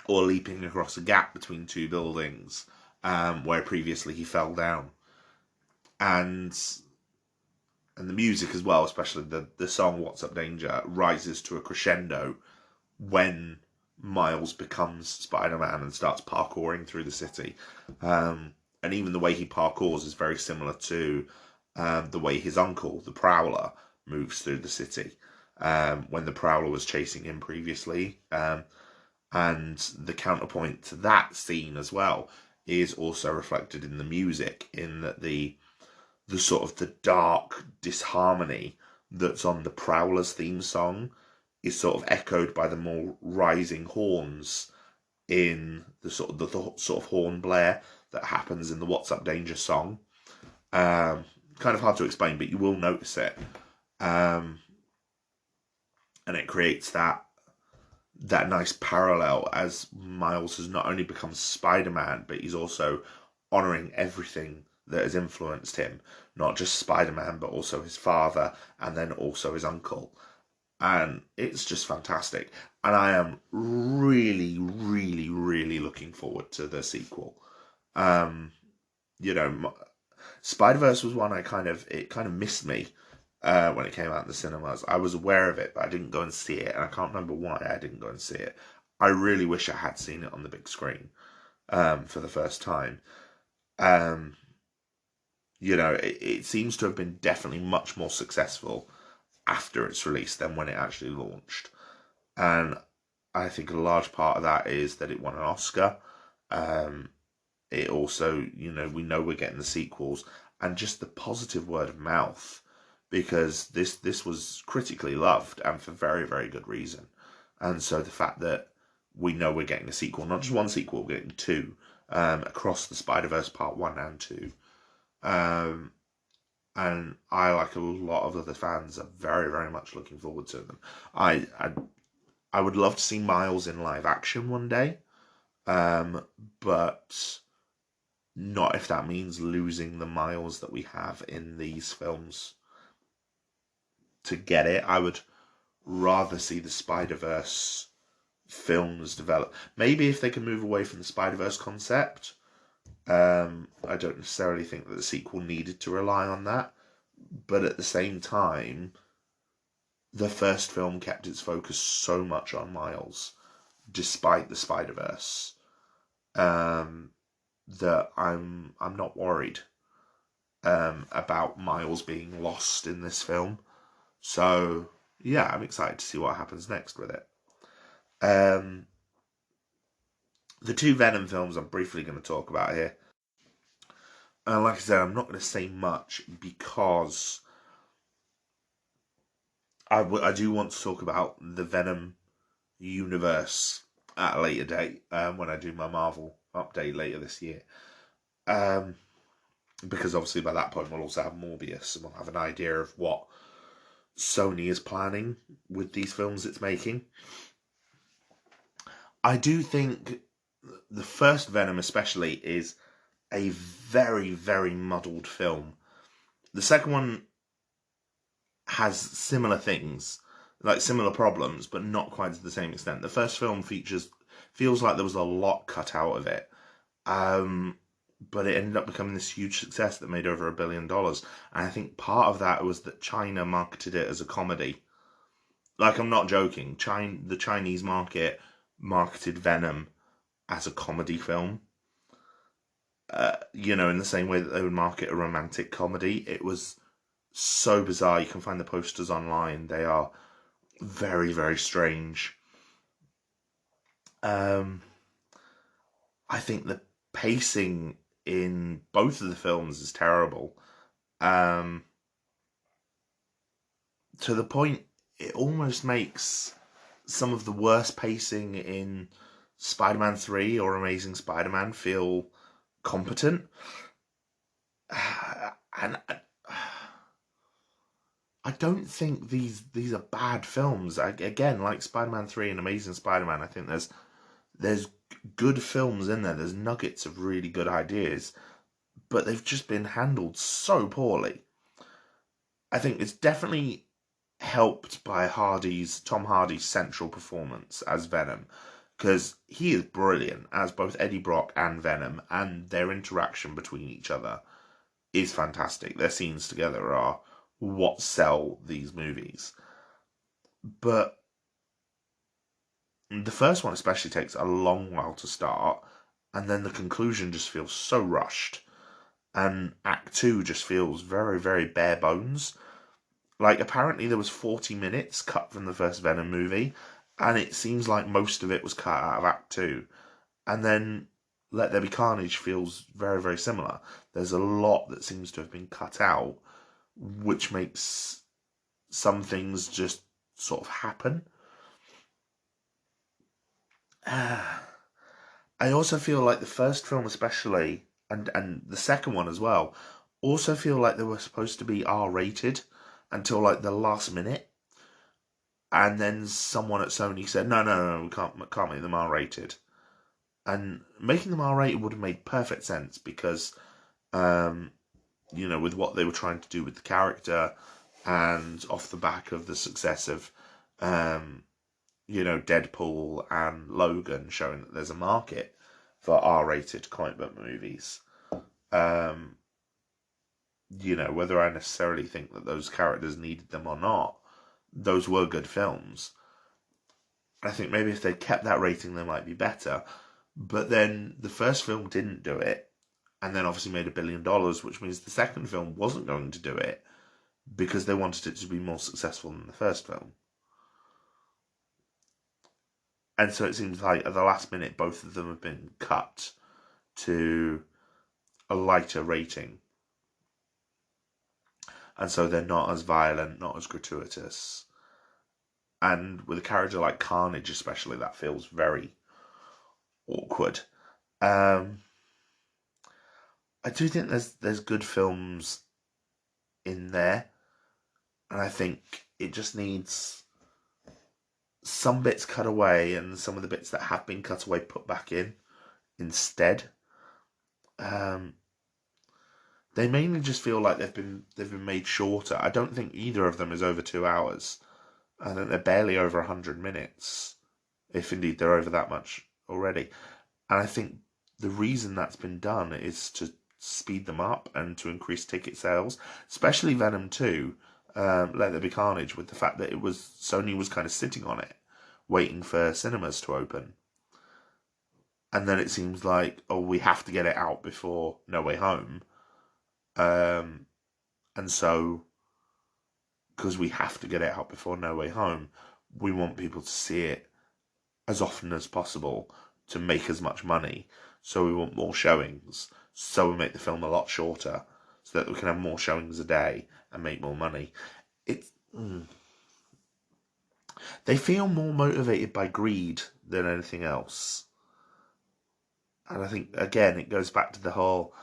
Speaker 1: Or leaping across a gap between two buildings where previously he fell down. And the music as well, especially the song What's Up Danger, rises to a crescendo when Miles becomes Spider-Man and starts parkouring through the city. And even the way he parkours is very similar to the way his uncle, the Prowler, moves through the city when the Prowler was chasing him previously. And the counterpoint to that scene as well is also reflected in the music, in that the sort of the dark disharmony that's on the Prowler's theme song is sort of echoed by the more rising horns in the sort of horn blare that happens in the What's Up Danger song. Kind of hard to explain, but you will notice it. And it creates that nice parallel as Miles has not only become Spider-Man, but he's also honouring everything that has influenced him. Not just Spider-Man, but also his father, and then also his uncle. And it's just fantastic. And I am really, really, really looking forward to the sequel. Spider-Verse was one it kind of missed me when it came out in the cinemas. I was aware of it, but I didn't go and see it, and I can't remember why I didn't go and see it. I really wish I had seen it on the big screen for the first time. It seems to have been definitely much more successful after its release than when it actually launched. And I think a large part of that is that it won an Oscar. It also, we know we're getting the sequels, and just the positive word of mouth, because this was critically loved, and for very, very good reason. And so the fact that we know we're getting a sequel, not just one sequel, we're getting two, across the Spider-Verse Part 1 and 2. And I, like a lot of other fans, are very, very much looking forward to them. I would love to see Miles in live action one day, but not if that means losing the Miles that we have in these films. To get it, I would rather see the Spider-Verse films develop. Maybe if they can move away from the Spider-Verse concept. I don't necessarily think that the sequel needed to rely on that, but at the same time, the first film kept its focus so much on Miles, despite the Spider-Verse, that I'm not worried about Miles being lost in this film. So yeah, I'm excited to see what happens next with it. The two Venom films I'm briefly going to talk about here. And like I said, I'm not going to say much because I do want to talk about the Venom universe at a later date when I do my Marvel update later this year. Because obviously by that point we'll also have Morbius and we'll have an idea of what Sony is planning with these films it's making. I do think the first Venom especially is a very, very muddled film. The second one has similar things, like similar problems, but not quite to the same extent. The first film feels like there was a lot cut out of it, but it ended up becoming this huge success that made over $1 billion. And I think part of that was that China marketed it as a comedy. Like, I'm not joking. The Chinese market marketed Venom as a comedy film. In the same way that they would market a romantic comedy. It was so bizarre. You can find the posters online. They are very, very strange. I think the pacing in both of the films is terrible. To the point, it almost makes some of the worst pacing in Spider-Man 3 or Amazing Spider-Man feel competent. And I don't think these are bad films. Again, like Spider-Man 3 and Amazing Spider-Man, I think there's good films in there. There's nuggets of really good ideas, but they've just been handled so poorly. I think it's definitely helped by Tom Hardy's central performance as Venom, because he is brilliant as both Eddie Brock and Venom, and their interaction between each other is fantastic. Their scenes together are what sell these movies. But the first one especially takes a long while to start, and then the conclusion just feels so rushed. And Act 2 just feels very, very bare bones. Like, apparently there was 40 minutes cut from the first Venom movie, and it seems like most of it was cut out of Act 2. And then Let There Be Carnage feels very, very similar. There's a lot that seems to have been cut out, which makes some things just sort of happen. I also feel like the first film especially, and the second one as well, also feel like they were supposed to be R-rated until like the last minute. And then someone at Sony said, no, we can't make them R-rated. And making them R-rated would have made perfect sense because, with what they were trying to do with the character, and off the back of the success of, Deadpool and Logan, showing that there's a market for R-rated comic book movies. Whether I necessarily think that those characters needed them or not, those were good films. I think maybe if they'd kept that rating, they might be better. But then the first film didn't do it, and then obviously made $1 billion, which means the second film wasn't going to do it because they wanted it to be more successful than the first film. And so it seems like at the last minute, both of them have been cut to a lighter rating. And so they're not as violent, not as gratuitous. And with a character like Carnage especially, that feels very awkward. I do think there's good films in there. And I think it just needs some bits cut away and some of the bits that have been cut away put back in instead. They mainly just feel like they've been made shorter. I don't think either of them is over 2 hours. I think they're barely over 100 minutes, if indeed they're over that much already. And I think the reason that's been done is to speed them up and to increase ticket sales, especially Venom 2, Let There Be Carnage, with the fact that Sony was kind of sitting on it, waiting for cinemas to open. And then it seems like, we have to get it out before No Way Home. And so, because we have to get it out before No Way Home, we want people to see it as often as possible to make as much money. So we want more showings. So we make the film a lot shorter so that we can have more showings a day and make more money. They feel more motivated by greed than anything else. And I think, again, it goes back to the whole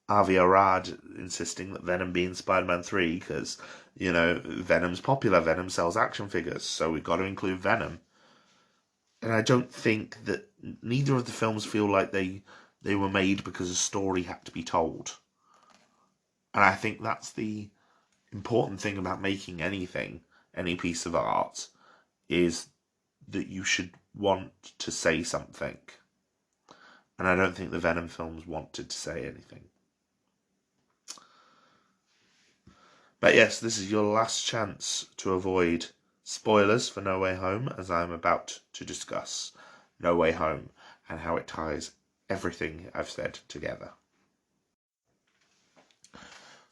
Speaker 1: Avi Arad insisting that Venom be in Spider-Man 3 because, Venom's popular. Venom sells action figures, so we've got to include Venom. And I don't think that neither of the films feel like they were made because a story had to be told. And I think that's the important thing about making anything, any piece of art, is that you should want to say something. And I don't think the Venom films wanted to say anything. But yes, this is your last chance to avoid spoilers for No Way Home, as I'm about to discuss No Way Home and how it ties everything I've said together.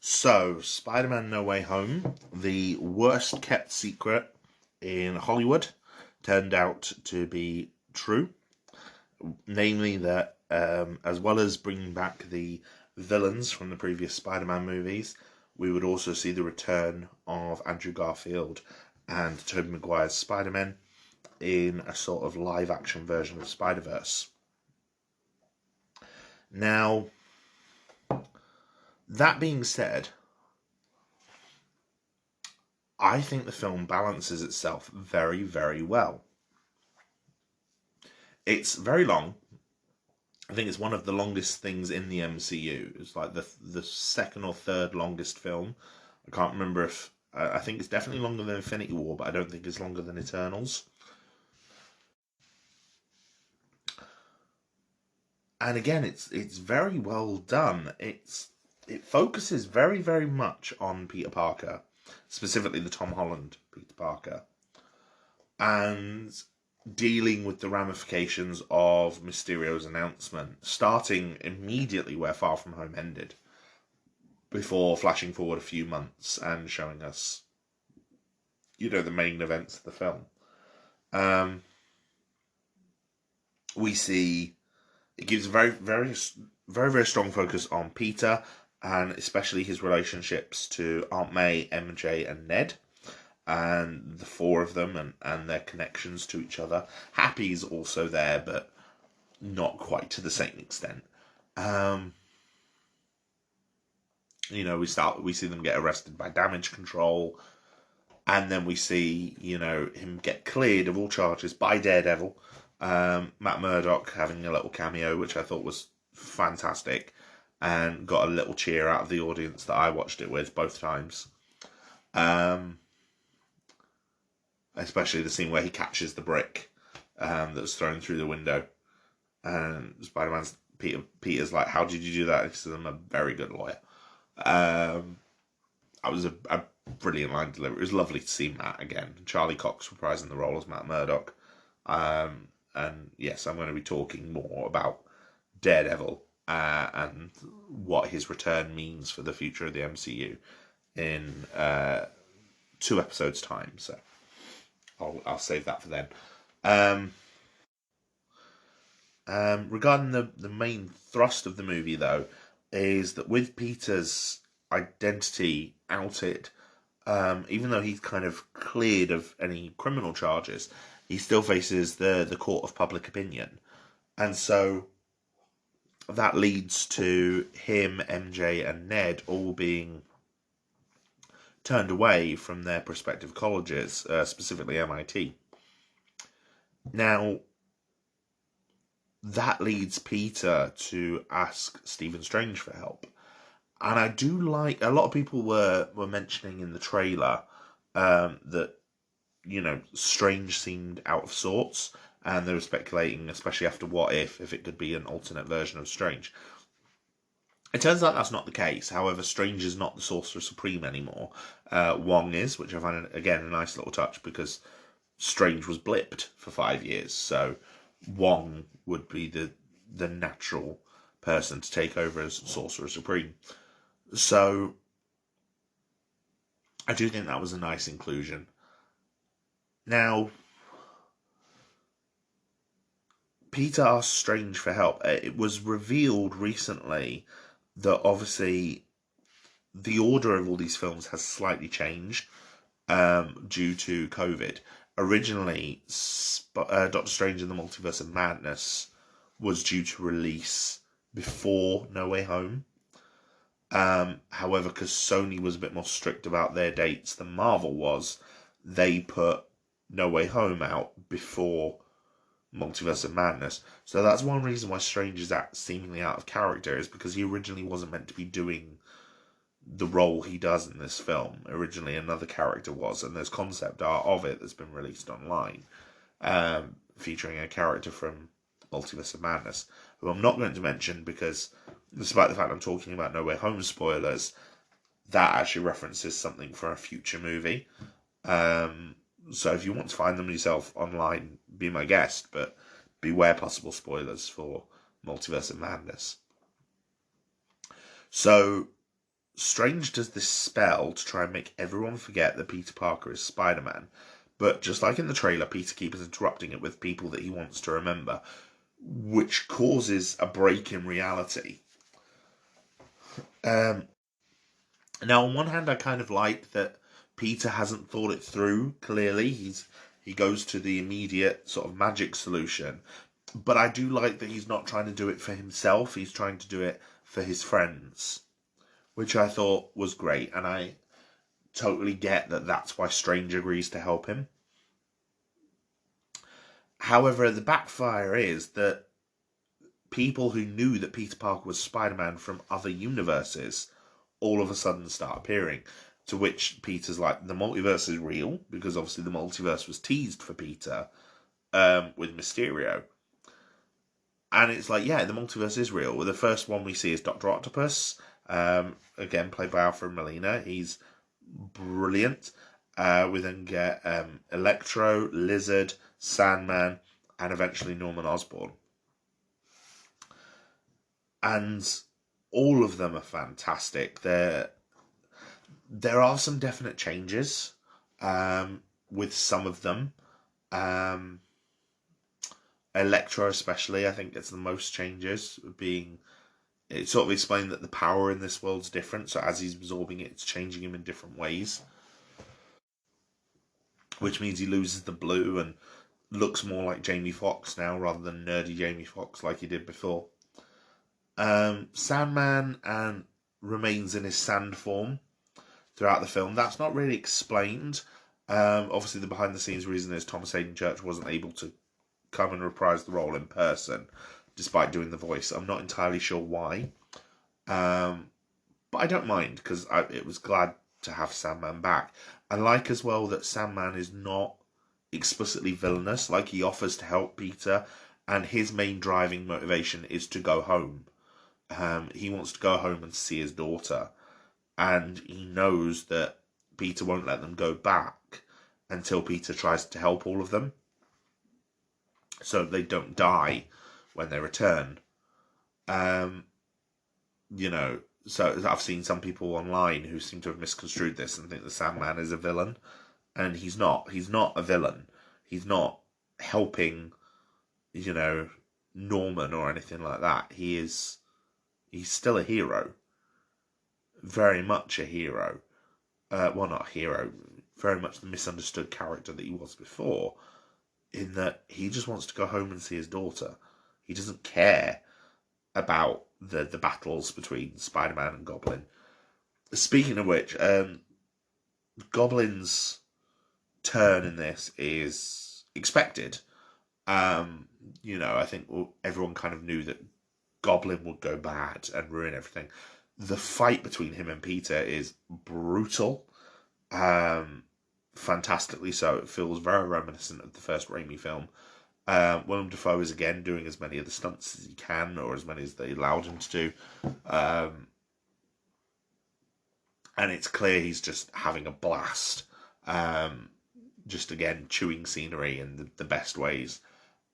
Speaker 1: So, Spider-Man No Way Home, the worst kept secret in Hollywood, turned out to be true. Namely that, as well as bringing back the villains from the previous Spider-Man movies, we would also see the return of Andrew Garfield and Tobey Maguire's Spider-Man in a sort of live-action version of Spider-Verse. Now, that being said, I think the film balances itself very, very well. It's very long. I think it's one of the longest things in the MCU. It's like the second or third longest film. I can't remember if... I think it's definitely longer than Infinity War, but I don't think it's longer than Eternals. And again, it's very well done. It focuses very, very much on Peter Parker, specifically the Tom Holland Peter Parker, and dealing with the ramifications of Mysterio's announcement, starting immediately where Far From Home ended, before flashing forward a few months and showing us, the main events of the film. We see it gives a very, very, very, very strong focus on Peter, and especially his relationships to Aunt May, MJ, and Ned, and the four of them and their connections to each other. Happy's also there, but not quite to the same extent. We see them get arrested by damage control, and then we see, him get cleared of all charges by Daredevil. Matt Murdock having a little cameo, which I thought was fantastic, and got a little cheer out of the audience that I watched it with both times. Especially the scene where he catches the brick that was thrown through the window, and Spider-Man's Peter's like, "How did you do that?" He says, "I'm a very good lawyer." That was a brilliant line delivery. It was lovely to see Matt again. Charlie Cox reprising the role as Matt Murdock. And yes, I'm going to be talking more about Daredevil and what his return means for the future of the MCU in 2 episodes' time. So I'll save that for then. Regarding the main thrust of the movie, though, is that with Peter's identity outed, even though he's kind of cleared of any criminal charges, he still faces the court of public opinion. And so that leads to him, MJ, and Ned all being turned away from their prospective colleges, specifically MIT. Now, that leads Peter to ask Stephen Strange for help. And I do like... A lot of people were mentioning in the trailer that, Strange seemed out of sorts. And they were speculating, especially after What If it could be an alternate version of Strange. It turns out that's not the case. However, Strange is not the Sorcerer Supreme anymore. Wong is, which I find, again, a nice little touch, because Strange was blipped for 5 years. So Wong would be the natural person to take over as Sorcerer Supreme. So I do think that was a nice inclusion. Now, Peter asked Strange for help. It was revealed recently that obviously the order of all these films has slightly changed due to COVID. Originally, Doctor Strange in the Multiverse of Madness was due to release before No Way Home. However, because Sony was a bit more strict about their dates than Marvel was, they put No Way Home out before Multiverse of Madness. So that's one reason why Strange is seemingly out of character, is because he originally wasn't meant to be doing the role he does in this film. Originally another character was, and there's concept art of it that's been released online, featuring a character from Multiverse of Madness, who I'm not going to mention because, despite the fact I'm talking about No Way Home spoilers, that actually references something for a future movie. So if you want to find them yourself online, be my guest, but beware possible spoilers for Multiverse of Madness. So Strange does this spell to try and make everyone forget that Peter Parker is Spider-Man. But just like in the trailer, Peter keeps interrupting it with people that he wants to remember, which causes a break in reality. Now, on one hand, I kind of like that Peter hasn't thought it through, clearly. He goes to the immediate sort of magic solution. But I do like that he's not trying to do it for himself. He's trying to do it for his friends, which I thought was great. And I totally get that that's why Strange agrees to help him. However, the backfire is that people who knew that Peter Parker was Spider-Man from other universes all of a sudden start appearing. To which Peter's like, the multiverse is real, because obviously the multiverse was teased for Peter with Mysterio. And it's like, yeah, the multiverse is real. The first one we see is Dr. Octopus, again played by Alfred Molina. He's brilliant. We then get Electro, Lizard, Sandman, and eventually Norman Osborn. And all of them are fantastic. There are some definite changes with some of them. Electro especially, I think, gets the most changes. It sort of explained that the power in this world's different, so as he's absorbing it, it's changing him in different ways. Which means he loses the blue and looks more like Jamie Foxx now, rather than nerdy Jamie Foxx like he did before. Sandman remains in his sand form throughout the film. That's not really explained. Obviously, the behind-the-scenes reason is Thomas Hayden Church wasn't able to come and reprise the role in person, despite doing the voice. I'm not entirely sure why. But I don't mind, because it was glad to have Sandman back. I like as well that Sandman is not explicitly villainous. Like, he offers to help Peter, and his main driving motivation is to go home. He wants to go home and see his daughter, and he knows that Peter won't let them go back until Peter tries to help all of them, so they don't die when they return. So I've seen some people online who seem to have misconstrued this and think the Sandman is a villain, and he's not. He's not a villain. He's not helping, Norman or anything like that. He's still a hero. Very much a hero. Well, not a hero. Very much the misunderstood character that he was before, in that he just wants to go home and see his daughter. He doesn't care about the battles between Spider-Man and Goblin. Speaking of which, Goblin's turn in this is expected. I think everyone kind of knew that Goblin would go bad and ruin everything. The fight between him and Peter is brutal. Fantastically so. It feels very reminiscent of the first Raimi film. Willem Dafoe is again doing as many of the stunts as he can, or as many as they allowed him to do. And it's clear he's just having a blast. Just again, chewing scenery in the best ways.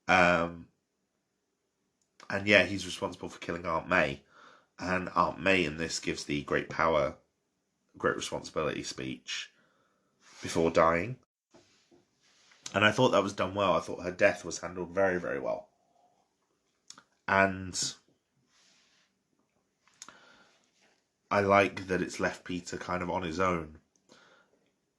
Speaker 1: And yeah, he's responsible for killing Aunt May. And Aunt May in this gives the great power, great responsibility speech before dying. And I thought that was done well. I thought her death was handled very, very well. And I like that it's left Peter kind of on his own.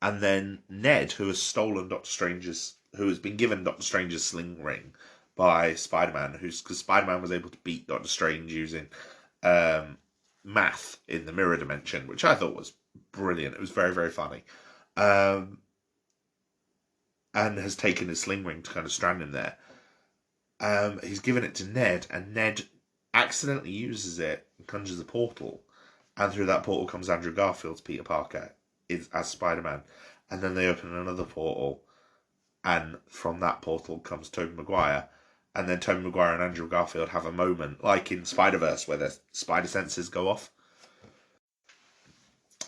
Speaker 1: And then Ned, who has been given Doctor Strange's sling ring by Spider-Man, because Spider-Man was able to beat Doctor Strange using math in the mirror dimension, which I thought was brilliant. It was very, very funny. And has taken his sling ring to kind of strand him there. He's given it to Ned, and Ned accidentally uses it and conjures a portal. and through that portal comes Andrew Garfield's Peter Parker as Spider-Man, and then they open another portal, and from that portal comes Tobey Maguire, and then Tobey Maguire and Andrew Garfield have a moment, like in Spider-Verse, where their spider senses go off,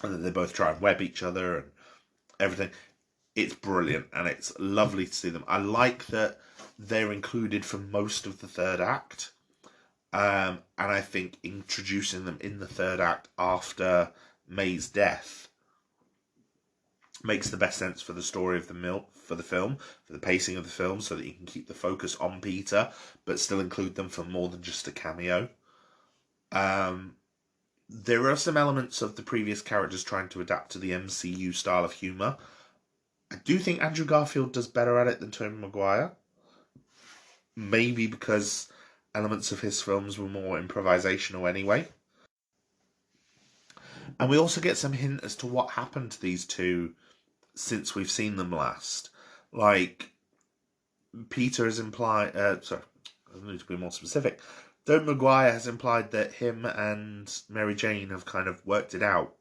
Speaker 1: and then they both try and web each other and everything. It's brilliant, and it's lovely to see them. I like that they're included for most of the third act, and I think introducing them in the third act after May's death makes the best sense for the story of for the film, for the pacing of the film, so that you can keep the focus on Peter, but still include them for more than just a cameo. There are some elements of the previous characters trying to adapt to the MCU style of humour. I do think Andrew Garfield does better at it than Tobey Maguire. Maybe because elements of his films were more improvisational anyway. And we also get some hint as to what happened to these two since we've seen them last. Like, Peter has implied... sorry, I need to be more specific. Tobey Maguire has implied that him and Mary Jane have kind of worked it out.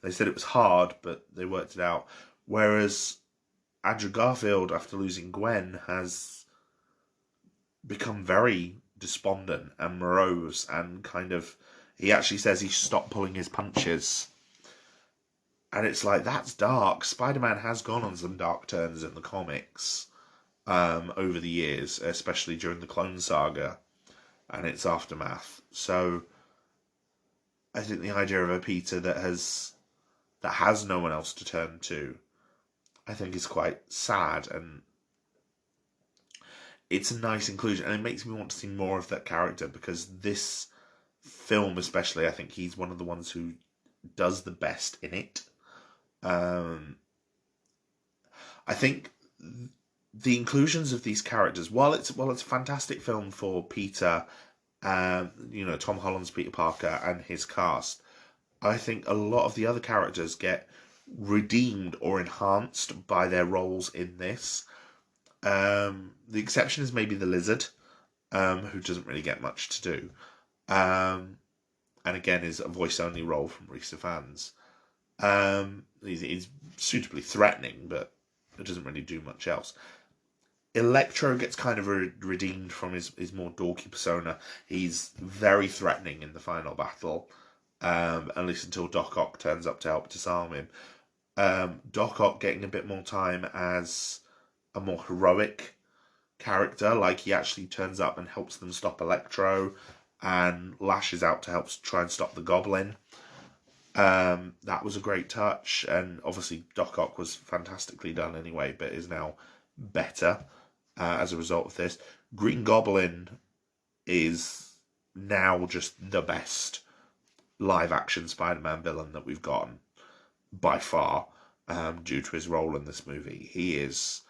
Speaker 1: They said it was hard, but they worked it out. Whereas Andrew Garfield, after losing Gwen, has become very despondent and morose, and kind of... He actually says he stopped pulling his punches. And it's like, that's dark. Spider-Man has gone on some dark turns in the comics over the years, especially during the Clone Saga and its aftermath. So I think the idea of a Peter that has no one else to turn to, I think is quite sad, and it's a nice inclusion, and it makes me want to see more of that character, because this film especially, I think he's one of the ones who does the best in it. I think the inclusions of these characters, while it's a fantastic film for Peter, Tom Holland's Peter Parker and his cast, I think a lot of the other characters get redeemed or enhanced by their roles in this. The exception is maybe the Lizard, who doesn't really get much to do, and again is a voice-only role from Rhys Ifans. He's suitably threatening, but it doesn't really do much else. Electro gets kind of redeemed from his more dorky persona. He's very threatening in the final battle, at least until Doc Ock turns up to help disarm him. Doc Ock getting a bit more time as a more heroic character, like he actually turns up and helps them stop Electro and lashes out to help try and stop the Goblin. That was a great touch, and obviously Doc Ock was fantastically done anyway, but is now better as a result of this. Green Goblin is now just the best live-action Spider-Man villain that we've gotten, by far, due to his role in this movie. He is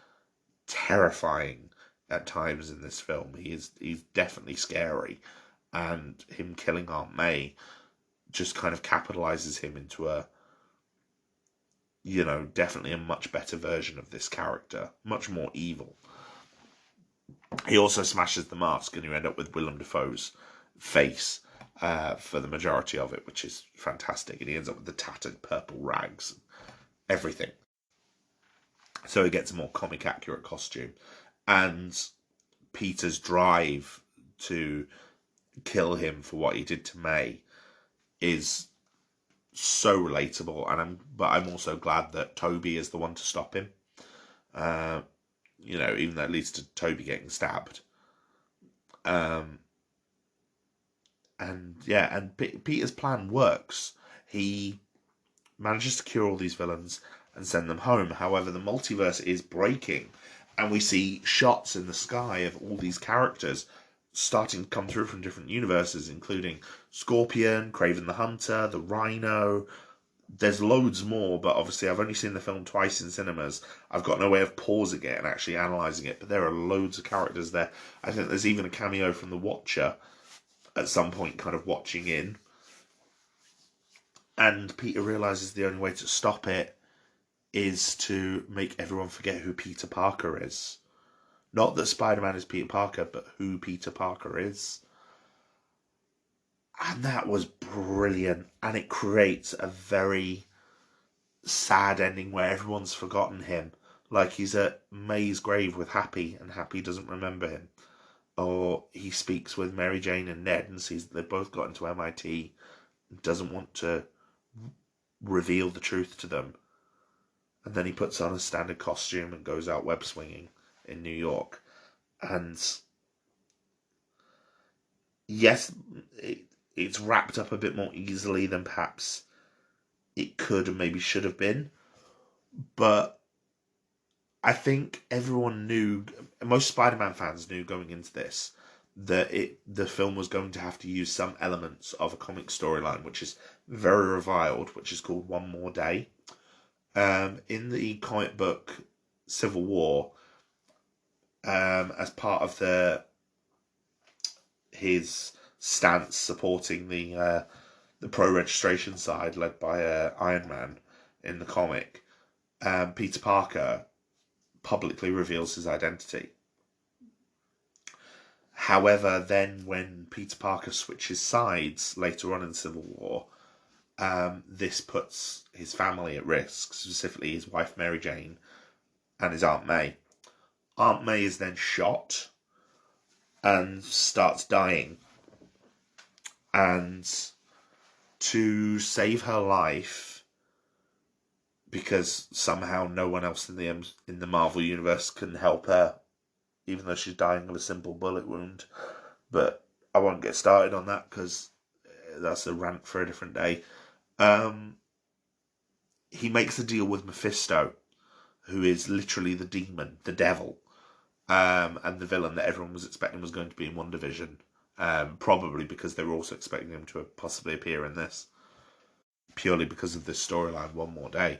Speaker 1: terrifying at times in this film. He's definitely scary, and him killing Aunt May just kind of capitalizes him into definitely a much better version of this character, much more evil. He also smashes the mask, and you end up with Willem Dafoe's face for the majority of it, which is fantastic. And he ends up with the tattered purple rags, everything. So he gets a more comic accurate costume, and Peter's drive to kill him for what he did to May is so relatable, but I'm also glad that Toby is the one to stop him. Even though it leads to Toby getting stabbed. And Peter's plan works. He manages to cure all these villains and send them home. However, the multiverse is breaking, and we see shots in the sky of all these characters starting to come through from different universes, including Scorpion, Kraven the Hunter, the Rhino. There's loads more, but obviously I've only seen the film twice in cinemas. I've got no way of pausing it and actually analysing it, but there are loads of characters there. I think there's even a cameo from the Watcher at some point, kind of watching in. And Peter realises the only way to stop it is to make everyone forget who Peter Parker is. Not that Spider-Man is Peter Parker, but who Peter Parker is. And that was brilliant. And it creates a very sad ending where everyone's forgotten him. Like he's at May's grave with Happy, and Happy doesn't remember him. Or he speaks with Mary Jane and Ned and sees that they've both got into MIT and doesn't want to reveal the truth to them. And then he puts on a standard costume and goes out web swinging in New York. And yes, it's wrapped up a bit more easily than perhaps it could and maybe should have been. But I think everyone knew, most Spider-Man fans knew going into this, that the film was going to have to use some elements of a comic storyline, which is very reviled, which is called One More Day. In the comic book Civil War, as part of his stance supporting the pro-registration side led by Iron Man in the comic, Peter Parker publicly reveals his identity. However, then when Peter Parker switches sides later on in Civil War, this puts his family at risk, specifically his wife Mary Jane and his Aunt May. Aunt May is then shot and starts dying. And to save her life, because somehow no one else in the Marvel Universe can help her, even though she's dying of a simple bullet wound. But I won't get started on that because that's a rant for a different day. He makes a deal with Mephisto, who is literally the demon, the devil, and the villain that everyone was expecting was going to be in WandaVision. Probably because they were also expecting him to possibly appear in this, purely because of this storyline, One More Day.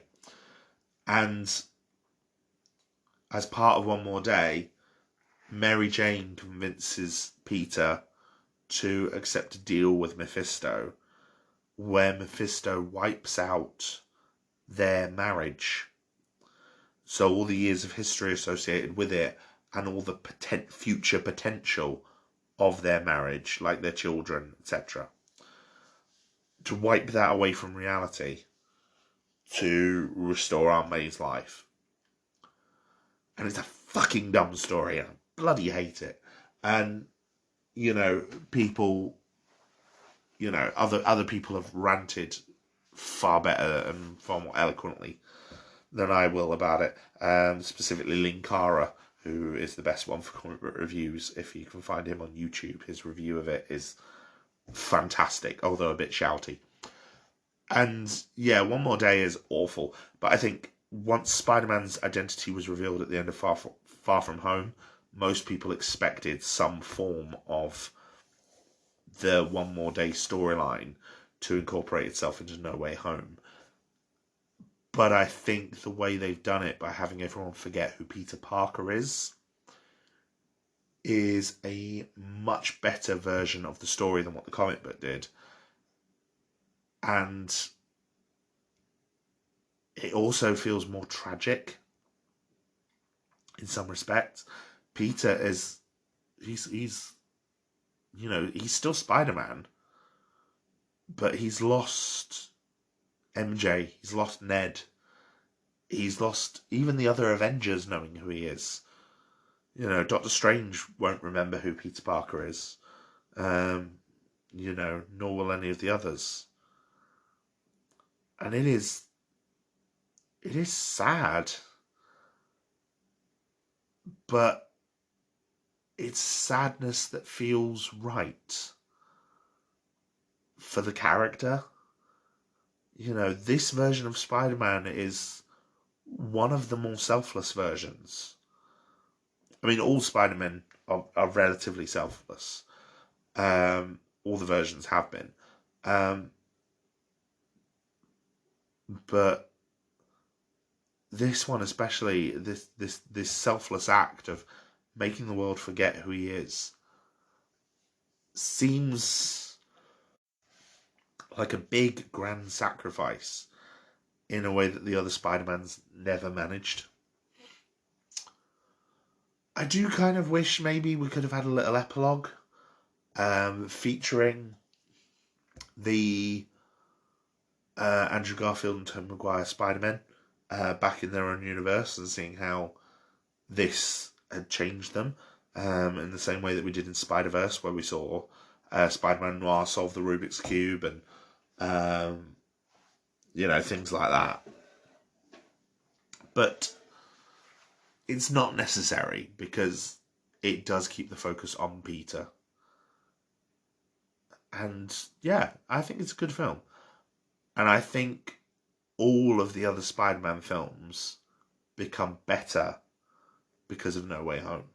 Speaker 1: And as part of One More Day, Mary Jane convinces Peter to accept a deal with Mephisto, where Mephisto wipes out their marriage. So all the years of history associated with it, and all the future potential of their marriage, like their children, etc. To wipe that away from reality, to restore Aunt May's life. And it's a fucking dumb story, and I bloody hate it. And, people, other people have ranted far better and far more eloquently than I will about it. Specifically Linkara, who is the best one for comic book reviews. If you can find him on YouTube, his review of it is fantastic, although a bit shouty. And yeah, One More Day is awful. But I think once Spider-Man's identity was revealed at the end of Far From Home, most people expected some form of the One More Day storyline to incorporate itself into No Way Home. But I think the way they've done it by having everyone forget who Peter Parker is a much better version of the story than what the comic book did. And it also feels more tragic in some respects. Peter is, he's still Spider-Man, but he's lost MJ, he's lost Ned, he's lost even the other Avengers knowing who he is. Doctor Strange won't remember who Peter Parker is, nor will any of the others. And it is sad, but it's sadness that feels right for the character. This version of Spider-Man is one of the more selfless versions. I mean, all Spider-Men are relatively selfless. All the versions have been. But this one especially, this selfless act of making the world forget who he is, seems like a big, grand sacrifice in a way that the other Spider-Mans never managed. I do kind of wish maybe we could have had a little epilogue featuring the Andrew Garfield and Tobey Maguire Spider-Man back in their own universe and seeing how this had changed them in the same way that we did in Spider-Verse, where we saw Spider-Man Noir solve the Rubik's Cube and things like that. But it's not necessary because it does keep the focus on Peter. And yeah, I think it's a good film. And I think all of the other Spider-Man films become better because of No Way Home.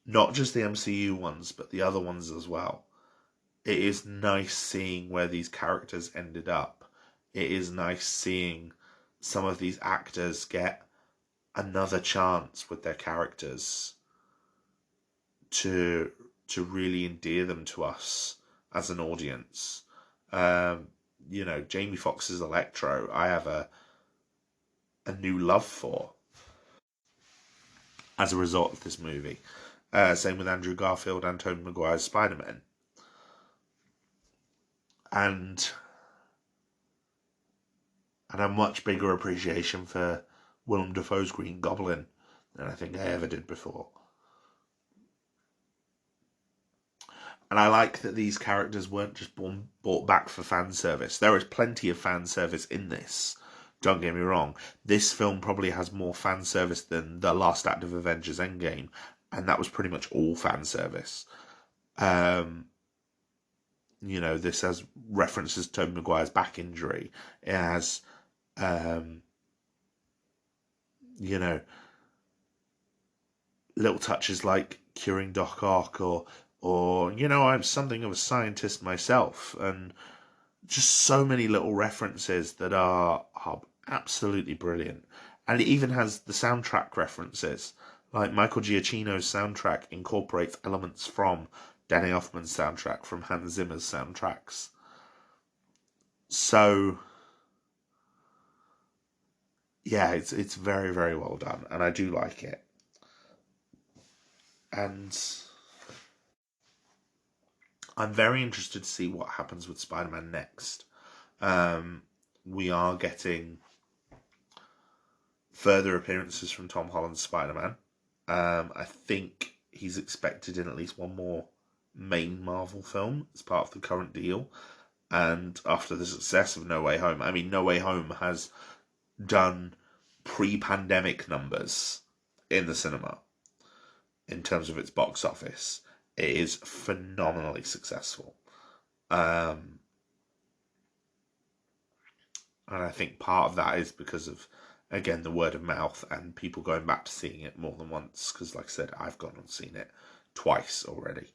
Speaker 1: Not just the MCU ones, but the other ones as well. It is nice seeing where these characters ended up. It is nice seeing some of these actors get another chance with their characters to really endear them to us as an audience. Jamie Foxx's Electro, I have a new love for as a result of this movie. Same with Andrew Garfield and Tobey Maguire's Spider-Man. And a much bigger appreciation for Willem Dafoe's Green Goblin than I think I ever did before. And I like that these characters weren't just brought back for fan service. There is plenty of fan service in this. Don't get me wrong. This film probably has more fan service than the last act of Avengers Endgame. And that was pretty much all fan service. This has references to Tobey Maguire's back injury. It has, little touches like curing Doc Ock or I'm something of a scientist myself, and just so many little references that are absolutely brilliant. And it even has the soundtrack references. Like Michael Giacchino's soundtrack incorporates elements from Danny Elfman's soundtrack, from Hans Zimmer's soundtracks. So, yeah, it's very, very well done, and I do like it. And I'm very interested to see what happens with Spider-Man next. We are getting further appearances from Tom Holland's Spider-Man. I think he's expected in at least one more main Marvel film as part of the current deal. And after the success of No Way Home, No Way Home has done pre-pandemic numbers in the cinema in terms of its box office. It is phenomenally successful. And I think part of that is because of, again, the word of mouth and people going back to seeing it more than once. Because, like I said, I've gone and seen it twice already.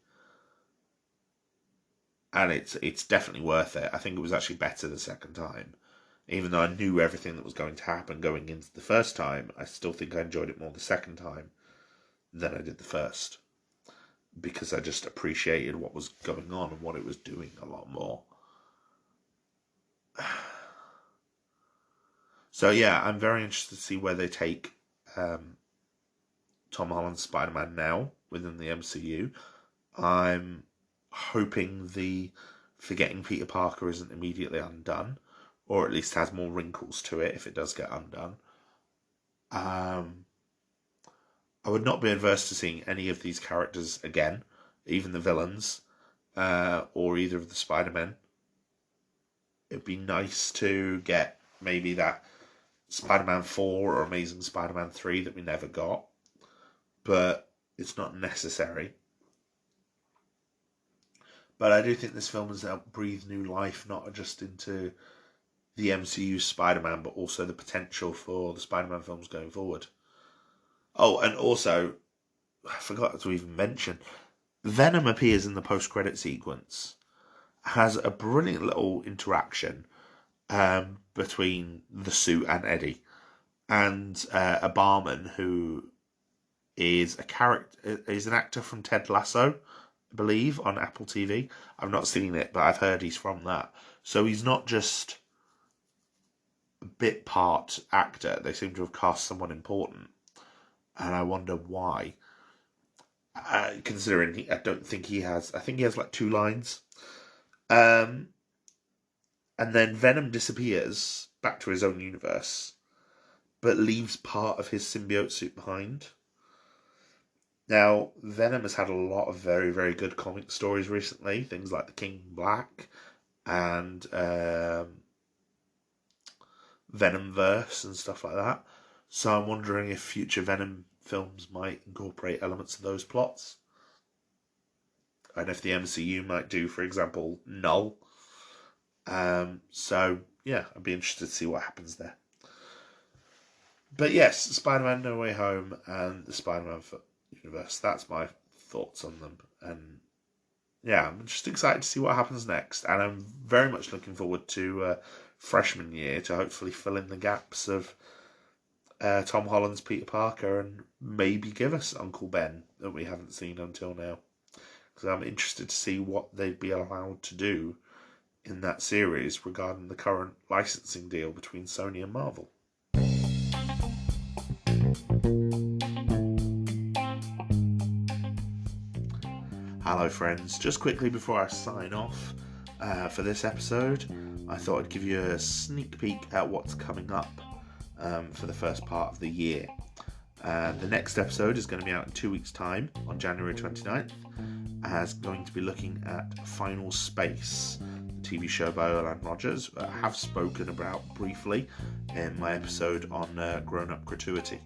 Speaker 1: And it's definitely worth it. I think it was actually better the second time. Even though I knew everything that was going to happen going into the first time, I still think I enjoyed it more the second time than I did the first. Because I just appreciated what was going on and what it was doing a lot more. So yeah, I'm very interested to see where they take Tom Holland's Spider-Man now within the MCU. I'm hoping the forgetting Peter Parker isn't immediately undone, or at least has more wrinkles to it if it does get undone. I would not be adverse to seeing any of these characters again, even the villains, or either of the Spider-Men. It'd be nice to get maybe that Spider-Man 4 or Amazing Spider-Man 3 that we never got, but it's not necessary. But I do think this film has helped breathe new life, not just into the MCU Spider-Man, but also the potential for the Spider-Man films going forward. Oh, and also, I forgot to even mention, Venom appears in the post-credit sequence, has a brilliant little interaction between the suit and Eddie, and a barman who is an actor from Ted Lasso, I believe, on Apple TV. I've not seen it, but I've heard he's from that. So he's not just a bit part actor. They seem to have cast someone important, and I wonder why. Considering I think he has like 2 lines. And then Venom disappears back to his own universe, but leaves part of his symbiote suit behind. Now, Venom has had a lot of very, very good comic stories recently. Things like The King in Black and Venomverse and stuff like that. So I'm wondering if future Venom films might incorporate elements of those plots. And if the MCU might do, for example, Null. So, yeah, I'd be interested to see what happens there. But yes, Spider-Man No Way Home and the Spider-Man universe, that's my thoughts on them. And yeah, I'm just excited to see what happens next. And I'm very much looking forward to freshman year to hopefully fill in the gaps of Tom Holland's Peter Parker and maybe give us Uncle Ben that we haven't seen until now. Because I'm interested to see what they'd be allowed to do in that series regarding the current licensing deal between Sony and Marvel. Hello friends, just quickly before I sign off for this episode, I thought I'd give you a sneak peek at what's coming up for the first part of the year. The next episode is going to be out in 2 weeks' time, on January 29th, as going to be looking at Final Space, the TV show by Erland Rogers, I have spoken about briefly in my episode on grown-up gratuity.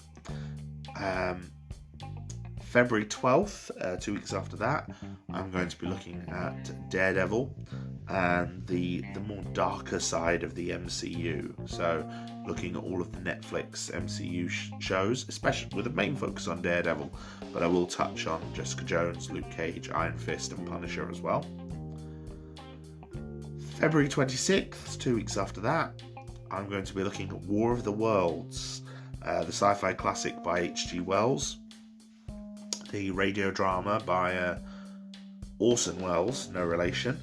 Speaker 1: February 12th, 2 weeks after that, I'm going to be looking at Daredevil and the more darker side of the MCU. So looking at all of the Netflix MCU shows, especially with a main focus on Daredevil, but I will touch on Jessica Jones, Luke Cage, Iron Fist and Punisher as well. February 26th, 2 weeks after that, I'm going to be looking at War of the Worlds, the sci-fi classic by H.G. Wells, the radio drama by Orson Welles, no relation,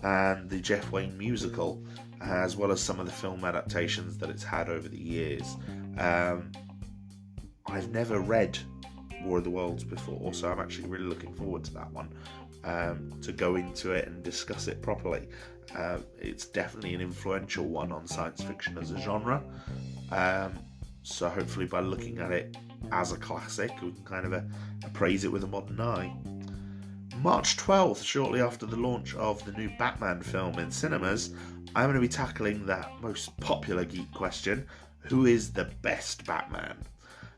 Speaker 1: and the Jeff Wayne musical, as well as some of the film adaptations that it's had over the years. I've never read War of the Worlds before, so I'm actually really looking forward to that one, to go into it and discuss it properly. It's definitely an influential one on science fiction as a genre, so hopefully by looking at it as a classic, we can kind of appraise it with a modern eye. March 12th, shortly after the launch of the new Batman film in cinemas, I'm going to be tackling that most popular geek question: who is the best Batman?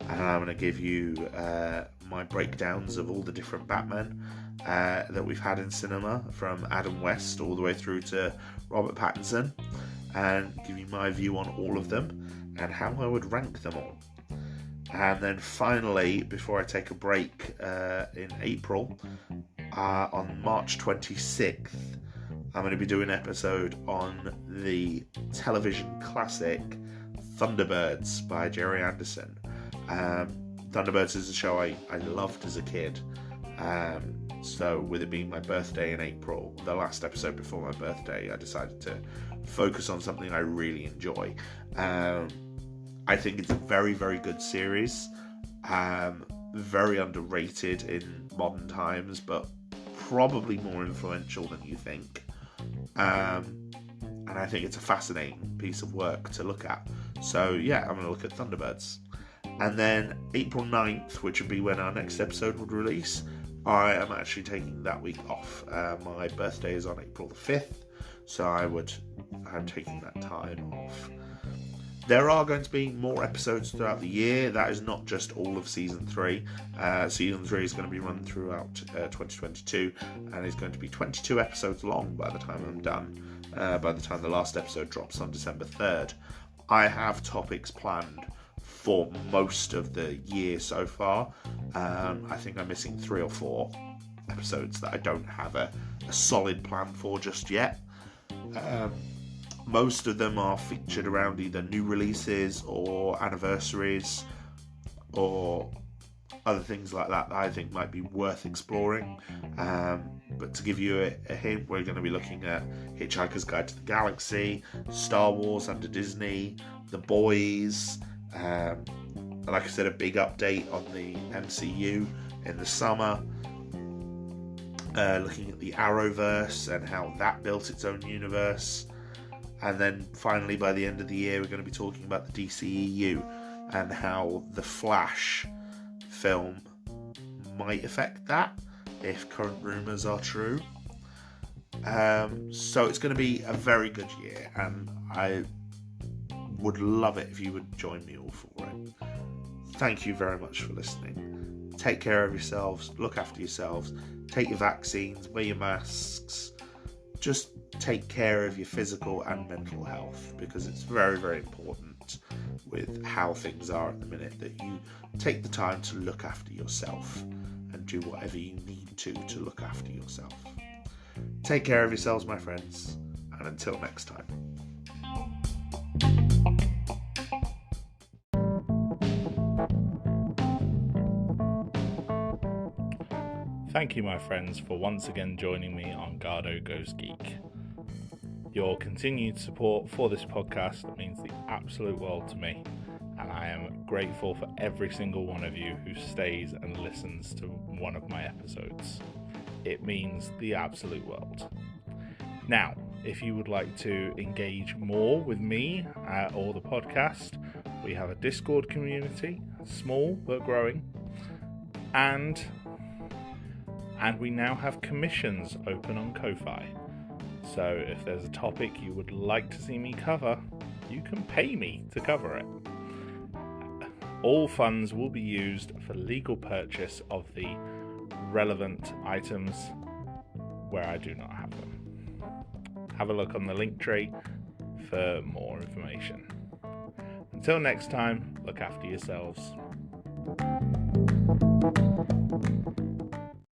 Speaker 1: And I'm going to give you my breakdowns of all the different Batmen that we've had in cinema, from Adam West all the way through to Robert Pattinson, and give you my view on all of them and how I would rank them all. And then finally, before I take a break in April, on March 26th, I'm going to be doing an episode on the television classic Thunderbirds by Jerry Anderson. Thunderbirds is a show I loved as a kid. So with it being my birthday in April, the last episode before my birthday, I decided to focus on something I really enjoy. I think it's a very, very good series. Very underrated in modern times, but probably more influential than you think. And I think it's a fascinating piece of work to look at. So yeah, I'm going to look at Thunderbirds. And then April 9th, which would be when our next episode would release, I am actually taking that week off. My birthday is on April the 5th, so I'm taking that time off. There are going to be more episodes throughout the year. That is not just all of Season 3. Season 3 is going to be run throughout 2022 and is going to be 22 episodes long by the time I'm done, by the time the last episode drops on December 3rd. I have topics planned for most of the year so far. I think I'm missing 3 or 4 episodes that I don't have a solid plan for just yet. Most of them are featured around either new releases or anniversaries or other things like that I think might be worth exploring. But to give you a hint, we're going to be looking at Hitchhiker's Guide to the Galaxy, Star Wars under Disney, The Boys, like I said, a big update on the MCU in the summer. looking at the Arrowverse and how that built its own universe. And then finally, by the end of the year, we're going to be talking about the DCEU and how the Flash film might affect that, if current rumours are true. So it's going to be a very good year, and I would love it if you would join me all for it. Thank you very much for listening. Take care of yourselves, look after yourselves, take your vaccines, wear your masks, just take care of your physical and mental health, because it's very, very important with how things are at the minute that you take the time to look after yourself and do whatever you need to look after yourself. Take care of yourselves, my friends, and until next time.
Speaker 2: Thank you, my friends, for once again joining me on Garhdo Goes Geek. Your continued support for this podcast means the absolute world to me, and I am grateful for every single one of you who stays and listens to one of my episodes. It means the absolute world. Now, if you would like to engage more with me or the podcast, we have a Discord community, small but growing, and we now have commissions open on Ko-Fi. So if there's a topic you would like to see me cover, you can pay me to cover it. All funds will be used for legal purchase of the relevant items where I do not have them. Have a look on the link tree for more information. Until next time, look after yourselves.